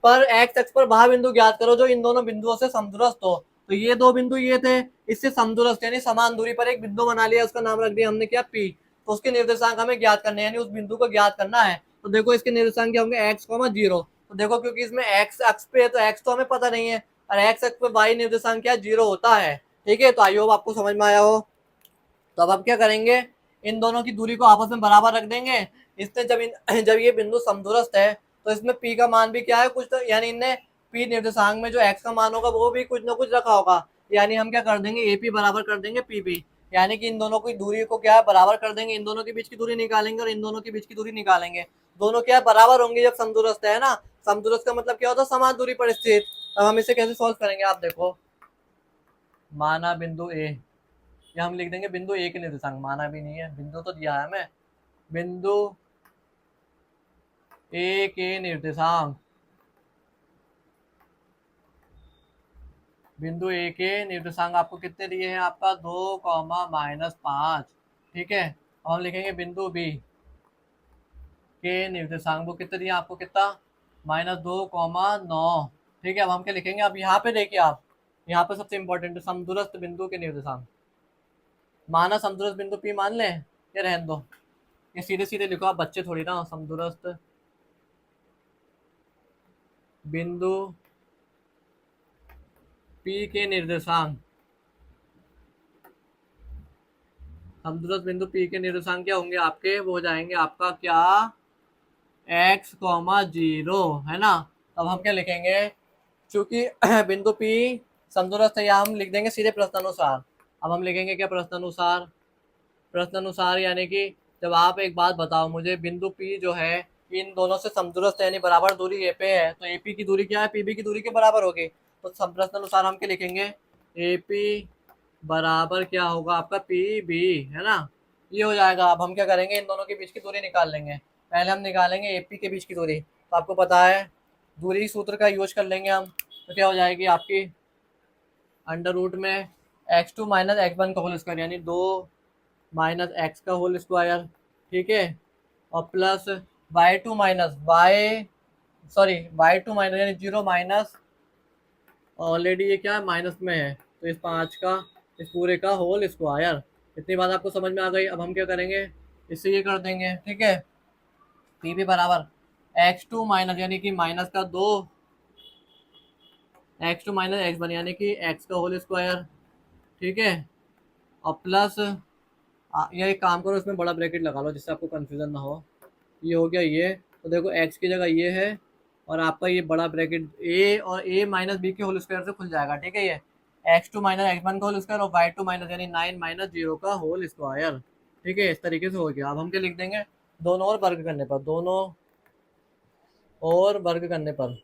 पर एक्स अक्ष पर वह बिंदु ज्ञात करो जो इन दोनों बिंदुओं से समदूरस्थ हो। तो ये दो बिंदु ये थे, इससे समदूरस्थ यानी समान दूरी पर एक बिंदु बना लिया, उसका नाम रख दिया हमने क्या पी। तो उसके निर्देशांक हमें ज्ञात करने, यानी उस बिंदु को ज्ञात करना है। तो देखो इसके निर्देशांक क्या होंगे, एक्स, 0। तो देखो क्योंकि इसमें एक्स अक्ष पे है तो एक्स तो हमें पता नहीं है, और एक्स अक्ष पे वाई निर्देशांक क्या 0 होता है। ठीक है, तो आई होप आपको समझ में आया हो। तो अब हम क्या करेंगे, इन दोनों की दूरी को आपस में बराबर रख देंगे। इसने जब ये बिंदु समदूरस्थ है तो इसमें पी का मान भी क्या है कुछ, तो यानी इनने पी निर्देशांक में जो एक्स का मान होगा वो भी कुछ ना कुछ रखा होगा, यानी हम क्या कर देंगे ए पी बराबर कर देंगे पी पी, यानी कि इन दोनों की दूरी को क्या है बराबर कर देंगे, इन दोनों के बीच की दूरी निकालेंगे और इन दोनों के बीच की दूरी निकालेंगे। दोनों क्या बराबर होंगे जब समदूरस्थ है ना। समदूरस्थ का मतलब क्या होता है समान दूरी पर स्थित। अब हम इसे कैसे सॉल्व करेंगे, आप देखो, माना बिंदु ए, या हम लिख देंगे बिंदु ए के निर्देशांक, माना भी नहीं है, बिंदु तो दिया है हमें, बिंदु ए के निर्देशांक, बिंदु ए के निर्देशांक आपको कितने दिए हैं, आपका 2,-5। ठीक है, और हम लिखेंगे बिंदु बी के निर्देशांक, वो कितने दिए आपको, कितना -2,9। ठीक है, अब हम क्या लिखेंगे, अब यहाँ पे देखिए आप, यहाँ पे सबसे इंपॉर्टेंट है समदूरस्थ बिंदु के निर्देशांक। माना समदूरस्थ बिंदु पी मान लें या रहने दो, ये सीधे सीधे लिखो, आप बच्चे थोड़ी ना। समदूरस्थ बिंदु पी के निर्देशांक, समदूरस्थ बिंदु पी के निर्देशांक क्या होंगे आपके, वो हो जाएंगे आपका क्या x, 0 है ना। अब हम क्या लिखेंगे, चूंकि बिंदु पी समदूरस्थ है, या हम लिख देंगे सीधे प्रश्नानुसार। अब हम लिखेंगे क्या प्रश्नानुसार, प्रश्नानुसार यानी कि जब आप एक बात बताओ मुझे, बिंदु पी जो है इन दोनों से समदूरस्थ है, यानी बराबर दूरी ए पे है, तो एपी की दूरी क्या है पीबी की दूरी के बराबर होगी। तो प्रश्नानुसार हम क्या लिखेंगे, एपी बराबर क्या होगा आपका पी बी, है ना। ये हो जाएगा। अब हम क्या करेंगे, इन दोनों के बीच की दूरी निकाल लेंगे। पहले हम निकालेंगे एपी के बीच की दूरी, तो आपको पता है दूरी सूत्र का यूज कर लेंगे हम। तो क्या हो जाएगी आपकी अंडर रूट में x2 माइनस एक्स वन का होल स्क्वायर, यानी 2 माइनस एक्स का होल स्क्वायर, ठीक है। और plus y2 minus Y, sorry y2 minus यानी 0 माइनस, ऑलरेडी ये क्या है माइनस में है, तो इस 5 का इस पूरे का होल स्क्वायर। इतनी बात आपको समझ में आ गई। अब हम क्या करेंगे, इससे ये कर देंगे, ठीक है। पी भी बराबर x2 माइनस यानी कि माइनस का 2, x2 माइनस एक्स वन यानी कि x का होल स्क्वायर, ठीक है। और प्लस ये एक काम करो, इसमें बड़ा ब्रैकेट लगा लो जिससे आपको कंफ्यूजन ना हो। ये हो गया ये, तो देखो x की जगह ये है, और आपका ये बड़ा ब्रैकेट a और a माइनस बी के होल स्क्वायर से खुल जाएगा, ठीक है। ये x2 माइनस एक्स वन का होल स्क्वायर और y2 माइनस यानी 9 माइनस 0 का होल स्क्वायर, ठीक है। इस तरीके से हो गया। अब हम क्या लिख देंगे, दोनों और वर्ग करने पर, दोनों और वर्ग करने पर,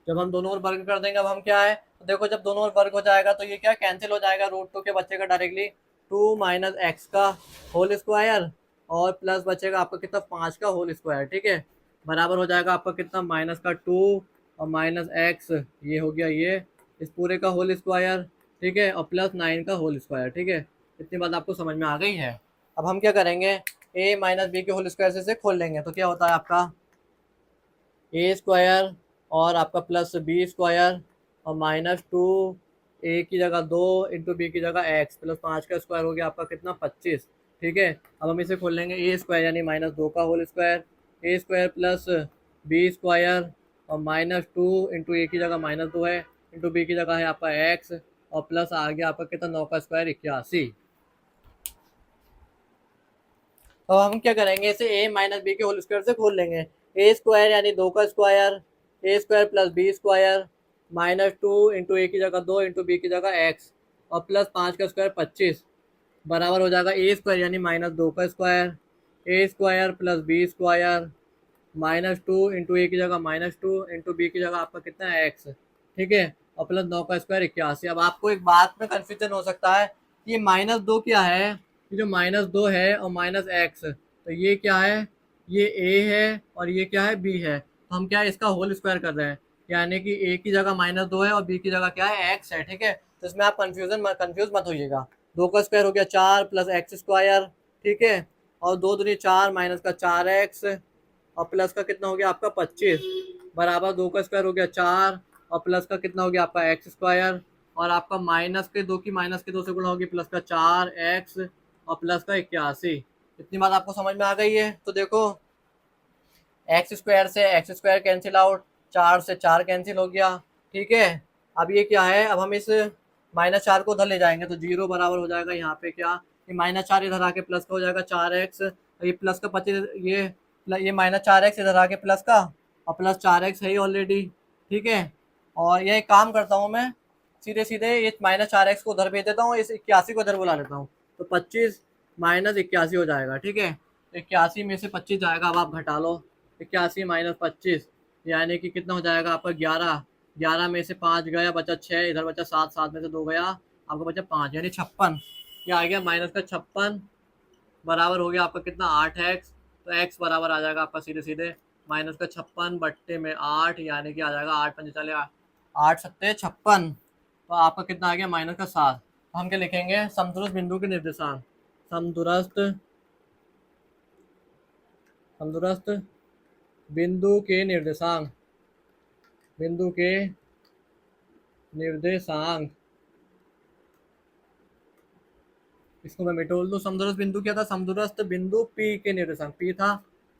जब हम दोनों ओर वर्ग कर देंगे, अब हम क्या है, तो देखो जब दोनों ओर वर्ग हो जाएगा तो ये क्या कैंसिल हो जाएगा, रूट टू के बचेगा डायरेक्टली 2 माइनस एक्स का होल स्क्वायर, और प्लस बचेगा आपका कितना 5 का होल स्क्वायर, ठीक है। बराबर हो जाएगा आपका कितना माइनस का 2 और माइनस एक्स, ये हो गया ये इस पूरे का होल स्क्वायर, ठीक है। और प्लस 9 का होल स्क्वायर, ठीक है। इतनी बात आपको समझ में आ गई है। अब हम क्या करेंगे, ए माइनस बी के होल स्क्वायर से इसे खोल लेंगे, तो क्या होता है आपका ए स्क्वायर और आपका प्लस बी स्क्वायर और माइनस 2, ए की जगह 2 इंटू बी की जगह एक्स प्लस 5 का स्क्वायर हो गया आपका कितना 25, ठीक है। अब हम इसे खोल लेंगे, ए स्क्वायर यानी माइनस 2 का whole square, A square plus B square और माइनस 2 इंटू ए की जगह माइनस 2 है, इंटू बी की जगह है आपका एक्स, और प्लस आ गया आपका कितना 9 का स्क्वायर 81। तो हम क्या करेंगे, इसे ए माइनस बी के होल स्क्वायर से खोल लेंगे। ए स्क्वायर यानी 2 का square, A square plus B square minus 2 into A की जगह 2 इंटू बी की जगह एक्स और प्लस 5 का स्क्वायर 25 बराबर हो जाएगा ए स्क्वायर यानी माइनस 2 का square, A square plus B square minus 2 into A की जगह माइनस 2 इंटू बी की जगह आपका कितना है एक्स, ठीक है। और प्लस 9 का स्क्वायर 81। अब आपको एक बात में कन्फ्यूजन हो सकता है, ये माइनस 2 क्या है, ये जो माइनस 2 है और माइनस एक्स, तो ये क्या है, ये ए है और ये क्या है बी है, तो हम क्या है इसका होल स्क्वायर कर रहे हैं, यानी कि ए की जगह माइनस 2 है और बी की जगह क्या है एक्स है, ठीक है। तो इसमें आप कंफ्यूज मत होइएगा। 2 का स्क्वायर हो गया 4 प्लस एक्स स्क्वायर, ठीक है। और 2 दूनी 4 माइनस का 4x और प्लस का कितना हो गया आपका 25 बराबर 2 का स्क्वायर हो गया 4 और प्लस का कितना हो गया आपका एक्स स्क्वायर, और आपका माइनस के 2 की माइनस के 2 से गुणा होगी प्लस का 4x और प्लस का 81। इतनी बात आपको समझ में आ गई है। तो देखो एक्स स्क्वायर से एक्स स्क्वायर कैंसिल आउट, 4 से 4 कैंसिल हो गया, ठीक है। अब ये क्या है, अब हम इस -4 को उधर ले जाएंगे तो 0 बराबर हो जाएगा यहाँ पे क्या, ये -4 इधर आके प्लस का हो जाएगा 4x, ये प्लस का 25, ये -4x इधर आके प्लस का, और प्लस 4x है ही ऑलरेडी, ठीक है। और ये एक काम करता हूँ मैं, सीधे सीधे ये -4x को उधर भेज देता हूँ, इस 81 को इधर बुला लेता हूँ, तो 25 माइनस 81 हो जाएगा, ठीक है। 81 में से 25 जाएगा, अब आप घटा लो, 81 माइनस 25 यानी कि कितना हो जाएगा आपका 11, 11 में से 5 गया बचा 6, इधर बचा 7, 7 में से 2 गया आपका बचा 5 यानी 56, क्या आ गया माइनस का 56 बराबर हो गया आपका कितना 8x, तो x बराबर आ जाएगा आपका सीधे सीधे माइनस का 56 बट्टे में 8 यानी कि आ जाएगा 8 पंजे चले 8 सत्ते 56, तो आपका कितना आ गया माइनस का 7। तो हम क्या लिखेंगे, समदुरस्त बिंदु के निर्देशांक, समदुरस्त समदुरस्त बिंदु के निर्देशांक, बिंदु के निर्देशांक, इसको मैं मिटोल दूं। समदुरस्त बिंदु क्या था, समदुरस्त बिंदु P के निर्देशांक P था,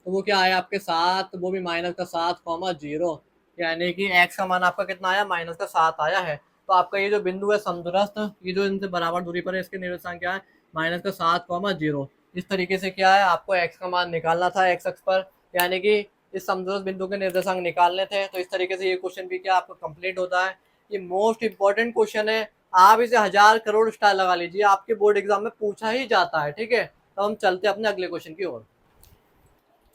तो वो क्या आया आपके 7, वो भी माइनस का 7,0, यानी कि x का मान आपका कितना आया माइनस का 7 आया है। तो आपका ये जो बिंदु है समदुरस्त, ये जो इनसे बराबर दूरी पर है, इसके निर्देशांक क्या है माइनस का 7,0। इस तरीके से क्या है आपको x का मान निकालना था x अक्ष पर, यानी कि इस समदुरस्त बिंदु के निर्देशांक निकालने थे। तो इस तरीके से ये क्वेश्चन भी क्या आपका कंप्लीट होता है। ये मोस्ट इंपॉर्टेंट क्वेश्चन है, आप इसे 1000 करोड़ स्टार लगा लीजिए, आपके बोर्ड एग्जाम में पूछा ही जाता है, ठीक है। तो हम चलते अपने अगले क्वेश्चन की ओर।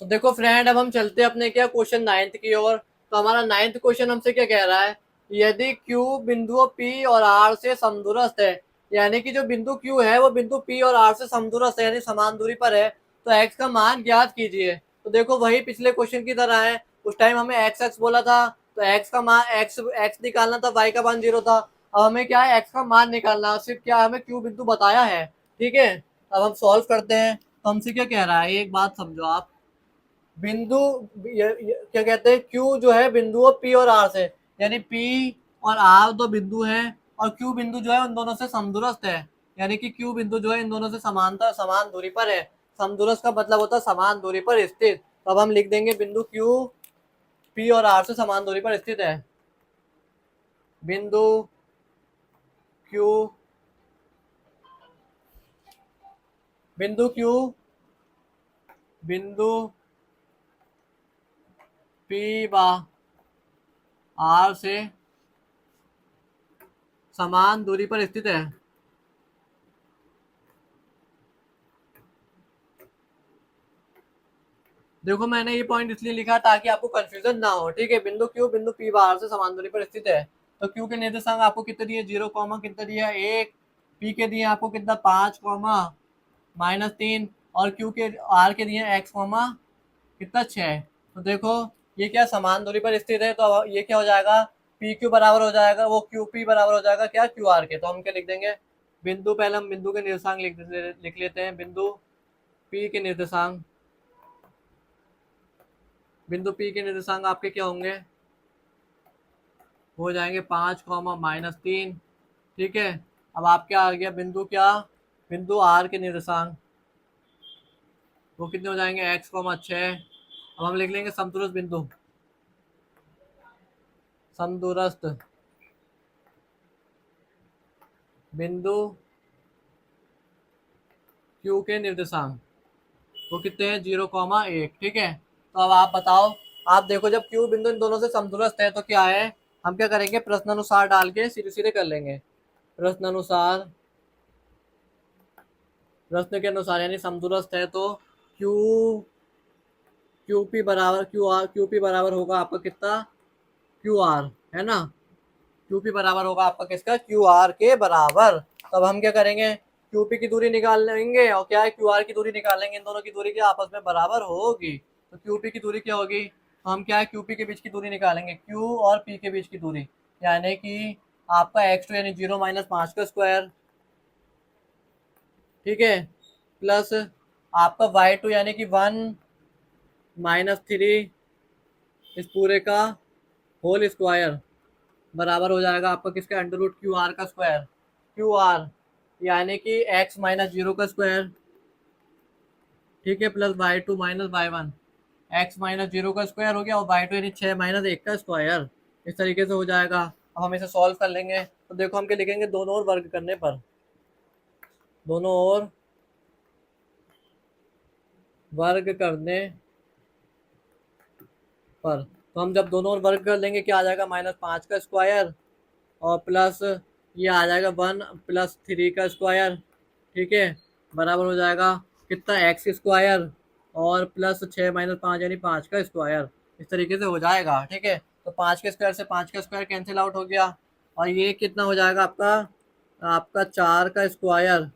तो देखो फ्रेंड, अब हम चलते अपने क्या क्वेश्चन 9th की ओर। तो हमारा 9th क्वेश्चन हमसे क्या कह रहा है, यदि Q बिंदुओं P और R से समदूरस्थ है, यानी कि जो बिंदु Q है वो बिंदु P और R से समदूरस्थ है, यानी समान दूरी पर है, तो x का मान ज्ञात कीजिए। तो देखो वही पिछले क्वेश्चन की तरह है, उस टाइम हमें x बोला था, तो x का मान x निकालना था, y का मान 0 था। अब हमें क्या है, x का मान निकालना, सिर्फ क्या हमें Q बिंदु बताया है, ठीक है। अब हम सॉल्व करते हैं, तो हमसे क्या कह रहा है, एक बात समझो आप, बिंदु क्या कहते हैं, क्यू जो है बिंदुओं पी और आर से, यानी पी और आर दो बिंदु हैं, और क्यू बिंदु जो है उन दोनों से समदूरस्थ है, यानी कि क्यू बिंदु जो है इन दोनों से समांतर समान दूरी पर है। समदूरस्थ का मतलब होता है समान दूरी पर स्थित। तो अब हम लिख देंगे बिंदु क्यू पी और आर से समान दूरी पर स्थित है। बिंदु क्यू बिंदु क्यू बिंदु पी बा आर से समान दूरी पर स्थित है। देखो मैंने ये पॉइंट इसलिए लिखा ताकि आपको कंफ्यूजन ना हो, ठीक है। बिंदु क्यू बिंदु पी बाहर से समान दूरी पर स्थित है, तो क्यू के निर्देशांक आपको कितने दिए, 0 कॉमा कितना दिया 1, पी के दिए आपको कितना 5 कॉमा -3, और क्यू के आर के दिए एक्स कॉमा कितना 6। तो देखो ये क्या समान दूरी पर स्थित है, तो अब ये क्या हो जाएगा, पी क्यू बराबर हो जाएगा, वो क्यू पी बराबर हो जाएगा क्या, क्यू आर के। तो हम क्या लिख देंगे, बिंदु, पहले हम बिंदु के निर्देशांक लिख लेते हैं। बिंदु पी के निर्देशांक, बिंदु पी के निर्देशांक आपके क्या होंगे, हो जाएंगे 5 कॉमा -3, ठीक है। अब आपके आ गया बिंदु क्या, बिंदु आर के निर्देशांक, वो कितने हो जाएंगे, x कॉमा 6। अब हम लिख लेंगे समदूरस्थ बिंदु, समदूरस्थ बिंदु क्यू के निर्देशांक, वो कितने हैं, 0,1, ठीक है। तो अब आप बताओ, आप देखो जब क्यू बिंदु इन दोनों से समदूरस्थ है तो क्या है, हम क्या करेंगे, प्रश्नानुसार डाल के सीधे सीधे कर लेंगे। प्रश्नानुसार, प्रश्न के अनुसार, यानी समदूरस्थ है तो क्यू क्यू पी बराबर होगा आपका कितना, क्यू आर, है ना। क्यू पी बराबर होगा आपका किसका, क्यू आर के बराबर। तो अब हम क्या करेंगे, क्यू पी की दूरी निकाल लेंगे, और क्या है, क्यू आर की दूरी निकाल लेंगे। इन दोनों की दूरी क्या आपस में बराबर होगी, तो क्यू पी की दूरी क्या होगी, तो हम क्या है, क्यू पी के बीच की दूरी निकालेंगे, क्यू और पी के बीच की दूरी, यानी कि आपका x2 यानी 0 - 5 का स्क्वायर, ठीक है, प्लस आपका y2 यानी कि 1 -3 इस पूरे का होल स्क्वायर, बराबर हो जाएगा आपका किसका, अंडर रूट क्यू आर का स्क्वायर, क्यू आर यानी कि x -0 का स्क्वायर, ठीक है, प्लस y2 -y1, x -0 का स्क्वायर हो गया, और y2 यानी 6 -1 का स्क्वायर, इस तरीके से हो जाएगा। अब हम इसे सॉल्व कर लेंगे, तो देखो हम क्या लिखेंगे, दोनों ओर वर्ग करने पर, दोनों ओर वर्ग करने पर, तो हम जब दोनों ओर वर्ग कर लेंगे क्या आ जाएगा, -5 का स्क्वायर, और प्लस ये आ जाएगा 1 + 3 का स्क्वायर, ठीक है, बराबर हो जाएगा कितना, एक्स स्क्वायर, और प्लस 6 - 5 यानी 5 का स्क्वायर, इस तरीके से हो जाएगा, ठीक है। तो 5 के स्क्वायर से 5 का स्क्वायर कैंसिल आउट हो गया, और ये कितना हो जाएगा आपका, आपका 4 का स्क्वायर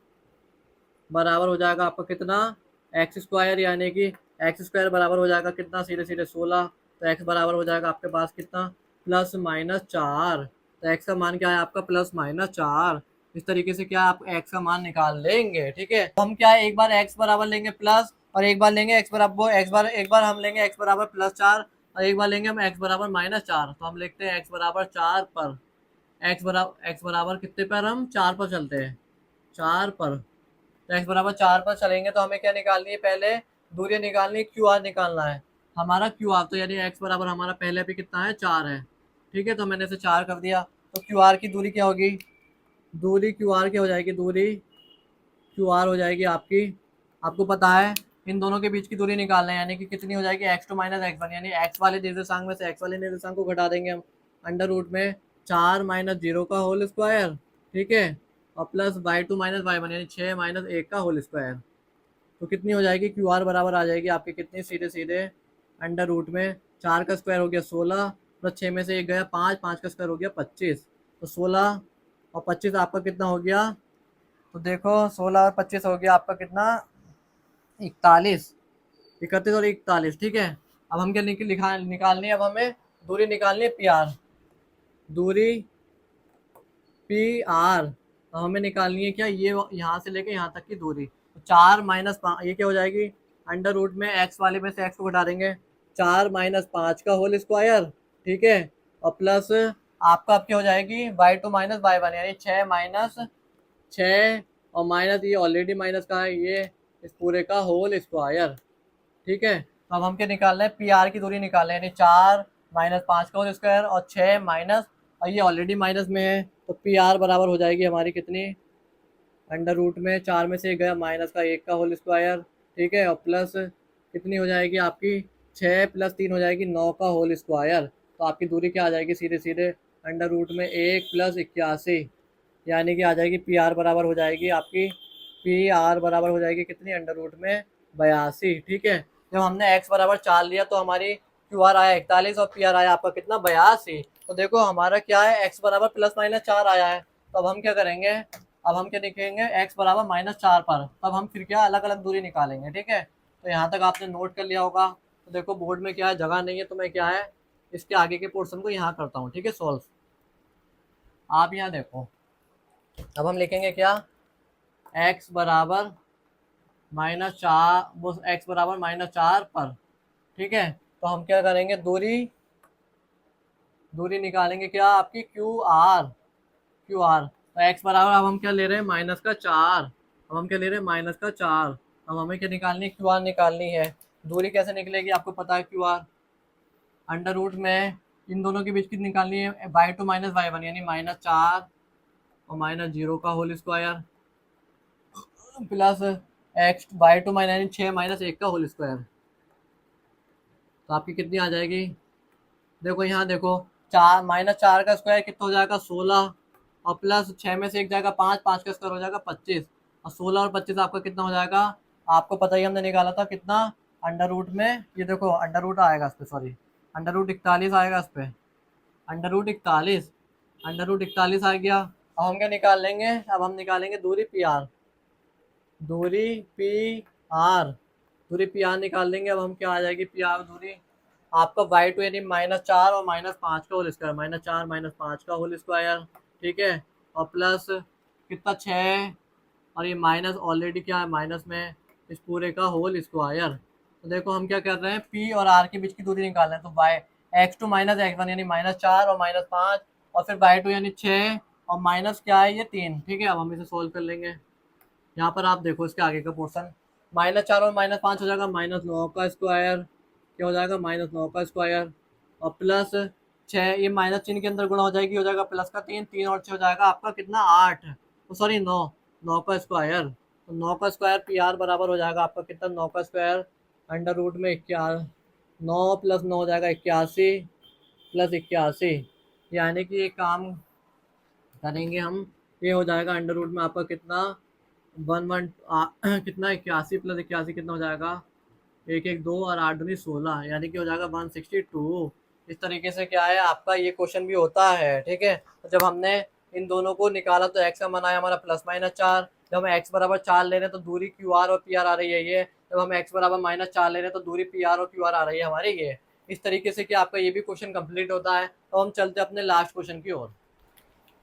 बराबर हो जाएगा आपका कितना, एक्स स्क्वायर, यानी कि एक्स स्क्वायर बराबर हो जाएगा कितना, सीधे सीधे 16। तो एक्स बराबर हो जाएगा आपके पास कितना, +-4। तो एक्स का मान क्या है आपका, +-4। इस तरीके से क्या आप एक्स का मान निकाल लेंगे, ठीक है। तो हम क्या है, एक बार एक्स बराबर लेंगे प्लस, और एक बार लेंगे एक्स बराबर, एक बार हम लेंगे एक्स बराबर +4, और एक बार लेंगे हम एक्स बराबर -4। तो हम लिखते हैं एक्स बराबर 4 पर, एक्स बराबर कितने पर, हम 4 पर चलते हैं, 4 पर। तो x बराबर 4 पर चलेंगे, तो हमें क्या निकालनी है, पहले दूरी निकालनी है, क्यू आर निकालना है हमारा, क्यू आर, तो यानी x बराबर हमारा पहले भी कितना है, 4 है, ठीक है। तो मैंने इसे 4 कर दिया, तो क्यू आर की दूरी क्या होगी, दूरी क्यू आर क्या हो जाएगी, दूरी क्यू आर हो जाएगी आपकी, आपको पता है इन दोनों के बीच की दूरी निकालना है, यानी कि कितनी हो जाएगी, x2 - x1, यानी x वाले निर्देशांक में से x वाले निर्देशांक को घटा देंगे हम, अंडर रूट में 4 - 0 का होल स्क्वायर, ठीक है, और प्लस y2 - y1 यानी 6 - 1 का होल स्क्वायर। तो कितनी हो जाएगी, क्यू आर बराबर आ जाएगी आपके कितनी, सीधे सीधे अंडर रूट में 4 का स्क्वायर हो गया 16, प्लस 6 में से 1 गया 5, 5 का स्क्वायर हो गया 25, तो 16 और 25 आपका कितना हो गया, तो देखो 16 और 25 हो गया आपका कितना, 41, 31 और 41, ठीक है। अब हम क्या निकालनी है, अब हमें दूरी निकालनी है पी आर, दूरी पी आर हमें निकालनी है क्या, ये यहाँ से लेके यहाँ तक की दूरी, तो 4 माइनस ये क्या हो जाएगी, अंडर रूट में एक्स वाले में से एक्स को घटा देंगे, 4 माइनस 5 का होल स्क्वायर, ठीक है, और प्लस आपका अब क्या हो जाएगी y2 माइनस y1, यानी 6 माइनस 6 और माइनस ये ऑलरेडी माइनस का है, ये इस पूरे का होल स्क्वायर, ठीक है। तो अब हम क्या निकाल रहे हैं, पी आर की दूरी निकाल रहे हैं, यानी 4 माइनस 5 का होल स्क्वायर और 6 माइनस, और ये ऑलरेडी माइनस में है, तो पी आर बराबर हो जाएगी हमारी कितनी, अंडर रूट में 4 में से 1 गया माइनस का 1 का होल स्क्वायर, ठीक है, और प्लस कितनी हो जाएगी आपकी, 6 प्लस 3 हो जाएगी 9 का होल स्क्वायर, तो आपकी दूरी क्या आ जाएगी, सीधे सीधे अंडर रूट में 1 प्लस 81, यानी कि आ जाएगी पी आर बराबर हो जाएगी आपकी, पी आर बराबर हो जाएगी कितनी, अंडर रूट में 82, ठीक है। जब हमने x बराबर 4 लिया तो हमारी क्यू आर आया 41 और पी आर आया आपका कितना, 82, तो देखो हमारा क्या है, x बराबर प्लस माइनस 4 आया है, तो अब हम क्या करेंगे, अब हम क्या लिखेंगे, x बराबर -4 पर, तब हम फिर क्या अलग अलग दूरी निकालेंगे, ठीक है। तो यहाँ तक आपने नोट कर लिया होगा, तो देखो बोर्ड में क्या है, जगह नहीं है, तो मैं क्या है इसके आगे के पोर्शन को यहाँ करता हूँ, ठीक है, सॉल्व। आप यहाँ देखो, अब हम लिखेंगे क्या, x बराबर -4, वो x बराबर -4 पर, ठीक है। तो हम क्या करेंगे, दूरी दूरी निकालेंगे क्या आपकी, क्यू आर, तो x बराबर, अब हम क्या ले रहे हैं, -4, अब हम क्या ले रहे हैं, -4, अब हमें क्या निकालनी है, क्यू आर निकालनी है। दूरी कैसे निकलेगी आपको पता है, क्यू आर अंडर रूट में इन दोनों के बीच की निकालनी है, y2 माइनस y1, यानी -4 और -0 का whole square, plus x y2 minus 6 minus 1 का होल स्क्वायर, तो आपकी कितनी आ जाएगी, देखो यहाँ देखो, 4 का स्क्वायर कितना हो जाएगा, 16, और प्लस 6 में से 1 जाएगा 5, 5 का स्क्वायर हो जाएगा 25, और 16 और 25 आपका कितना हो जाएगा, आपको पता ही हमने निकाला था कितना, अंडर रूट में, ये देखो अंडर रूट आएगा इस पे, सॉरी अंडर रूट 41 आएगा इस पे, अंडर रूट 41, अंडर रूट 41 आ गया। अब हम क्या निकाल लेंगे, अब हम निकालेंगे दूरी पी आर, दूरी पी आर, दूरी पी आर निकाल लेंगे। अब हम क्या आ जाएगी पी आर दूरी आपका y2, यानी -4 और -5 का होल स्क्वायर, -4 -5 का होल स्क्वायर, ठीक है, और प्लस कितना 6, और ये माइनस ऑलरेडी क्या है माइनस में, इस पूरे का होल स्क्वायर। तो देखो हम क्या कर रहे हैं, पी और आर के बीच की दूरी निकाल रहे हैं, तो वाई x2 माइनस x1 यानी -4 और -5, और फिर y2 यानी 6 और माइनस क्या है ये 3, ठीक है। अब हम इसे सोल्व कर लेंगे। यहाँ पर आप देखो इसके आगे का पोर्शन, -4 और -5 हो जाएगा -9 का स्क्वायर, क्या हो जाएगा -9 का स्क्वायर, और प्लस 6, ये माइनस चिन्ह के अंदर गुणा हो जाएगी, हो जाएगा प्लस का 3, 3 और 6 हो जाएगा आपका कितना 8, तो सॉरी 9, 9 का स्क्वायर, तो 9 का स्क्वायर पी आर बराबर हो जाएगा आपका कितना, 9 का स्क्वायर अंडर रूट में 81, 9 प्लस 9 हो जाएगा 81 प्लस 81, यानी कि ये काम करेंगे हम, ये हो जाएगा अंडर रूट में आपका कितना कितना 81 प्लस 81 कितना हो जाएगा, 112 और 8 दूनी 16, यानी कि हो जाएगा 162। इस तरीके से क्या है आपका ये क्वेश्चन भी होता है, ठीक है। तो जब हमने इन दोनों को निकाला तो एक्स का मन आया हमारा +-4, जब हम एक्स बराबर 4 ले रहे हैं तो दूरी क्यू आर और पी आर आ रही है ये, जब हम एक्स बराबर -4 ले रहे हैं तो दूरी पी आर और क्यू आर आ रही है हमारी ये। इस तरीके से क्या आपका ये भी क्वेश्चन कंप्लीट होता है। तो हम चलते हैं अपने लास्ट क्वेश्चन की ओर।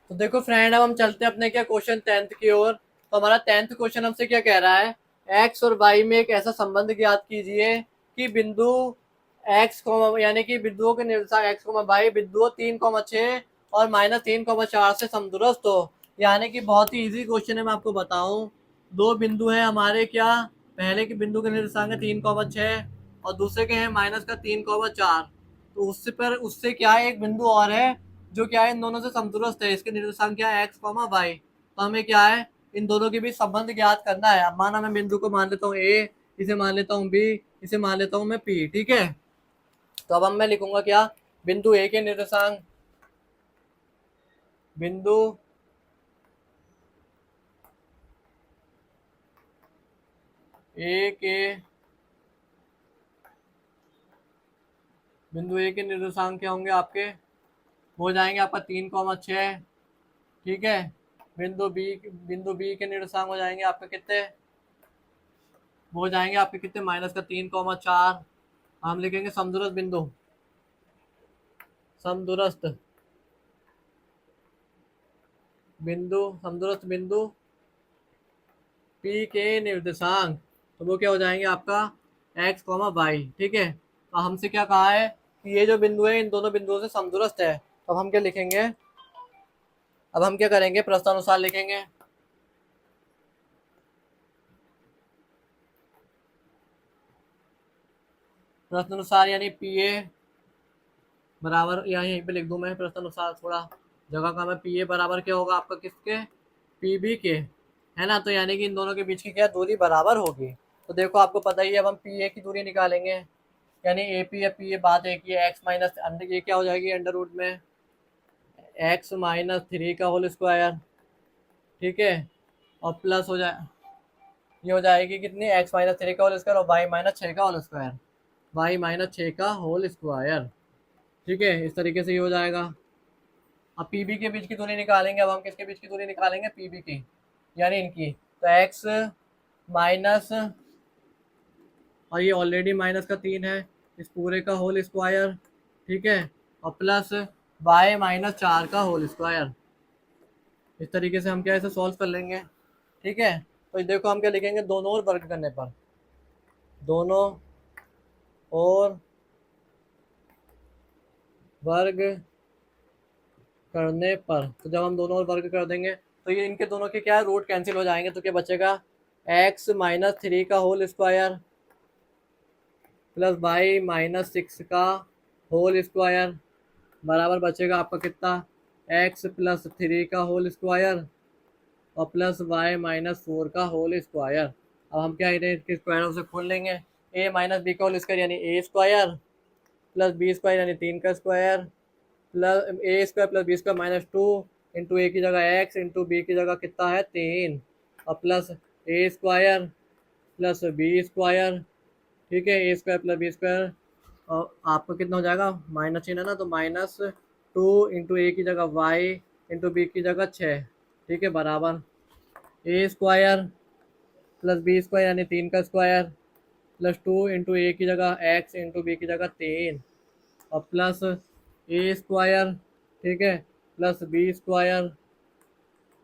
तो देखो फ्रेंड, अब हम चलते हैं अपने क्या क्वेश्चन 10th की ओर। तो हमारा 10th क्वेश्चन हमसे क्या कह रहा है, एक्स और वाई में एक ऐसा संबंध ज्ञात कीजिए कि बिंदु एक्स यानी कि बिंदुओं के निर्देशांक एक्स वाई बिंदुओं 3,6 और -3,4 से समदूरस्थ हो। यानी कि बहुत ही इजी क्वेश्चन है, मैं आपको बताऊं। दो बिंदु हैं हमारे, क्या पहले के बिंदु के निर्देशांक है 3,6 और दूसरे के हैं -3,4। तो उससे क्या है, एक बिंदु और है जो क्या है इन दोनों से समदूरस्थ है, इसके निर्देशांक क्या है एक्स वाई। तो हमें क्या है इन दोनों के बीच संबंध ज्ञात करना है। अब माना मैं बिंदु को मान लेता हूँ ए, इसे मान लेता हूँ बी, इसे मान लेता हूँ मैं पी, ठीक है। तो अब मैं लिखूंगा क्या, बिंदु ए के निर्देशांक, बिंदु ए के बिंदु ए के निर्देशांक क्या होंगे आपके, हो जाएंगे आपका 3,6। ठीक है। बिंदु बी के निर्देशांक हो जाएंगे आपके कितने, हो जाएंगे आपके कितने, -3,4। हम लिखेंगे समदूरस्थ बिंदु, समदूरस्थ समदूरस्थ बिंदु पी के निर्देशांक, तो वो क्या हो जाएंगे आपका एक्स कॉमा वाई। ठीक है। तो हमसे क्या कहा है कि ये जो बिंदु है इन दोनों बिंदुओं से समदूरस्थ है, तो अब हम क्या लिखेंगे, अब हम क्या करेंगे, प्रश्नानुसार लिखेंगे। प्रश्नानुसार यानी पी ए बराबर, यहाँ यहीं पे लिख दूं मैं, प्रश्नानुसार थोड़ा जगह का, मैं पी ए बराबर क्या होगा आपका किसके, पी बी के, है ना। तो यानी कि इन दोनों के बीच की क्या दूरी बराबर होगी। तो देखो आपको पता ही है, अब हम पी ए की दूरी निकालेंगे, यानी ए पी या पी ए बात एक ही है, एक्स माइनस अंडर ये क्या हो जाएगी अंडर रूट में x-3 का होल स्क्वायर। ठीक है। और प्लस हो जाए, ये हो जाएगी कितनी, x-3 का होल स्क्वायर और y-6 का होल स्क्वायर, y-6 का होल स्क्वायर। ठीक है, इस तरीके से ये हो जाएगा। अब पी बी के बीच की दूरी निकालेंगे, अब हम किसके बीच की दूरी निकालेंगे, पी बी की, यानी इनकी। तो एक्स माइनस, और ये ऑलरेडी -3 है, इस पूरे का होल स्क्वायर। ठीक है। और प्लस y-4 का होल स्क्वायर। इस तरीके से हम क्या इसे सॉल्व कर लेंगे। ठीक है। तो देखो हम क्या लिखेंगे, दोनों ओर वर्ग करने पर, दोनों ओर वर्ग करने पर, तो जब हम दोनों ओर वर्ग कर देंगे तो ये इनके दोनों के क्या है, रूट कैंसिल हो जाएंगे। तो क्या बचेगा, x-3 का होल स्क्वायर प्लस y-6 का होल स्क्वायर बराबर बचेगा आपका कितना, x+3 का होल स्क्वायर और प्लस y-4 का होल स्क्वायर। अब हम क्या इन्हें इसके स्क्वायरों से खोल लेंगे, a माइनस बी का होल स्क्वायर यानी a square plus B square यानी 3 का square plus a square plus B square -2 into A की जगह x इंटू बी की जगह कितना है 3 और plus a square plus B square. ठीक है, a square plus B square और आपका कितना हो जाएगा, माइनस चिन्ह है ना, तो -2 इंटू ए की जगह y इंटू बी की जगह 6। ठीक है, बराबर ए स्क्वायर प्लस बी स्क्वायर यानी 3 का स्क्वायर प्लस 2 इंटू ए की जगह x इंटू बी की जगह 3 और प्लस ए स्क्वायर। ठीक है, प्लस बी स्क्वायर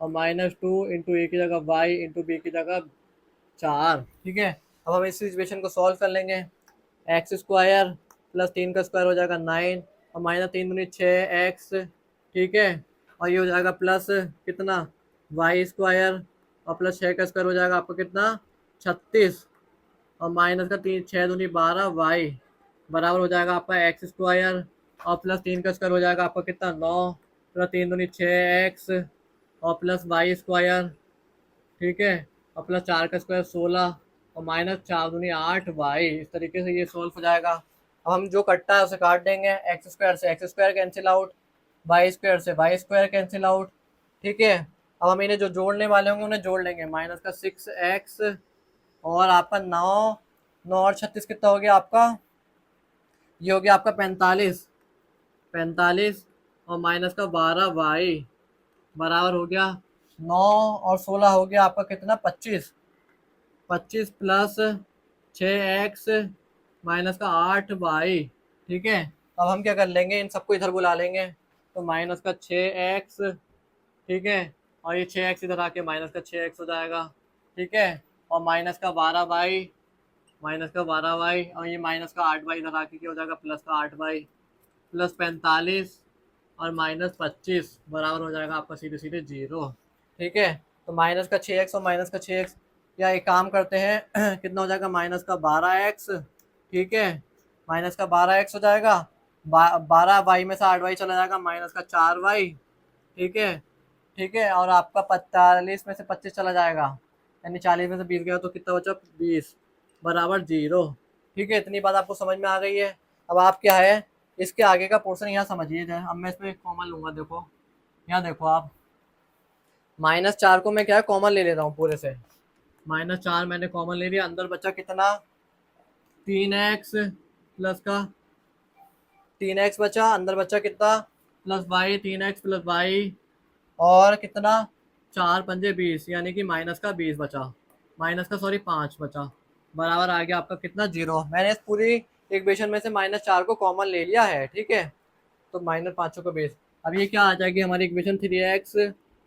और -2 इंटू ए की जगह y इंटू बी की जगह 4। ठीक है। अब हम इस इक्वेशन को सॉल्व कर लेंगे, एक्स स्क्वायर प्लस 3 का स्क्वायर हो जाएगा 9 और -3 दूनी 6x। ठीक है। और ये हो जाएगा प्लस कितना, वाई स्क्वायर और प्लस 6 का स्क्वायर हो जाएगा आपका कितना 36 और माइनस का 3 6 दूनी 12 वाई बराबर हो जाएगा आपका एक्स स्क्वायर और प्लस 3 का स्क्वायर हो जाएगा आपका कितना 9 प्लस 3 दूनी 6x और प्लस वाई स्क्वायर। ठीक है। और प्लस 4 का स्क्वायर 16 और -4 दूनी 8 वाई। इस तरीके से ये सोल्व हो जाएगा। अब हम जो कट्टा है उसे काट देंगे, एक्स स्क्वायर से x square cancel out, y square से वाई स्क्वायर कैंसिल आउट। ठीक है। अब हम इन्हें जो जोड़ने वाले होंगे उन्हें जोड़ लेंगे, -6x और आपका 9 और 36 कितना हो गया आपका, ये हो गया आपका 45 और -12y बराबर हो गया 9 और 16 हो गया आपका कितना 25 प्लस 6x -8y। ठीक है। अब हम क्या कर लेंगे, इन सबको इधर बुला लेंगे, तो -6x। ठीक है। और ये 6x इधर आके -6x हो जाएगा। ठीक है। और -12y और ये -8y इधर आके क्या हो जाएगा, +8y प्लस 45 और -25 बराबर हो जाएगा आपका सीधे सीधे 0। ठीक है। तो -6x और -6x, या एक काम करते हैं कितना हो जाएगा, -12x। ठीक है, -12x हो जाएगा, 12y में से 8y चला जाएगा, -4y। ठीक है। ठीक है। और आपका 45 में से 25 चला जाएगा, यानी 40 में से 20 गया तो कितना बचा 20 बराबर 0। ठीक है, इतनी बात आपको समझ में आ गई है। अब आप क्या है, इसके आगे का पोर्शन यहाँ समझिए। अब मैं इसमें कॉमन लूंगा, देखो यहाँ देखो आप, -4 को मैं क्या है कॉमन ले रहा हूँ पूरे से, -4 मैंने कॉमन ले लिया, अंदर बचा कितना 3x प्लस का 3x बचा, अंदर बचा कितना, plus Y, 3x plus Y, और कितना, 4×5 = 20, यानी कि माइनस का 20 बचा, माइनस का सॉरी 5 बचा, बराबर आ गया आपका कितना, 0। मैंने इस पूरी इक्वेशन में से -4 को कॉमन ले लिया है, ठीक है। तो -5 का बेस, अब ये क्या आ जाएगी हमारी इक्वेशन, 3x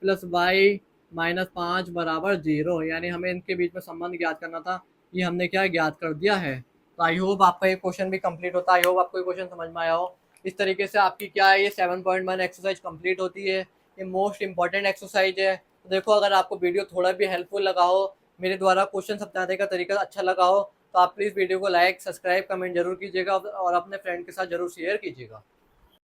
प्लस वाई -5 बराबर 0, यानी हमें इनके बीच में संबंध ज्ञात करना था, ये हमने क्या ज्ञात कर दिया है। तो आई होप आपका ये क्वेश्चन भी कंप्लीट होता है, आई होप आपको ये क्वेश्चन समझ में आया हो। इस तरीके से आपकी क्या है, ये 7.1 एक्सरसाइज कंप्लीट होती है। ये मोस्ट इंपॉर्टेंट एक्सरसाइज है। तो देखो, अगर आपको वीडियो थोड़ा भी हेल्पफुल लगा हो, मेरे द्वारा क्वेश्चन समझाने का तरीका अच्छा लगा हो, तो आप प्लीज़ वीडियो को लाइक, सब्सक्राइब, कमेंट जरूर कीजिएगा और अपने फ्रेंड के साथ जरूर शेयर कीजिएगा।